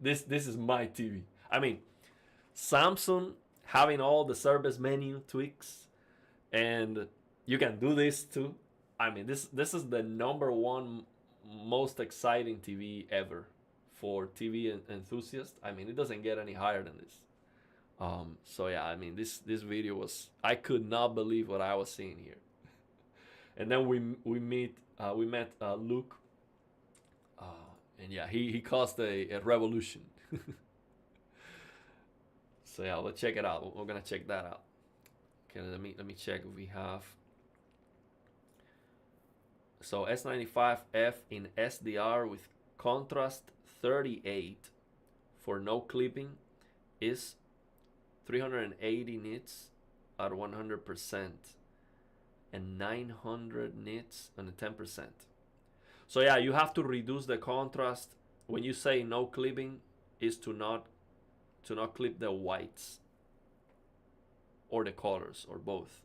This is my TV. I mean, Samsung having all the service menu tweaks, and you can do this too. I mean, this is the #1 most exciting TV ever for TV enthusiasts. I mean, it doesn't get any higher than this. So yeah, I mean, this video was, I could not believe what I was seeing here. And then we met Luke, and yeah, he caused a revolution. So yeah, let's check it out. We're gonna check that out. Okay, let me check if we have. So S95F in SDR with contrast 38 for no clipping is 380 nits at 100% and 900 nits on 10%. So yeah, you have to reduce the contrast. When you say no clipping, is to not clip the whites or the colors or both.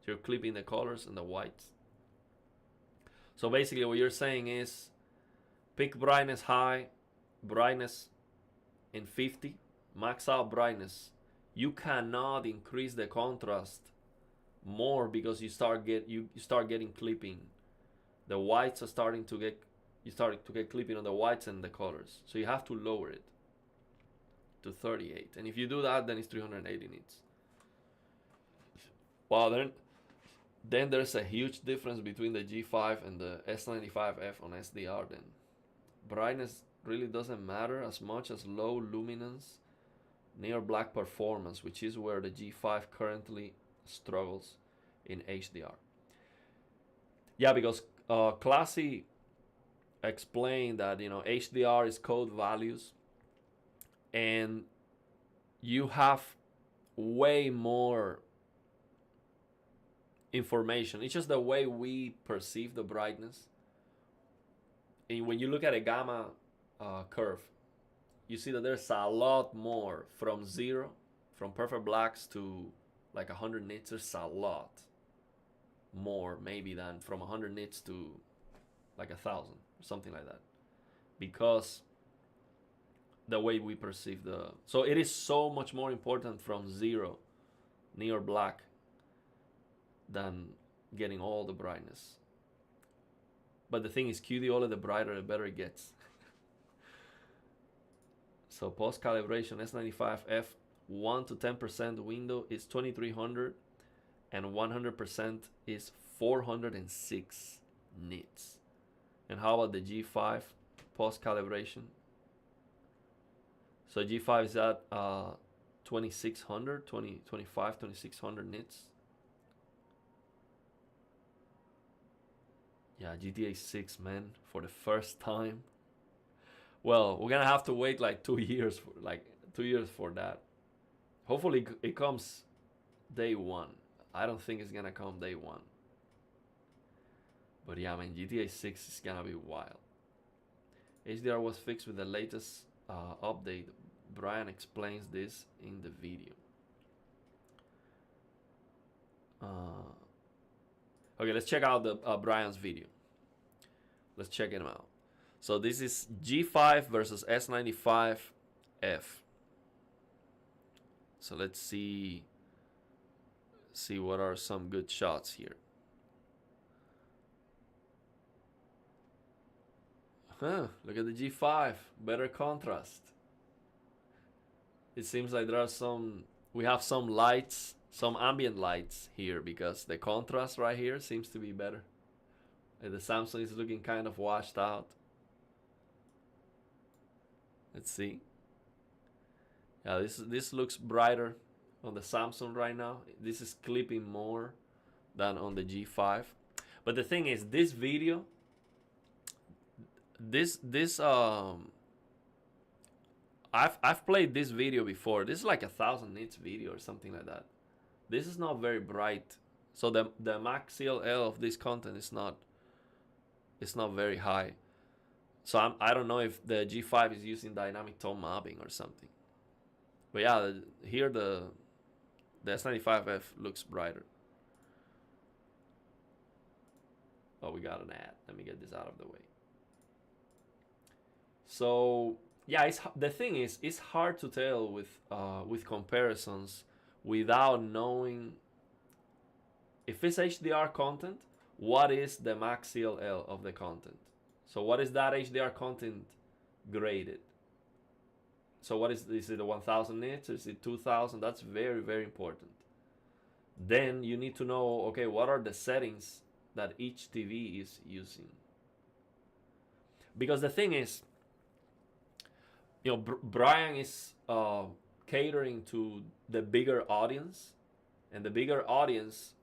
So you're clipping the colors and the whites. So basically what you're saying is pick brightness high, brightness in 50, max out brightness. You cannot increase the contrast more because you start getting clipping. The whites are starting to get clipping on the whites and the colors. So you have to lower it to 38. And if you do that, then it's 380 nits. Wow, then there's a huge difference between the G5 and the S95F on SDR then. Brightness really doesn't matter as much as low luminance, near black performance, which is where the G5 currently struggles in HDR. Yeah, because Classy explained that, you know, HDR is code values, and you have way more information. It's just the way we perceive the brightness. And when you look at a gamma curve, you see that there's a lot more from zero, from perfect blacks to like 100 nits. There's a lot more maybe than from 100 nits to like 1,000 or something like that, because the way we perceive the, so it is so much more important from zero near black than getting all the brightness. But the thing is, QD OLED, the brighter the better it gets. So post calibration S95F 1 to 10% window is 2300 and 100% is 406 nits. And how about the G5 post calibration? So G5 is at 2600, 2600 nits. Yeah, GTA 6, man, for the first time. Well, we're gonna have to wait like 2 years for that. Hopefully it comes day one. I don't think it's gonna come day one. But yeah, man, GTA 6 is gonna be wild. HDR was fixed with the latest update. Brian explains this in the video. Okay, let's check out the Brian's video. Let's check it out. So this is G5 versus S95F. So let's see what are some good shots here. Look at the G5, better contrast. It seems like we have some lights, some ambient lights here because the contrast right here seems to be better. And the Samsung is looking kind of washed out. Let's see. Yeah, this looks brighter on the Samsung right now. This is clipping more than on the G5. But the thing is, this video, I've played this video before. This is like 1000 nits video or something like that. This is not very bright. So the max CLL of this content is not very high. So I don't know if the G5 is using dynamic tone mapping or something. But yeah, here the S95F looks brighter. Oh, we got an ad. Let me get this out of the way. So yeah, the thing is, it's hard to tell with comparisons without knowing if it's HDR content, what is the max CLL of the content. So what is that HDR content graded? So what is it 1000 nits? Is it 2000? That's very, very important. Then you need to know, okay, what are the settings that each TV is using? Because the thing is, you know, Brian is catering to the bigger audience, and the bigger audience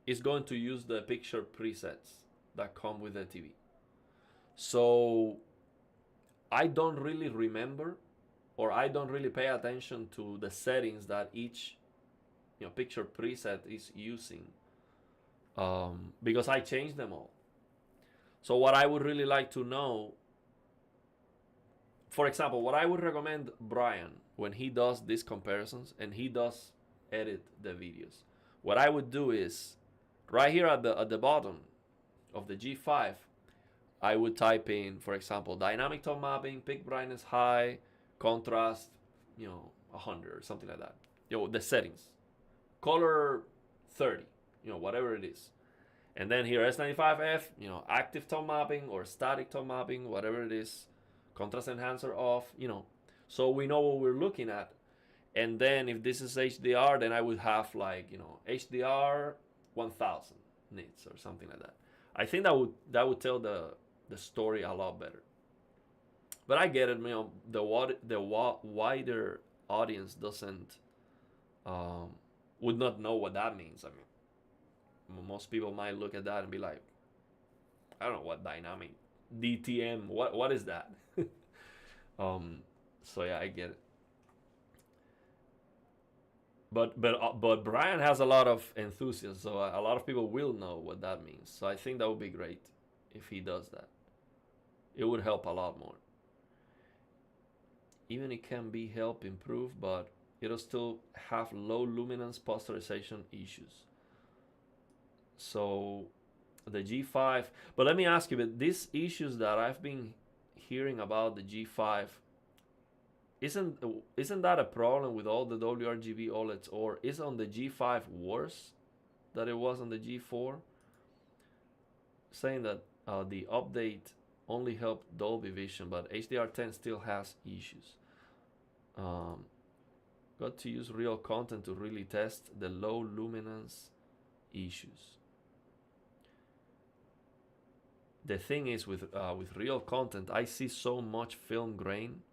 is going to use the picture presets that come with the TV. So I don't really remember, or I don't really pay attention to the settings that each picture preset is using, because I change them all. So what I would really like to know, for example, what I would recommend Brian when he does these comparisons and he does edit the videos, what I would do is right here at the bottom of the G5, I would type in, for example, dynamic tone mapping, peak brightness high, contrast, 100 or something like that. The settings, color 30, whatever it is. And then here S95F, active tone mapping or static tone mapping, whatever it is, contrast enhancer off, so we know what we're looking at. And then if this is HDR, then I would have like, HDR 1000 nits or something like that. I think that would tell the story a lot better. But I get it, the wider audience doesn't would not know what that means. I mean, most people might look at that and be like, I don't know what dynamic DTM, what is that? So yeah, I get it. But Brian has a lot of enthusiasm, so a lot of people will know what that means. So I think that would be great if he does that. It would help a lot more. Even it can be help improve, but it'll still have low luminance posterization issues. So the G5, but let me ask you, but these issues that I've been hearing about the G5, isn't that a problem with all the WRGB OLEDs, or is on the G5 worse than it was on the G4? Saying that the update only helped Dolby Vision, but HDR10 still has issues. Got to use real content to really test the low luminance issues. The thing is with real content, I see so much film grain.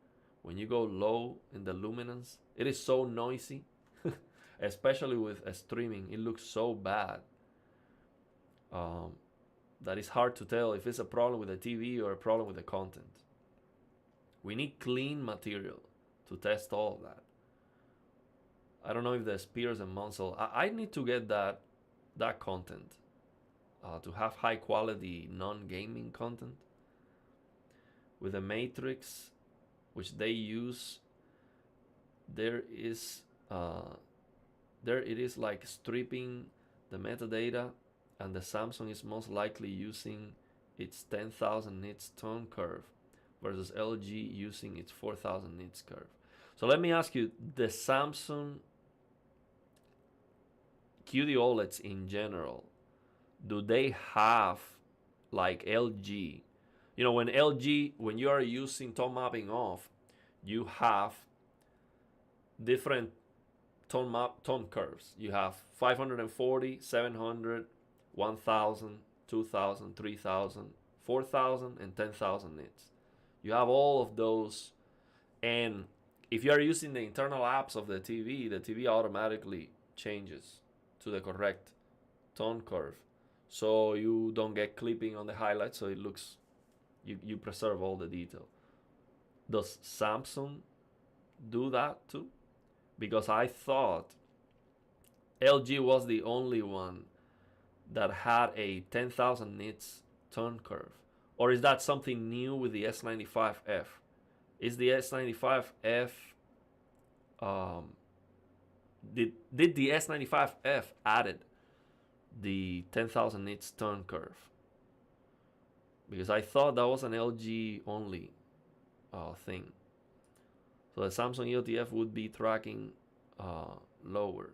When you go low in the luminance, it is so noisy, especially with streaming. It looks so bad that it's hard to tell if it's a problem with the TV or a problem with the content. We need clean material to test all of that. I don't know if the Spears and Munsell, I need to get that content to have high quality non-gaming content. With the Matrix, which they use, there is there it is like stripping the metadata, and the Samsung is most likely using its 10,000 nits tone curve versus LG using its 4,000 nits curve. So let me ask you, the Samsung QD OLEDs in general, do they have like LG? You know, when LG, when you are using tone mapping off, you have different tone curves. You have 540, 700, 1000, 2000, 3000, 4000, and 10,000 nits. You have all of those, and if you are using the internal apps of the TV automatically changes to the correct tone curve, so you don't get clipping on the highlights, so it looks, you preserve all the detail. Does Samsung do that too? Because I thought LG was the only one that had a 10,000 nits tone curve. Or is that something new with the S95F? Is the S95F did the S95F added the 10,000 nits tone curve? Because I thought that was an LG only thing. So the Samsung EOTF would be tracking lower.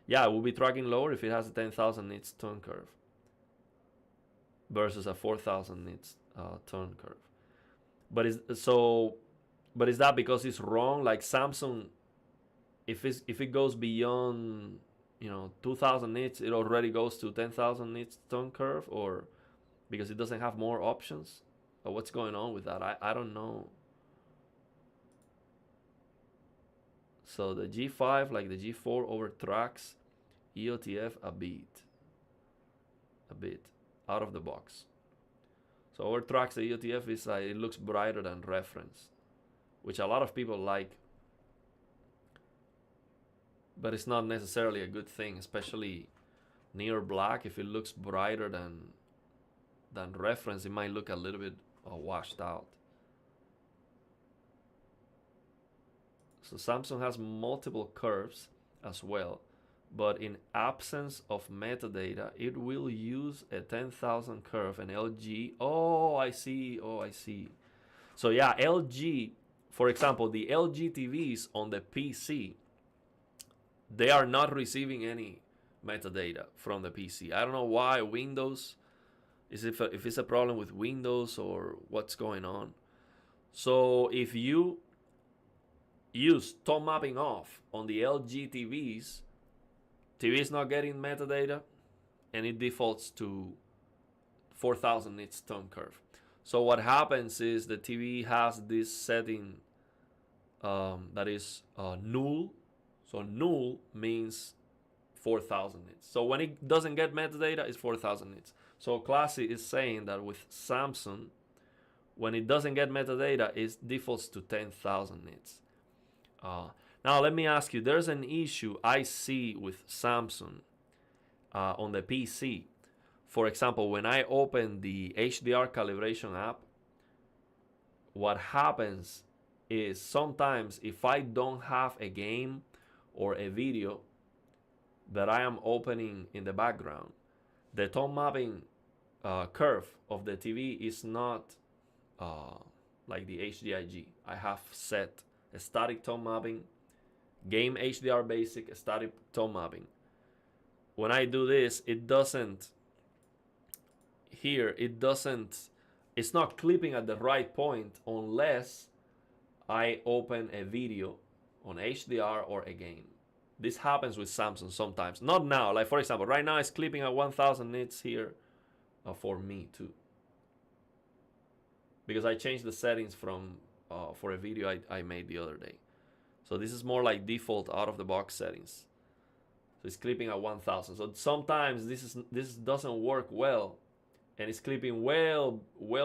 Yeah, it will be tracking lower if it has a 10,000 nits tone curve versus a 4,000 nits tone curve. But is that because it's wrong? Like Samsung, if it goes beyond 2,000 nits, it already goes to 10,000 nits tone curve, or because it doesn't have more options? Or what's going on with that? I don't know. So the G5, like the G4, overtracks EOTF a bit out of the box. So overtracks the EOTF is it looks brighter than reference, which a lot of people like, but it's not necessarily a good thing, especially near black. If it looks brighter than reference, it might look a little bit washed out. So Samsung has multiple curves as well, but in absence of metadata, it will use a 10,000 curve, and LG, I see. So yeah, LG, for example, the LG TVs on the PC, they are not receiving any metadata from the PC. I don't know why. Windows, if it's a problem with Windows or what's going on. So if you use tone mapping off on the LG TVs, TV is not getting metadata, and it defaults to 4,000 nits tone curve. So what happens is the TV has this setting that is null. So null means 4,000 nits. So when it doesn't get metadata, it's 4,000 nits. So Classy is saying that with Samsung, when it doesn't get metadata, it defaults to 10,000 nits. Now let me ask you, there's an issue I see with Samsung on the PC. For example, when I open the HDR calibration app, what happens is sometimes if I don't have a game or a video that I am opening in the background, the tone mapping curve of the TV is not like the HDIG. I have set a static tone mapping, game HDR basic, static tone mapping. When I do this, it doesn't, it's not clipping at the right point unless I open a video on HDR or a game. This happens with Samsung sometimes. Not now. Like for example, right now it's clipping at 1000 nits here for me too. Because I changed the settings from for a video I made the other day. So this is more like default out of the box settings. So it's clipping at 1000. So sometimes this doesn't work well, and it's clipping well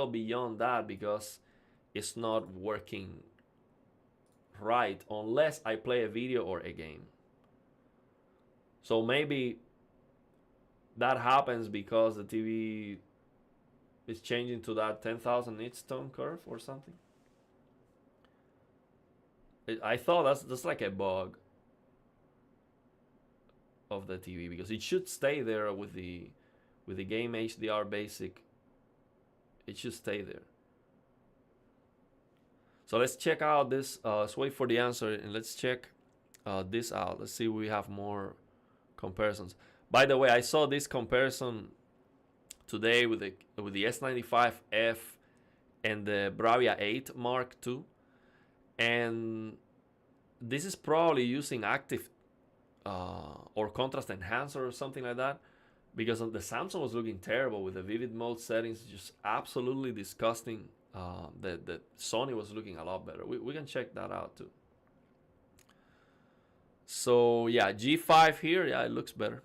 beyond that because it's not working right unless I play a video or a game. So maybe that happens because the TV is changing to that 10,000 nits tone curve or something. I thought that's like a bug of the TV, because it should stay there with the game HDR basic. It should stay there. So let's check out this. Let's wait for the answer and let's check this out. Let's see if we have more comparisons. By the way, I saw this comparison today with the S95F and the Bravia 8 Mark II, and this is probably using active or contrast enhancer or something like that, because the Samsung was looking terrible with the vivid mode settings, just absolutely disgusting. The Sony was looking a lot better. We can check that out too. So yeah, G5 here, yeah, it looks better.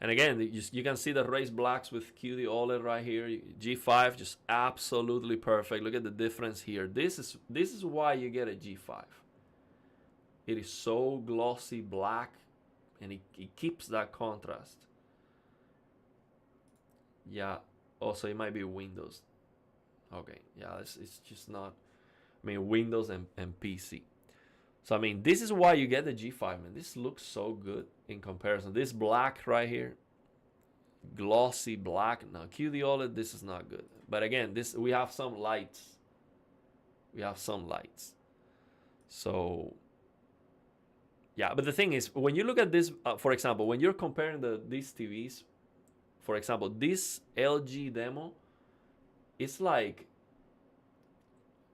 And again, you can see the raised blacks with QD OLED right here. G5 just absolutely perfect. Look at the difference here. This is why you get a G5. It is so glossy black, and it keeps that contrast. Yeah. Also, it might be Windows. Okay. Yeah, it's just not. I mean, Windows and PC. So I mean, this is why you get the G5, man. This looks so good in comparison. This black right here, glossy black. Now QD OLED, this is not good. But again, this we have some lights. We have some lights. So yeah, but the thing is, when you look at this, for example, when you're comparing these TVs, for example, this LG demo, it's like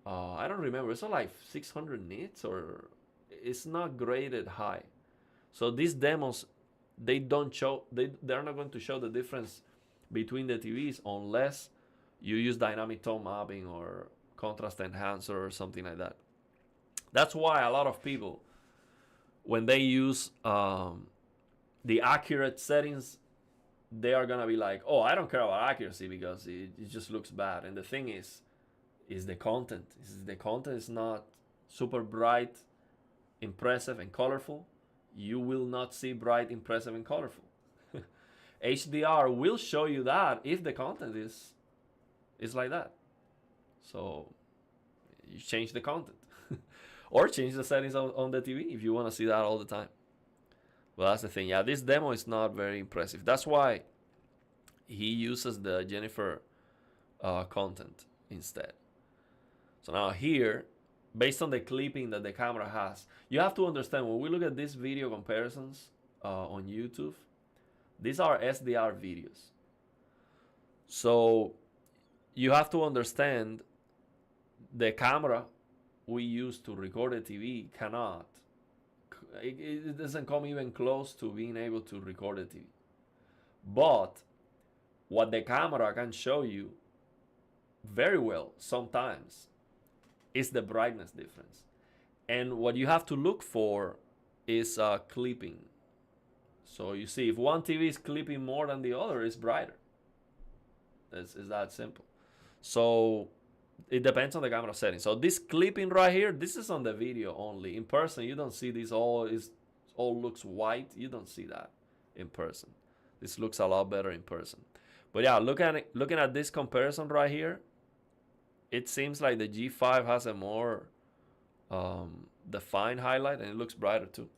I don't remember. It's like 600 nits, or it's not graded high. So these demos, they don't show. They're not going to show the difference between the TVs unless you use dynamic tone mapping or contrast enhancer or something like that. That's why a lot of people, when they use the accurate settings, they are gonna be like, "Oh, I don't care about accuracy because it just looks bad." And the thing is the content. The content is not super bright, impressive, and colorful. You will not see bright, impressive, and colorful. HDR will show you that if the content is like that. So you change the content. Or change the settings on the TV if you want to see that all the time. Well, that's the thing. Yeah, this demo is not very impressive. That's why he uses the Jennifer content instead. So now here, based on the clipping that the camera has, you have to understand, when we look at these video comparisons on YouTube, these are SDR videos. So you have to understand the camera we use to record a TV cannot. It doesn't come even close to being able to record a TV. But what the camera can show you very well sometimes is the brightness difference. And what you have to look for is clipping. So you see, if one TV is clipping more than the other, it's brighter. It's that simple. So it depends on the camera setting. So this clipping right here, this is on the video only. In person, you don't see this all looks white. You don't see that in person. This looks a lot better in person. But yeah, looking at this comparison right here, it seems like the G5 has a more defined highlight, and it looks brighter too.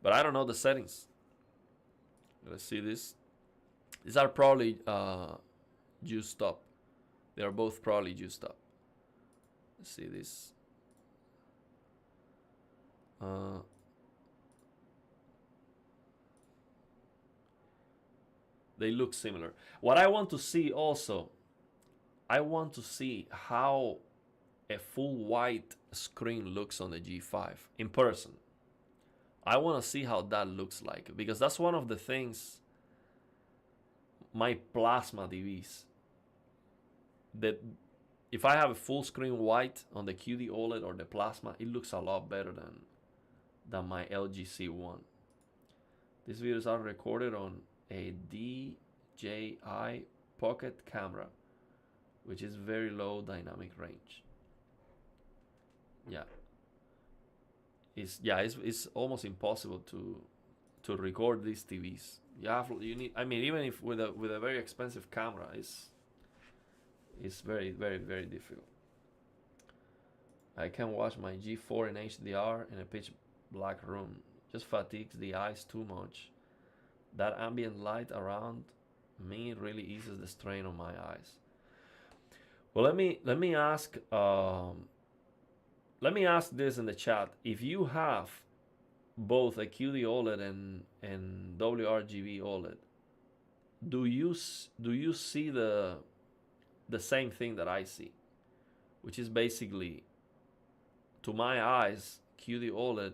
But I don't know the settings. Let's see this. These are probably juiced up. They are both probably juiced up. Let's see this. They look similar. What I want to see also, I want to see how a full white screen looks on the G5 in person. I want to see how that looks like, because that's one of the things my plasma TVs, that if I have a full screen white on the QD OLED or the plasma, it looks a lot better than my LG C1. These videos are recorded on a DJI Pocket camera, which is very low dynamic range. Yeah. It's almost impossible to record these TVs. You need, I mean, even if with a very expensive camera, it's very, very, very difficult. I can watch my G4 in HDR in a pitch black room. Just fatigues the eyes too much. That ambient light around me really eases the strain on my eyes. Well, let me ask this in the chat. If you have both a QD OLED and WRGB OLED, do you see the same thing that I see, which is basically, to my eyes, QD OLED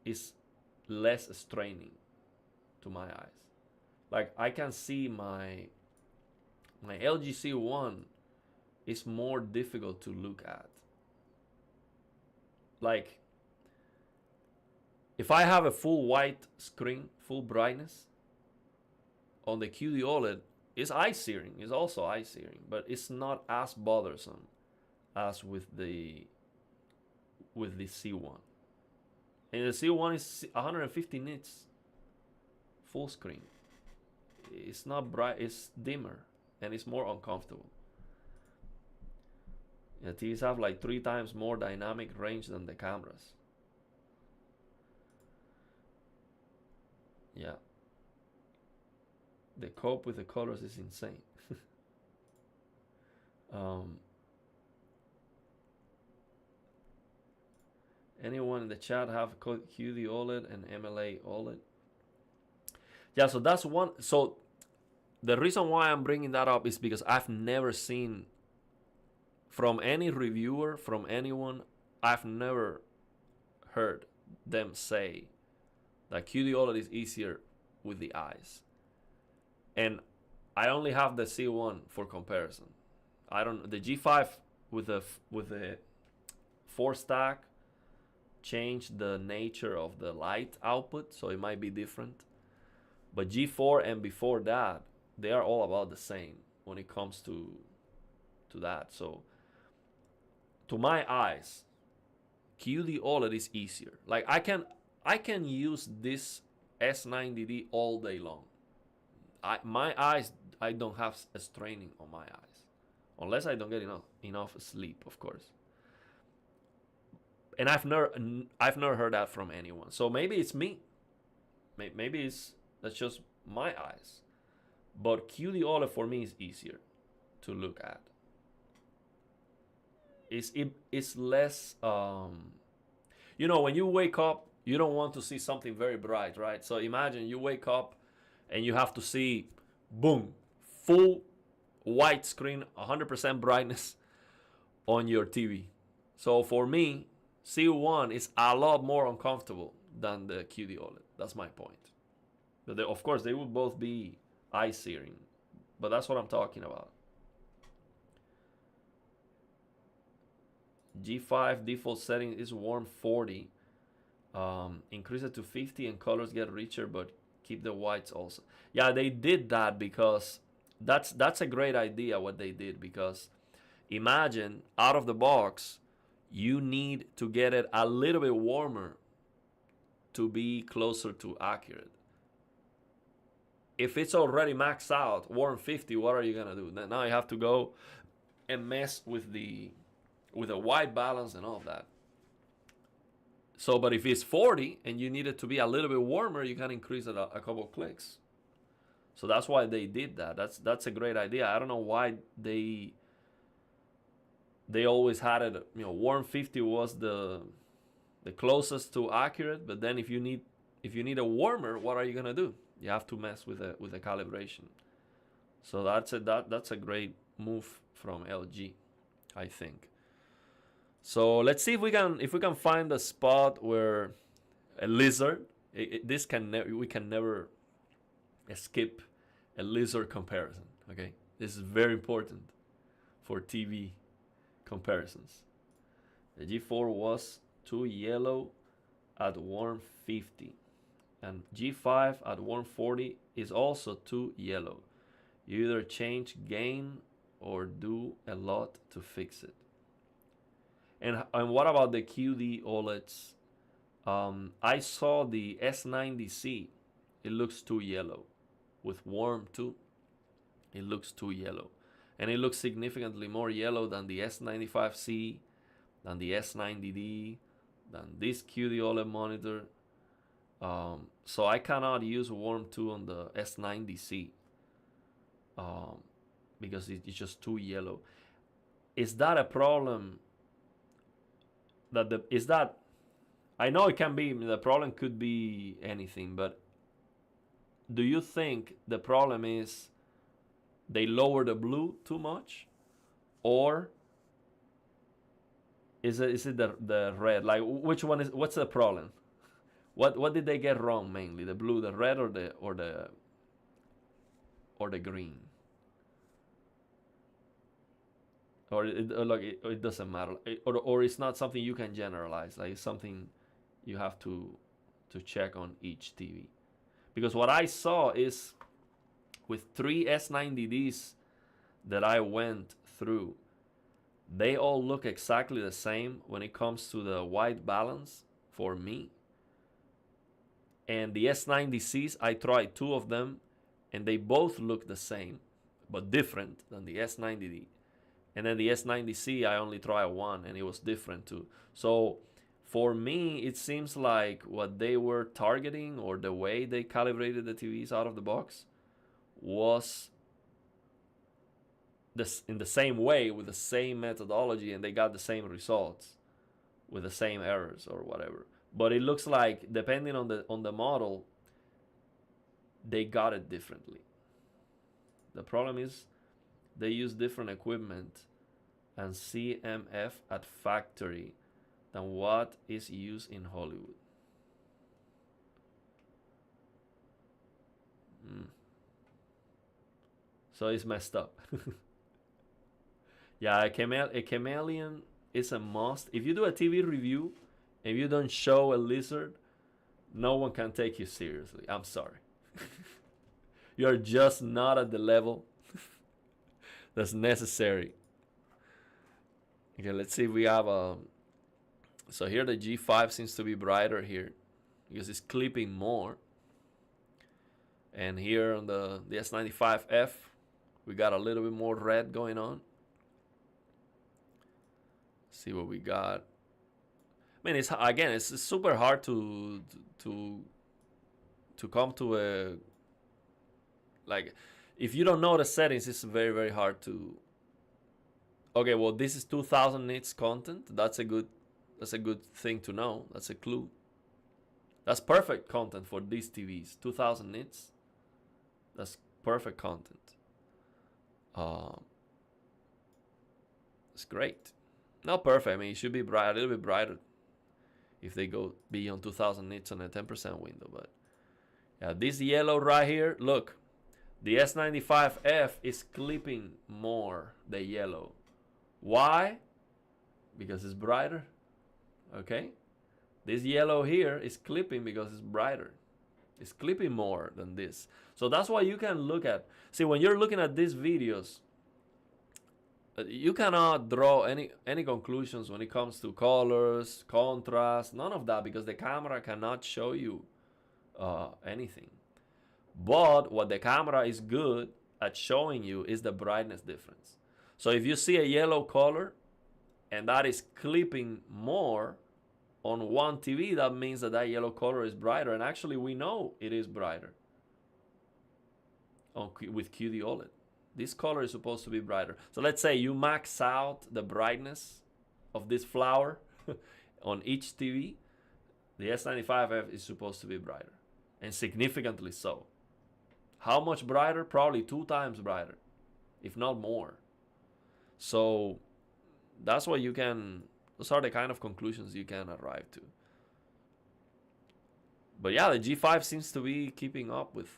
is less straining to my eyes. Like, I can see my LG C1 is more difficult to look at. Like, if I have a full white screen, full brightness on the QD OLED, it's eye searing. It's also eye searing, but it's not as bothersome as with the C1. And the C1 is 150 nits full screen. It's not bright, it's dimmer, and it's more uncomfortable. Yeah, TVs have like 3 times more dynamic range than the cameras. Yeah. The cope with the colors is insane. Anyone in the chat have QD OLED and MLA OLED? Yeah, so that's one. So the reason why I'm bringing that up is because I've never seen from any reviewer, from anyone, I've never heard them say that QD OLED is easier with the eyes. And I only have the C1 for comparison. I don't, the G5 with the 4 stack changed the nature of the light output, so it might be different. But G4 and before that, they are all about the same when it comes to that. So to my eyes, QD OLED is easier. Like, I can use this S90D all day long. My eyes, I don't have a straining on my eyes, unless I don't get enough sleep, of course. And I've never heard that from anyone. So maybe it's me. Maybe that's just my eyes. But QD OLED for me is easier to look at. It's less. You know, when you wake up, you don't want to see something very bright, right? So imagine you wake up and you have to see, boom, full white screen, 100% brightness on your TV. So for me, C1 is a lot more uncomfortable than the QD OLED. That's my point. But of course, they would both be eye searing, but that's what I'm talking about. G5 default setting is warm 40. Increase it to 50 and colors get richer, but keep the whites also. Yeah, they did that because that's a great idea what they did, because imagine out of the box you need to get it a little bit warmer to be closer to accurate. If it's already maxed out, warm 50, what are you gonna do? Now you have to go and mess with the white balance and all of that. So, but if it's 40 and you need it to be a little bit warmer, you can increase it a couple of clicks. So that's why they did that. That's a great idea. I don't know why they always had it. You know, warm 50 was the closest to accurate. But then if you need a warmer, what are you gonna do? You have to mess with the calibration. So that's a great move from LG, I think. So let's see if we can find a spot where a lizard. We can never skip a lizard comparison. Okay, this is very important for TV comparisons. The G4 was too yellow at warm 50, and G5 at warm 40 is also too yellow. You either change gain or do a lot to fix it. And what about the QD OLEDs? I saw the S90C. It looks too yellow. With warm too, it looks too yellow. And it looks significantly more yellow than the S95C than the S90D, than this QD OLED monitor. So I cannot use Warm 2 on the S90C because it's just too yellow. Is that a problem? Is that, I know it can be, the problem could be anything, but do you think the problem is they lower the blue too much, or is it the red? Like, which one is, what's the problem? What did they get wrong mainly? The blue, the red, or the green? Or it doesn't matter, or it's not something you can generalize. Like, it's something you have to check on each TV. Because what I saw is with 3 S90Ds that I went through, they all look exactly the same when it comes to the white balance for me. And the S90Cs, I tried 2 of them, and they both look the same, but different than the S90D. And then the S90C, I only tried 1, and it was different too. So for me, it seems like what they were targeting, or the way they calibrated the TVs out of the box, was in the same way, with the same methodology, and they got the same results with the same errors or whatever. But it looks like, depending on the model, they got it differently. The problem is they use different equipment and CMF at factory than what is used in Hollywood. So it's messed up. Yeah, a chameleon is a must. If you do a TV review and you don't show a lizard, no one can take you seriously. I'm sorry. You're just not at the level that's necessary. Okay, let's see if we have a... So here the G5 seems to be brighter here because it's clipping more. And here on the S95F, we got a little bit more red going on. See what we got. I mean, it's super hard to come to a, like, if you don't know the settings, it's very, very hard to... Okay, well, this is 2000 nits content. That's a good thing to know. That's a clue. That's perfect content for these TVs. 2000 nits. That's perfect content. It's great. Not perfect. I mean, it should be bright, a little bit brighter if they go beyond 2000 nits on a 10% window. But yeah, this yellow right here, look, the S95F is clipping more the yellow. Why? Because it's brighter. Okay? This yellow here is clipping because it's brighter. It's clipping more than this. So that's why you can look at... See, when you're looking at these videos, you cannot draw any conclusions when it comes to colors, contrast, none of that, because the camera cannot show you anything. But what the camera is good at showing you is the brightness difference. So if you see a yellow color and that is clipping more on one TV, that means that yellow color is brighter. And actually, we know it is brighter with QD OLED. This color is supposed to be brighter. So let's say you max out the brightness of this flower on each TV. The S95F is supposed to be brighter, and significantly so. How much brighter? Probably 2 times brighter, if not more. So that's what you can... Those are the kind of conclusions you can arrive to. But yeah, the G5 seems to be keeping up with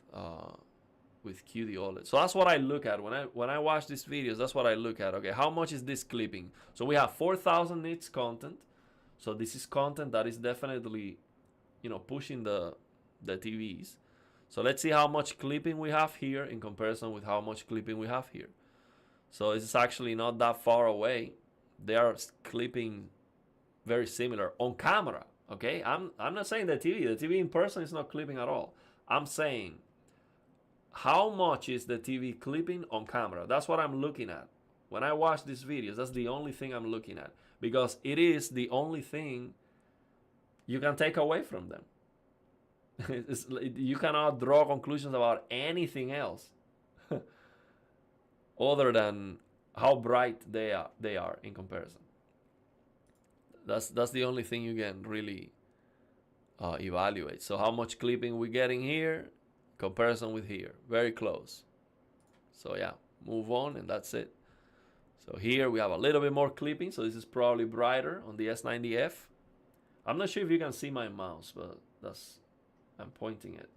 QD OLED. So that's what I look at when I watch these videos. That's what I look at. Okay, how much is this clipping? So we have 4000 nits content. So this is content that is definitely, pushing the TVs. So let's see how much clipping we have here in comparison with how much clipping we have here. So it's actually not that far away. They are clipping very similar on camera. Okay, I'm not saying the TV in person is not clipping at all. I'm saying how much is the TV clipping on camera. That's what I'm looking at When I watch these videos, that's the only thing I'm looking at, because it is the only thing you can take away from them. You cannot draw conclusions about anything else other than how bright they are in comparison. That's the only thing you can really evaluate. So how much clipping we're getting here, comparison with here, very close. So yeah, move on, and that's it. So here we have a little bit more clipping, so this is probably brighter on the S90F. I'm not sure if you can see my mouse, but I'm pointing it.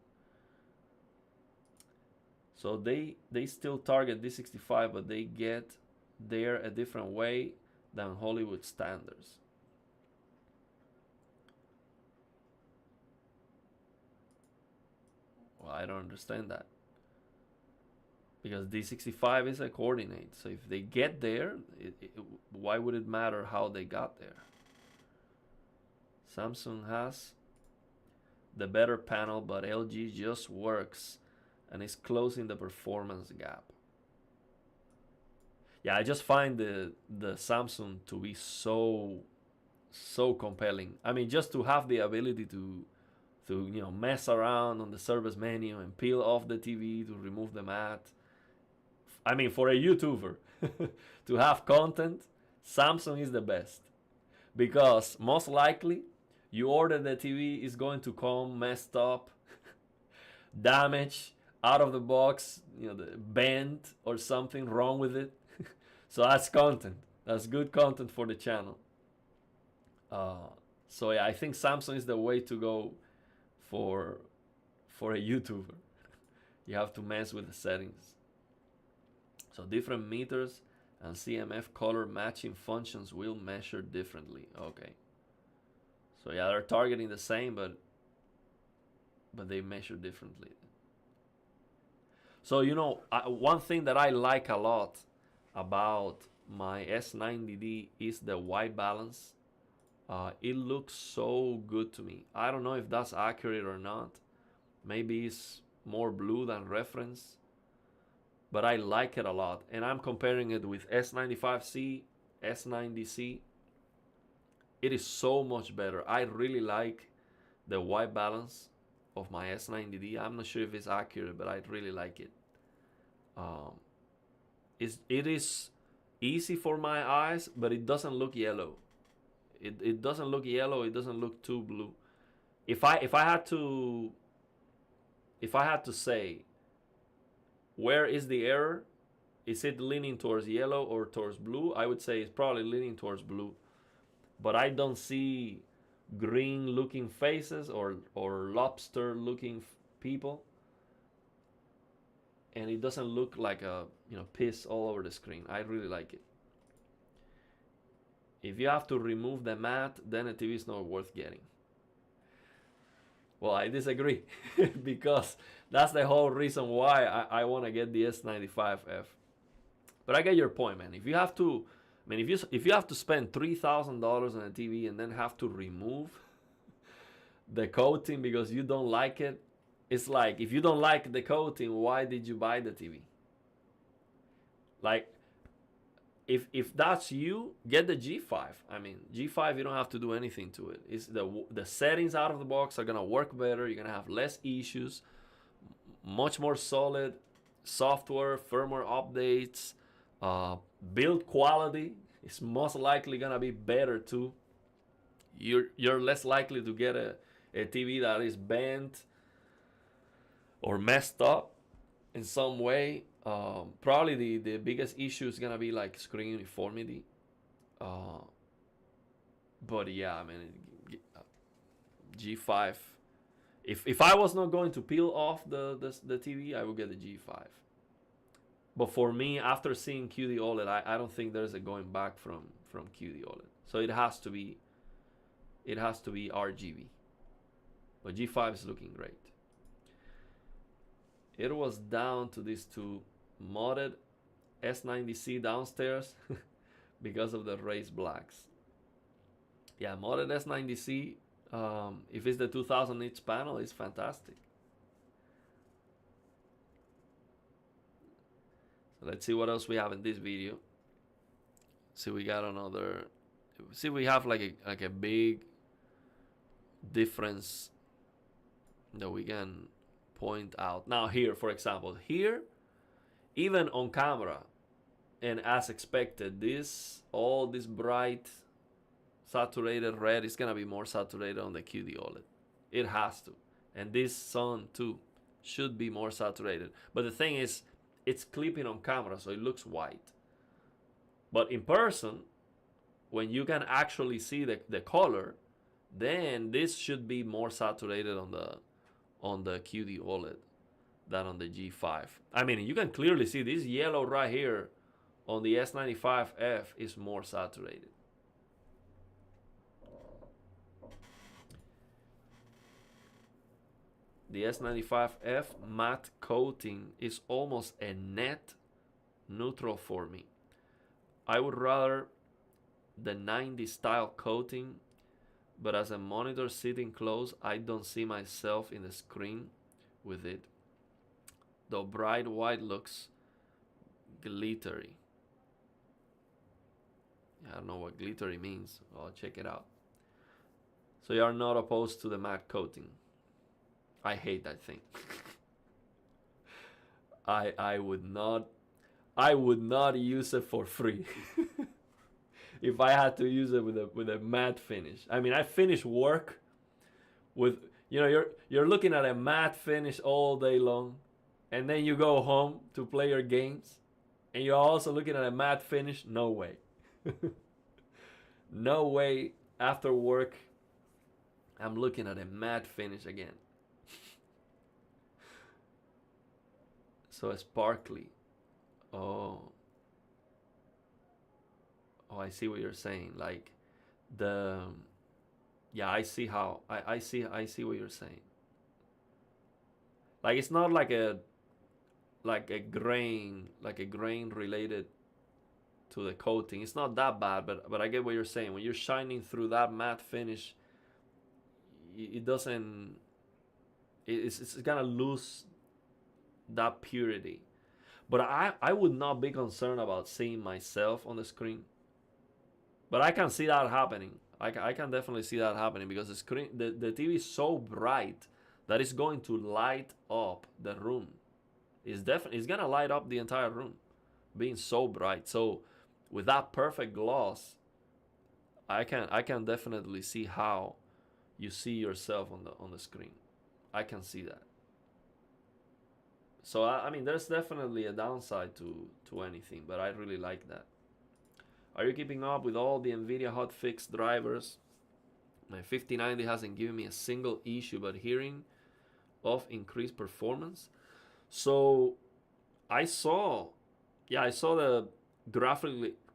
So they still target D65, but they get there a different way than Hollywood standards. Well, I don't understand that, because D65 is a coordinate. So if they get there, why would it matter how they got there? Samsung has the better panel, but LG just works and is closing the performance gap. Yeah, I just find the Samsung to be so compelling. I mean, just to have the ability to mess around on the service menu and peel off the TV to remove the mat. I mean, for a YouTuber to have content, Samsung is the best, because most likely you order the TV is going to come messed up, damaged, out of the box, bent or something wrong with it. So that's content. That's good content for the channel. So yeah, I think Samsung is the way to go for a YouTuber. You have to mess with the settings. So different meters and CMF color matching functions will measure differently. Okay. So yeah, they're targeting the same, but they measure differently. So one thing that I like a lot about my S90D is the white balance. It looks so good to me. I don't know if that's accurate or not. Maybe it's more blue than reference, but I like it a lot. And I'm comparing it with S95C, S90C. It is so much better. I really like the white balance of my S90D. I'm not sure if it's accurate, but I really like it. It is easy for my eyes, but it doesn't look yellow. It doesn't look yellow. It doesn't look too blue. If I had to say, where is the error? Is it leaning towards yellow or towards blue? I would say it's probably leaning towards blue. But I don't see green looking faces or lobster looking people. And it doesn't look like a piss all over the screen. I really like it. If you have to remove the mat, then a TV is not worth getting. Well, I disagree because that's the whole reason why I want to get the S95F. But I get your point, man. If you have to, if you have to spend $3,000 on a TV and then have to remove the coating because you don't like it, it's like, if you don't like the coating, why did you buy the TV? Like, if that's you, get the G5. I mean, G5, you don't have to do anything to it. It's the settings out of the box are gonna work better. You're gonna have less issues, much more solid software, firmware updates, build quality is most likely gonna be better too. You're less likely to get a TV that is bent or messed up in some way. Probably the biggest issue is gonna be like screen uniformity. But yeah, I mean, G5. If I was not going to peel off the TV, I would get the G5. But for me, after seeing QD OLED, I don't think there's a going back from QD OLED. So it has to be RGB. But G5 is looking great. It was down to these two modded S90C downstairs because of the raised blacks. Yeah, modded S90C, if it's the 2000 nits panel, it's fantastic. So let's see what else we have in this video. See, we got another. See, we have like a big difference that we can point out. Now here, for example, here, even on camera, and as expected, all this bright saturated red is gonna be more saturated on the QD OLED. It has to. And this sun too should be more saturated. But the thing is, it's clipping on camera, so it looks white. But in person, when you can actually see the color, then this should be more saturated on the QD OLED than on the G5. I mean, you can clearly see this yellow right here on the S95F is more saturated. The S95F matte coating is almost a net neutral for me. I would rather the 90 style coating, but as a monitor sitting close, I don't see myself in the screen with it. Though bright white looks glittery. I don't know what glittery means. I'll check it out. So you are not opposed to the matte coating. I hate that thing. I would not use it for free. If I had to use it with a matte finish. I mean, I finish work with, you know, you're looking at a matte finish all day long, and then you go home to play your games, and you're also looking at a matte finish. No way. No way. After work, I'm looking at a matte finish again. So sparkly. Oh, I see what you're saying. Like yeah, I see how I see what you're saying. Like it's not like a grain related to the coating. It's not that bad, but I get what you're saying. When you're shining through that matte finish, it doesn't. It's gonna lose that purity. But I would not be concerned about seeing myself on the screen. But I can see that happening. I can definitely see that happening because the TV is so bright that it's going to light up the room. It's gonna light up the entire room, being so bright. So with that perfect gloss, I can definitely see how you see yourself on the screen. I can see that. So I mean, there's definitely a downside to anything, but I really like that. Are you keeping up with all the NVIDIA hotfix drivers? My 5090 hasn't given me a single issue, but hearing of increased performance. So I saw the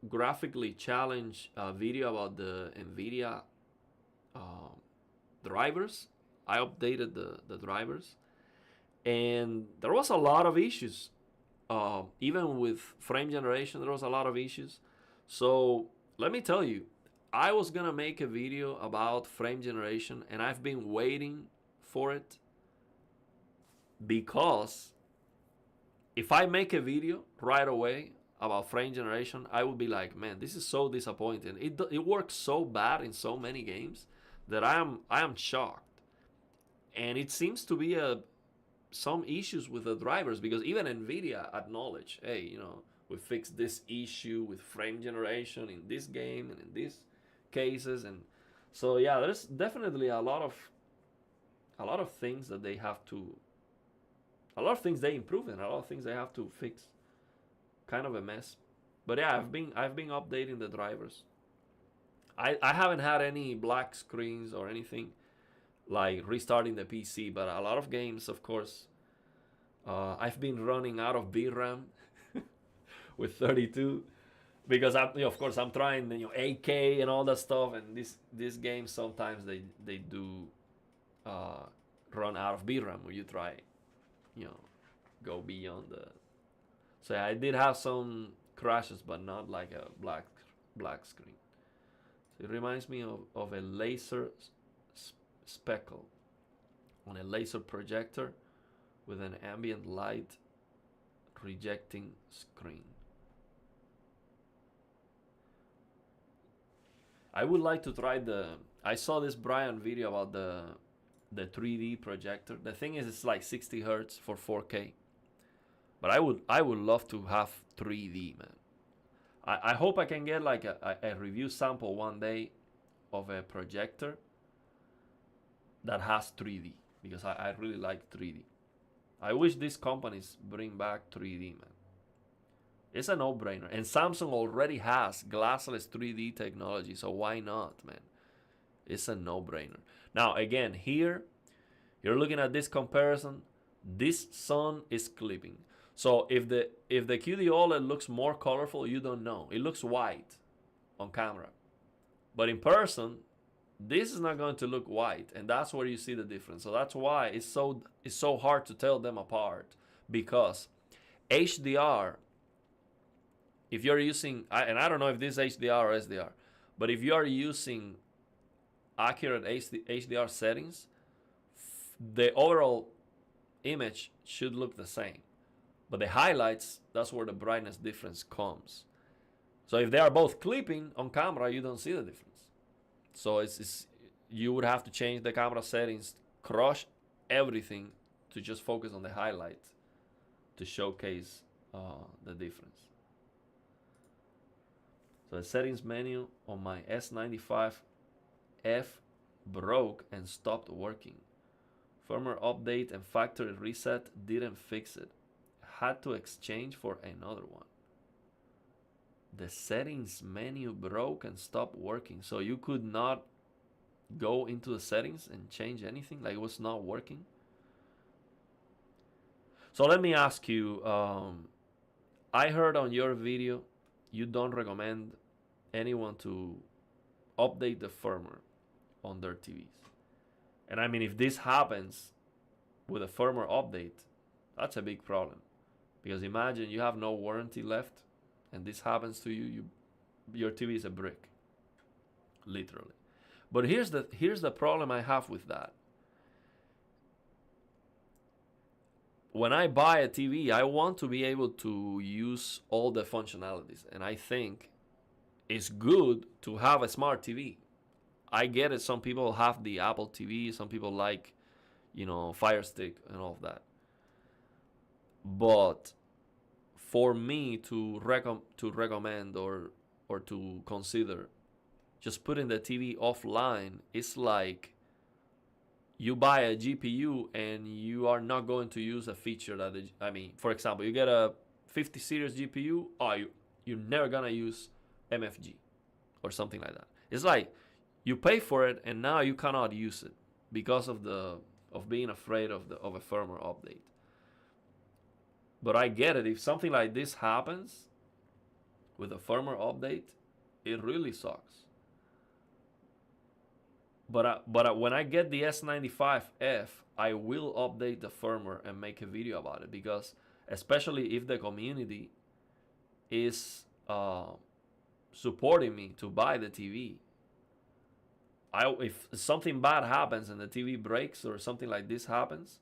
graphically challenged video about the NVIDIA drivers. I updated the drivers, and there was a lot of issues. Even with frame generation, there was a lot of issues. So let me tell you, I was gonna make a video about frame generation, and I've been waiting for it, because if I make a video right away about frame generation, I would be like, man, this is so disappointing. It works so bad in so many games that I am shocked. And it seems to be some issues with the drivers, because even NVIDIA acknowledged, hey, you know, we fixed this issue with frame generation in this game and in these cases. And so yeah, there's definitely a lot of things that they have to, a lot of things they improve and a lot of things they have to fix. Kind of a mess. But yeah, I've been updating the drivers. I haven't had any black screens or anything like restarting the PC, but a lot of games, of course, I've been running out of VRAM with 32, because of course I'm trying 8K and all that stuff, and these games sometimes they do run out of VRAM when you try, go beyond the. So yeah, I did have some crashes, but not like a black screen. So it reminds me of a laser speckle on a laser projector with an ambient light rejecting screen. I would like to try I saw this Brian video about the 3D projector. The thing is, it's like 60 hertz for 4K. But I would love to have 3D, man. I hope I can get like a review sample one day of a projector that has 3D, because I really like 3D. I wish these companies bring back 3D, man. It's a no-brainer. And Samsung already has glassless 3D technology, so why not, man? It's a no-brainer. Now, again, here, you're looking at this comparison. This sun is clipping. So if the QD OLED looks more colorful, you don't know. It looks white on camera. But in person, this is not going to look white, and that's where you see the difference. So that's why it's so hard to tell them apart, because HDR, if you're using, and I don't know if this is HDR or SDR, but if you are using accurate HDR settings, the overall image should look the same. But the highlights, that's where the brightness difference comes. So if they are both clipping on camera, you don't see the difference. So you would have to change the camera settings, crush everything to just focus on the highlight to showcase the difference. So the settings menu on my S95F broke and stopped working. Firmware update and factory reset didn't fix it. Had to exchange for another one. The settings menu broke and stopped working. So you could not go into the settings and change anything, like it was not working. So let me ask you, I heard on your video you don't recommend anyone to update the firmware on their TVs. And I mean, if this happens with a firmware update, that's a big problem. Because imagine you have no warranty left, and this happens to you, your TV is a brick, literally. But here's the problem I have with that. When I buy a TV, I want to be able to use all the functionalities, and I think it's good to have a smart TV. I get it. Some people have the Apple TV. Some people like, Fire Stick and all of that. But for me to recommend or to consider just putting the TV offline, it's like you buy a GPU and you are not going to use a feature that, for example, you get a 50 series GPU, you're never gonna use MFG or something like that. It's like you pay for it and now you cannot use it because of being afraid of a firmware update. But I get it. If something like this happens with a firmware update, it really sucks. But when I get the S95F, I will update the firmware and make a video about it, because especially if the community is supporting me to buy the TV, if something bad happens and the TV breaks or something like this happens,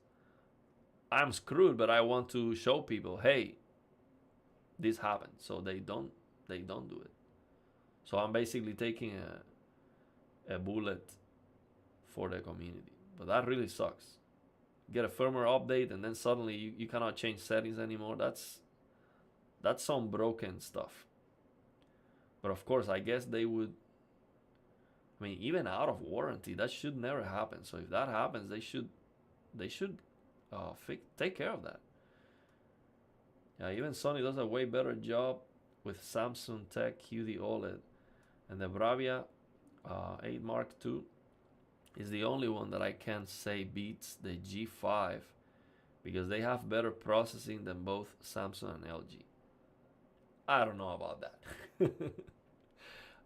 I'm screwed. But I want to show people, hey, this happened, so they don't do it. So I'm basically taking a bullet for the community. But that really sucks. Get a firmware update and then suddenly you cannot change settings anymore. That's some broken stuff. But of course, I guess they would, even out of warranty, that should never happen. So if that happens, they should take care of that. Yeah, even Sony does a way better job with Samsung Tech QD OLED, and the Bravia 8 Mark II is the only one that I can say beats the G5, because they have better processing than both Samsung and LG. I don't know about that.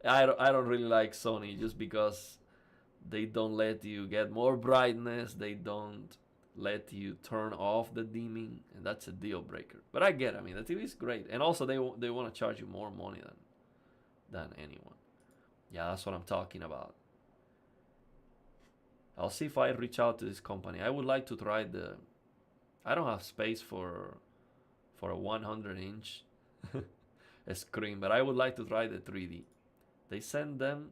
I don't really like Sony, just because they don't let you get more brightness. They don't let you turn off the dimming, and that's a deal breaker. But I get it. The TV is great, and also they want to charge you more money than anyone. Yeah, that's what I'm talking about. I'll see if I reach out to this company. I would like to try I don't have space for a 100-inch screen, but I would like to try the 3D. They send them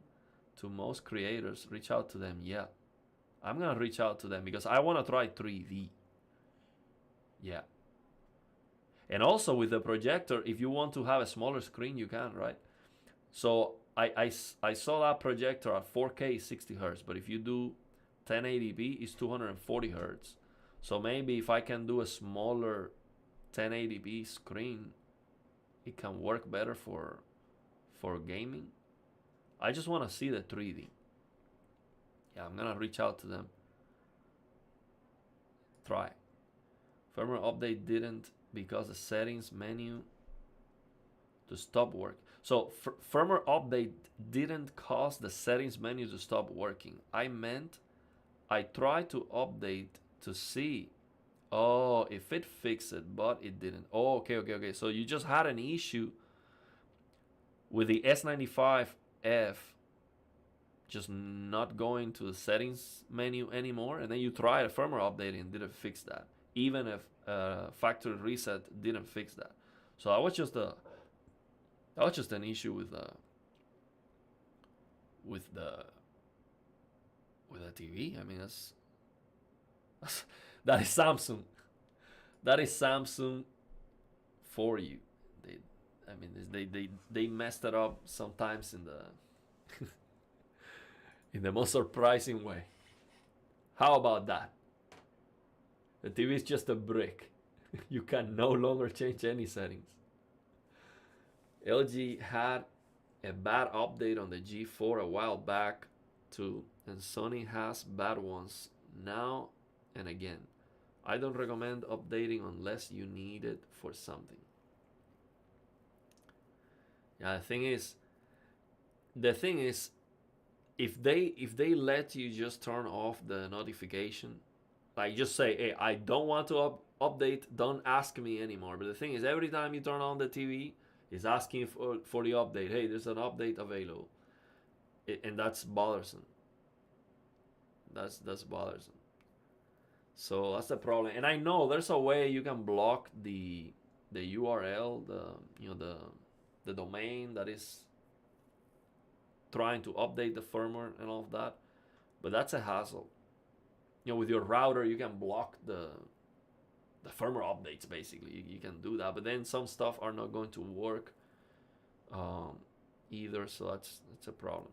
to most creators, reach out to them. Yeah, I'm gonna reach out to them because I want to try 3D. Yeah. And also with the projector, if you want to have a smaller screen, you can, right? So I saw that projector at 4K 60 hertz, but if you do 1080p, it's 240 hertz. So maybe if I can do a smaller 1080p screen, it can work better for gaming. I just want to see the 3D. Yeah, I'm gonna reach out to them. Try. Firmware update didn't because the settings menu to stop work. So firmware update didn't cause the settings menu to stop working. I meant I tried to update to see, oh, if it fixed it, but it didn't. Oh, okay. So you just had an issue with the S95F just not going to the settings menu anymore, and then you tried a firmware update and didn't fix that. Even if factory reset didn't fix that. So that was just an issue with the TV. I mean, that is Samsung. That is Samsung for you. They messed it up sometimes in the in the most surprising way. How about that? The TV is just a brick. You can no longer change any settings. LG had a bad update on the G4 a while back too, and Sony has bad ones now and again. I don't recommend updating unless you need it for something. Yeah, the thing is, if they let you just turn off the notification, like just say, hey, I don't want to update, don't ask me anymore. But the thing is, every time you turn on the TV, it's asking for the update. Hey, there's an update available. And that's bothersome. That's bothersome. So that's the problem. And I know there's a way you can block the URL, the domain that is trying to update the firmware and all of that. But that's a hassle. With your router, you can block the firmware updates, basically. You can do that. But then some stuff are not going to work either, so that's a problem.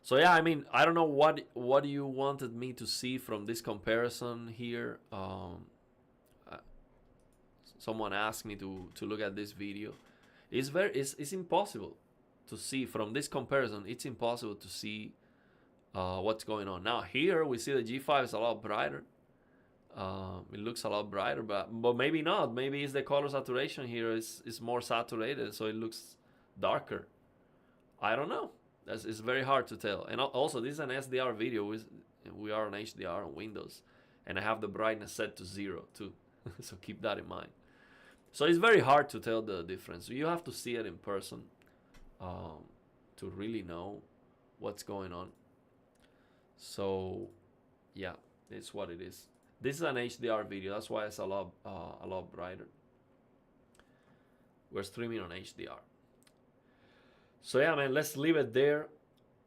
So yeah, I mean, I don't know what you wanted me to see from this comparison here. Someone asked me to look at this video. It's impossible to see from this comparison. It's impossible to see what's going on. Now here we see the G5 is a lot brighter. It looks a lot brighter, but maybe not. Maybe it's the color saturation here is more saturated, so it looks darker. I don't know. It's very hard to tell. And also, this is an SDR video. We are on HDR on Windows, and I have the brightness set to 0 too. So keep that in mind. So it's very hard to tell the difference. You have to see it in person to really know what's going on. So yeah, it's what it is. This is an HDR video. That's why it's a lot brighter. We're streaming on HDR. So yeah, man, let's leave it there.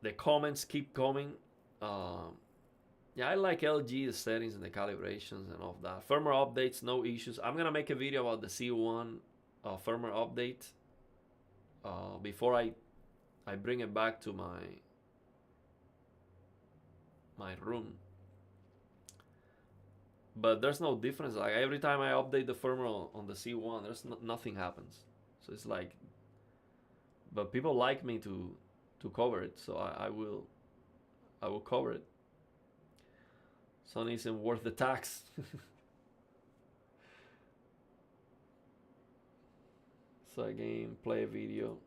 The comments keep coming. Yeah, I like LG, the settings and the calibrations and all of that. Firmware updates, no issues. I'm gonna make a video about the C1 firmware update before I bring it back to my room. But there's no difference. Like every time I update the firmware on the C1, there's nothing happens. So it's like, but people like me to cover it, so I will cover it. Sony isn't worth the tax. So again, play a video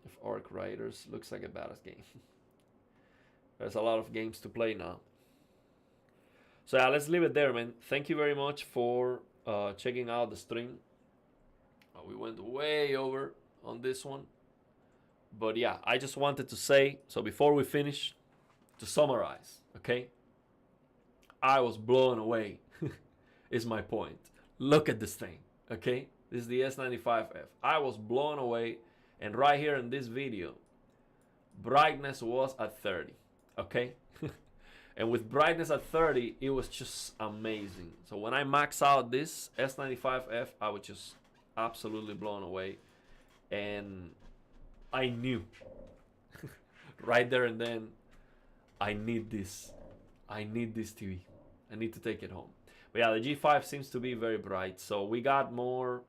of Arc Riders. Looks like a badass game. There's a lot of games to play now. So yeah, let's leave it there, man. Thank you very much for checking out the stream. We went way over on this one. But yeah, I just wanted to say, so before we finish, to summarize, okay? I was blown away, is my point. Look at this thing, okay? This is the S95F. I was blown away, and right here in this video, brightness was at 30. Okay. And with brightness at 30, it was just amazing. So when I max out this S95F, I was just absolutely blown away. And I knew right there and then, I need this. I need this TV. I need to take it home. But yeah, the G5 seems to be very bright. So we got more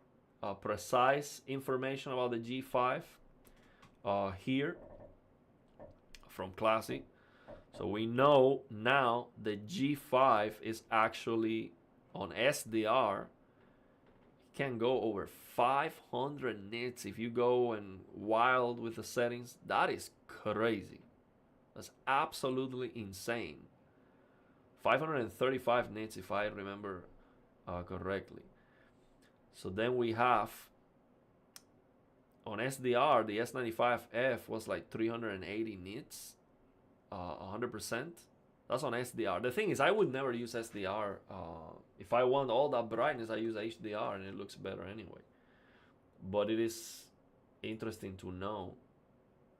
precise information about the G5 here from Classic. So we know now the G5 is actually on SDR. It can go over 500 nits if you go and wild with the settings. That is crazy. That's absolutely insane. 535 nits if I remember correctly. So then we have on SDR, the S95F was like 380 nits, 100%. That's on SDR. The thing is, I would never use SDR. If I want all that brightness, I use HDR and it looks better anyway. But it is interesting to know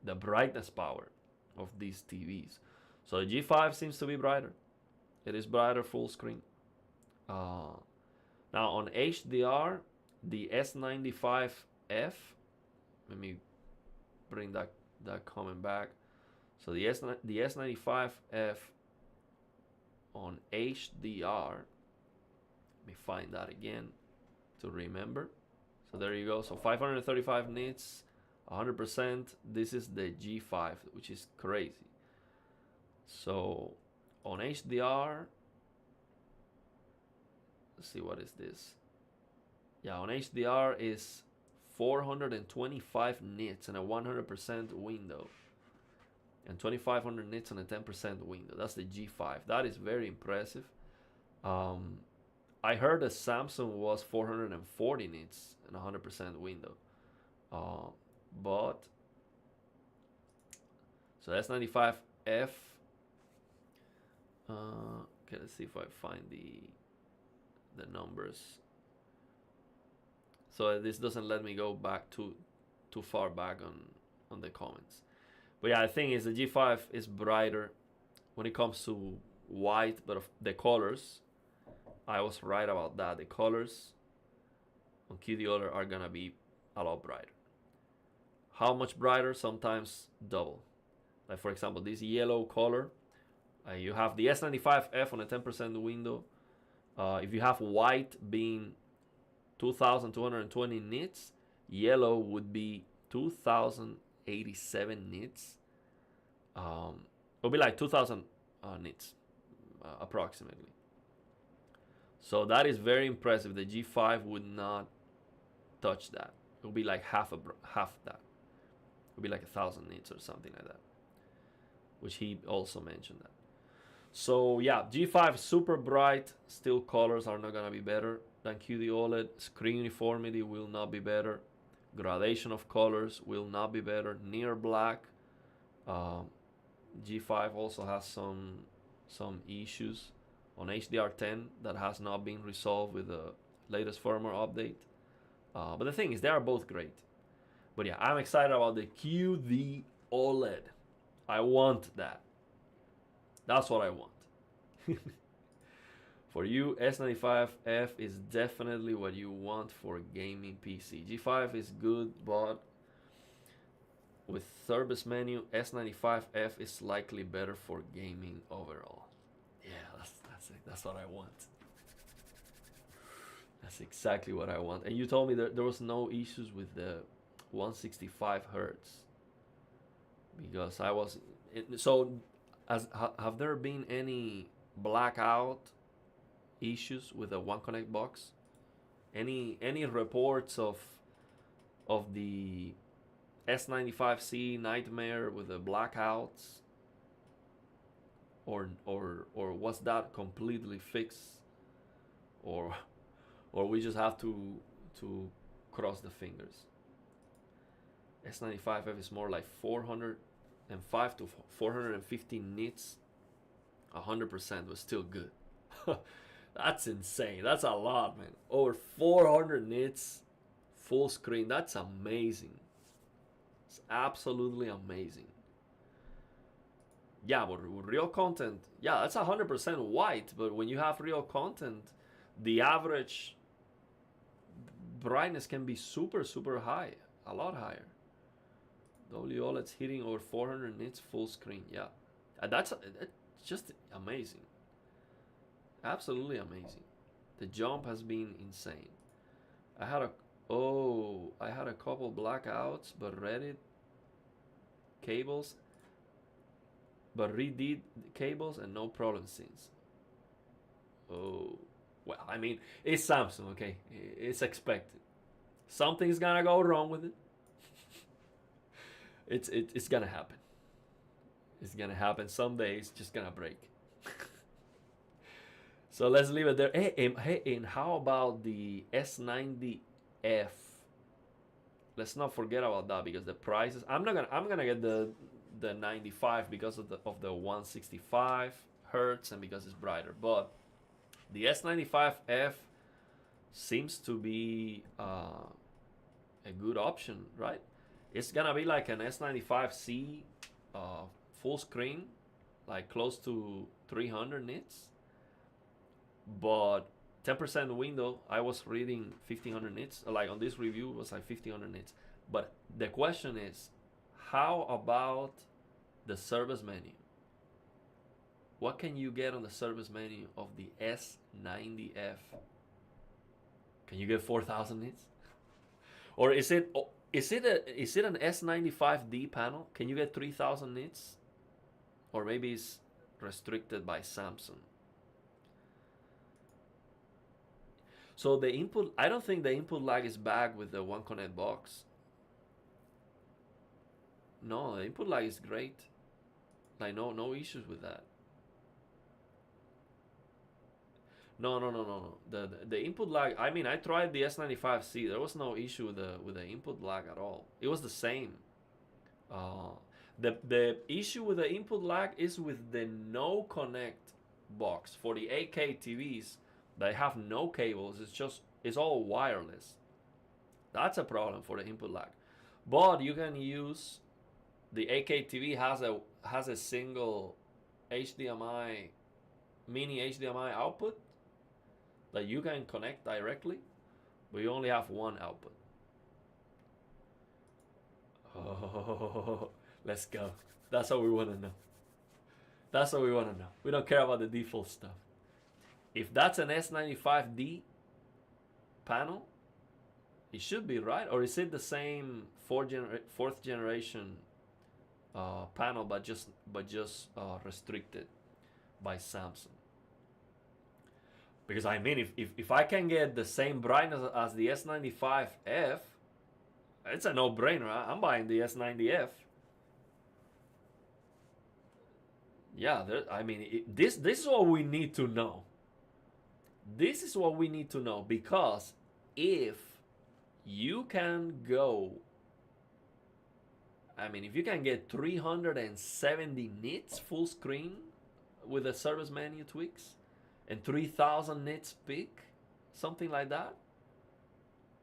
the brightness power of these TVs. So the G5 seems to be brighter. It is brighter full screen. Now on HDR, the S95F, let me bring that comment back. So the S95F on HDR, let me find that again to remember. So there you go. So 535 nits, 100%. This is the G5, which is crazy. So on HDR, let's see, what is this? Yeah, on HDR is 425 nits and a 100% window, and 2500 nits and a 10% window. That's the G5. That is very impressive. I heard that Samsung was 440 nits and 100% window. But so S95F. Okay, let's see if I find the numbers. So this doesn't let me go back too far back on the comments. But yeah, the thing is, the G5 is brighter when it comes to white, but the colors, I was right about that. The colors on QD are gonna be a lot brighter. How much brighter? Sometimes double. Like for example, this yellow color, you have the S95F on a 10% window. If you have white being 2220 nits, yellow would be 2087 nits. It'll be like 2000 nits approximately. So that is very impressive. The G5 would not touch that. It will be like half that. It will be like 1000 nits or something like that, which he also mentioned that. So yeah, G5 is super bright. Still, colors are not gonna be better than QD OLED. Screen uniformity will not be better. Gradation of colors will not be better. Near black. G5 also has some issues on HDR10 that has not been resolved with the latest firmware update. But the thing is, they are both great. But yeah, I'm excited about the QD OLED. I want that. That's what I want. For you, S95F is definitely what you want for gaming PC. G5 is good, but with service menu, S95F is likely better for gaming overall. Yeah, that's what I want. That's exactly what I want. And you told me that there was no issues with the 165 hertz, because I was so. Have there been any blackout issues with the One Connect box? Any reports of the S95C Nightmare with the blackouts, or was that completely fixed, or we just have to cross the fingers? S95F is more like 405 to 450 nits, 100% was still good. That's insane. That's a lot, man. Over 400 nits, full screen. That's amazing. It's absolutely amazing. Yeah, but real content, yeah, that's 100% white. But when you have real content, the average brightness can be super, super high, a lot higher. The OLED's hitting over 400 nits full screen. Yeah, that's just amazing. Absolutely amazing. The jump has been insane. I had a I had a couple blackouts, but Reddit cables, but redid cables and no problem since. Oh, well, I mean, it's Samsung, okay? It's expected. Something's gonna go wrong with it. It's gonna happen. It's gonna happen someday. It's just gonna break. So let's leave it there. Hey, and how about the S90F? Let's not forget about that because the prices. I'm gonna get the 95 because of the 165 hertz and because it's brighter. But the S95F seems to be a good option, right? It's gonna be like an S95C full screen, like close to 300 nits, but 10% window. I was reading 1500 nits. Like on this review, it was like 1500 nits. But the question is, how about the service menu? What can you get on the service menu of the S90F? Can you get 4000 nits? Or is it an S95D panel? Can you get 3000 nits? Or maybe it's restricted by Samsung. So the input, I don't think the input lag is back with the One Connect box. No, the input lag is great. Like no issues with that. No. The input lag. I mean, I tried the S95C. There was no issue with the input lag at all. It was the same. The issue with the input lag is with the no connect box for the 8K TVs. They have no cables. It's all wireless. That's a problem for the input lag. But you can use the 8K TV has a single HDMI mini HDMI output that you can connect directly, but you only have one output. Oh, let's go. That's what we want to know. That's what we want to know. We don't care about the default stuff. If that's an S95D panel, it should be, right? Or is it the same fourth generation panel, but just restricted by Samsung? Because I mean, if I can get the same brightness as the S95F, it's a no-brainer. I'm buying the S90F. Yeah, I mean, this is what we need to know. This is what we need to know, because if you can go, I mean, if you can get 370 nits full screen with the service menu tweaks and 3000 nits peak, something like that,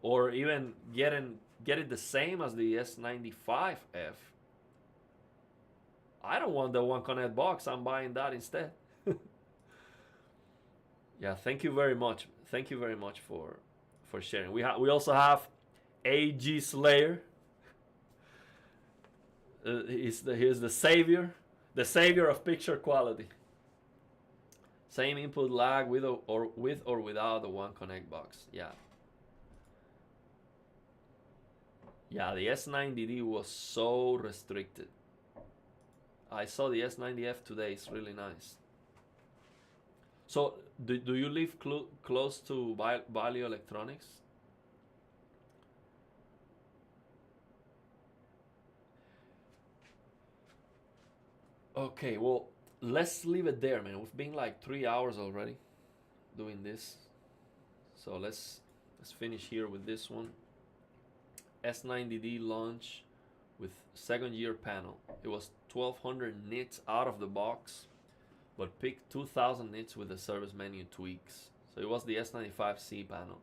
or even get it the same as the S95F, I don't want the One Connect box. I'm buying that instead. Yeah, thank you very much. Thank you very much for sharing. We also have AG Slayer. He's the savior of picture quality. Same input lag with or without the One Connect box. Yeah. Yeah, the S90D was so restricted. I saw the S90F today. It's really nice. So, do you live close to Value Electronics? Okay, well, let's leave it there, man. We've been like 3 hours already doing this. So let's finish here with this one. S90D launch with second year panel. It was 1200 nits out of the box, but picked 2000 nits with the service menu tweaks. So it was the S95C panel.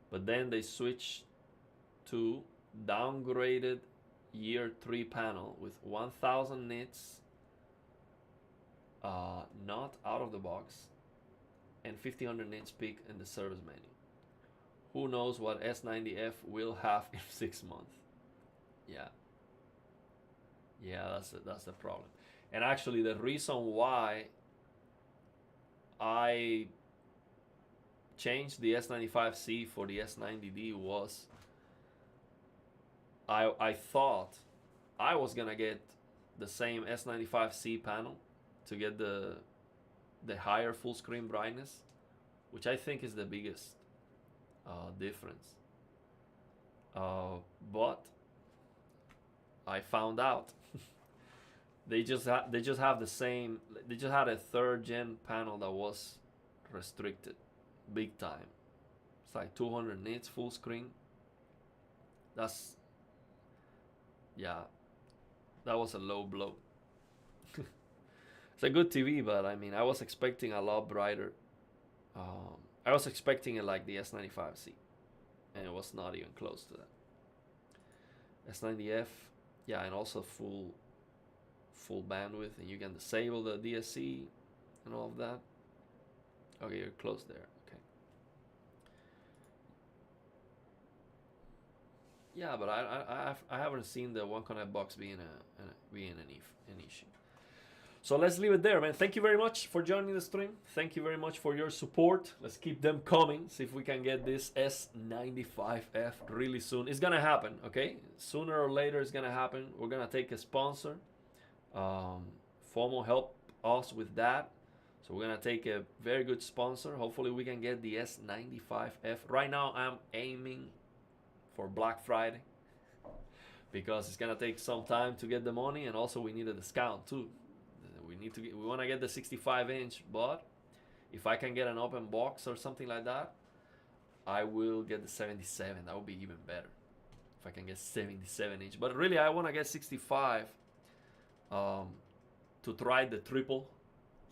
But then they switched to downgraded year 3 panel with 1000 nits not out of the box, and 1500 nits peak in the service menu. Who knows what S90F will have in 6 months? Yeah, yeah, that's the problem. And actually, the reason why I changed the S95C for the S90D was I thought I was gonna get the same S95C panel to get the higher full screen brightness, which I think is the biggest difference. But I found out they just have the same. They just had a third gen panel that was restricted, big time. It's like 200 nits full screen. That's, yeah, that was a low blow. It's a good TV, but I mean, I was expecting a lot brighter. I was expecting it like the S95C, and it was not even close to that. S90F, yeah, and also full bandwidth, and you can disable the DSC and all of that. Okay, you're close there. Okay. Yeah, but I haven't seen the One Connect box being an issue. So let's leave it there, man. Thank you very much for joining the stream. Thank you very much for your support. Let's keep them coming. See if we can get this S95F really soon. It's gonna happen, okay? Sooner or later, it's gonna happen. We're gonna take a sponsor. FOMO help us with that. So we're gonna take a very good sponsor. Hopefully we can get the S95F. Right now I'm aiming for Black Friday because it's gonna take some time to get the money, and also we need a discount too. We want to get the 65-inch, but if I can get an open box or something like that, I will get the 77. That would be even better if I can get 77-inch. But really, I want to get 65 to try the triple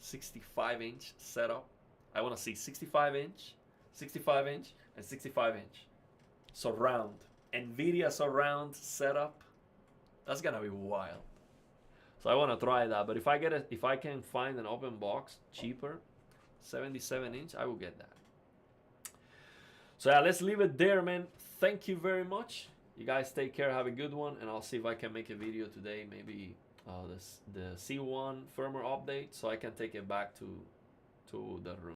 65-inch setup. I want to see 65-inch, 65-inch, and 65-inch surround. NVIDIA surround setup. That's gonna be wild. So I want to try that, but if I can find an open box cheaper, 77-inch, I will get that. So yeah, let's leave it there, man. Thank you very much. You guys take care, have a good one, and I'll see if I can make a video today, maybe the C1 firmware update, so I can take it back to the room.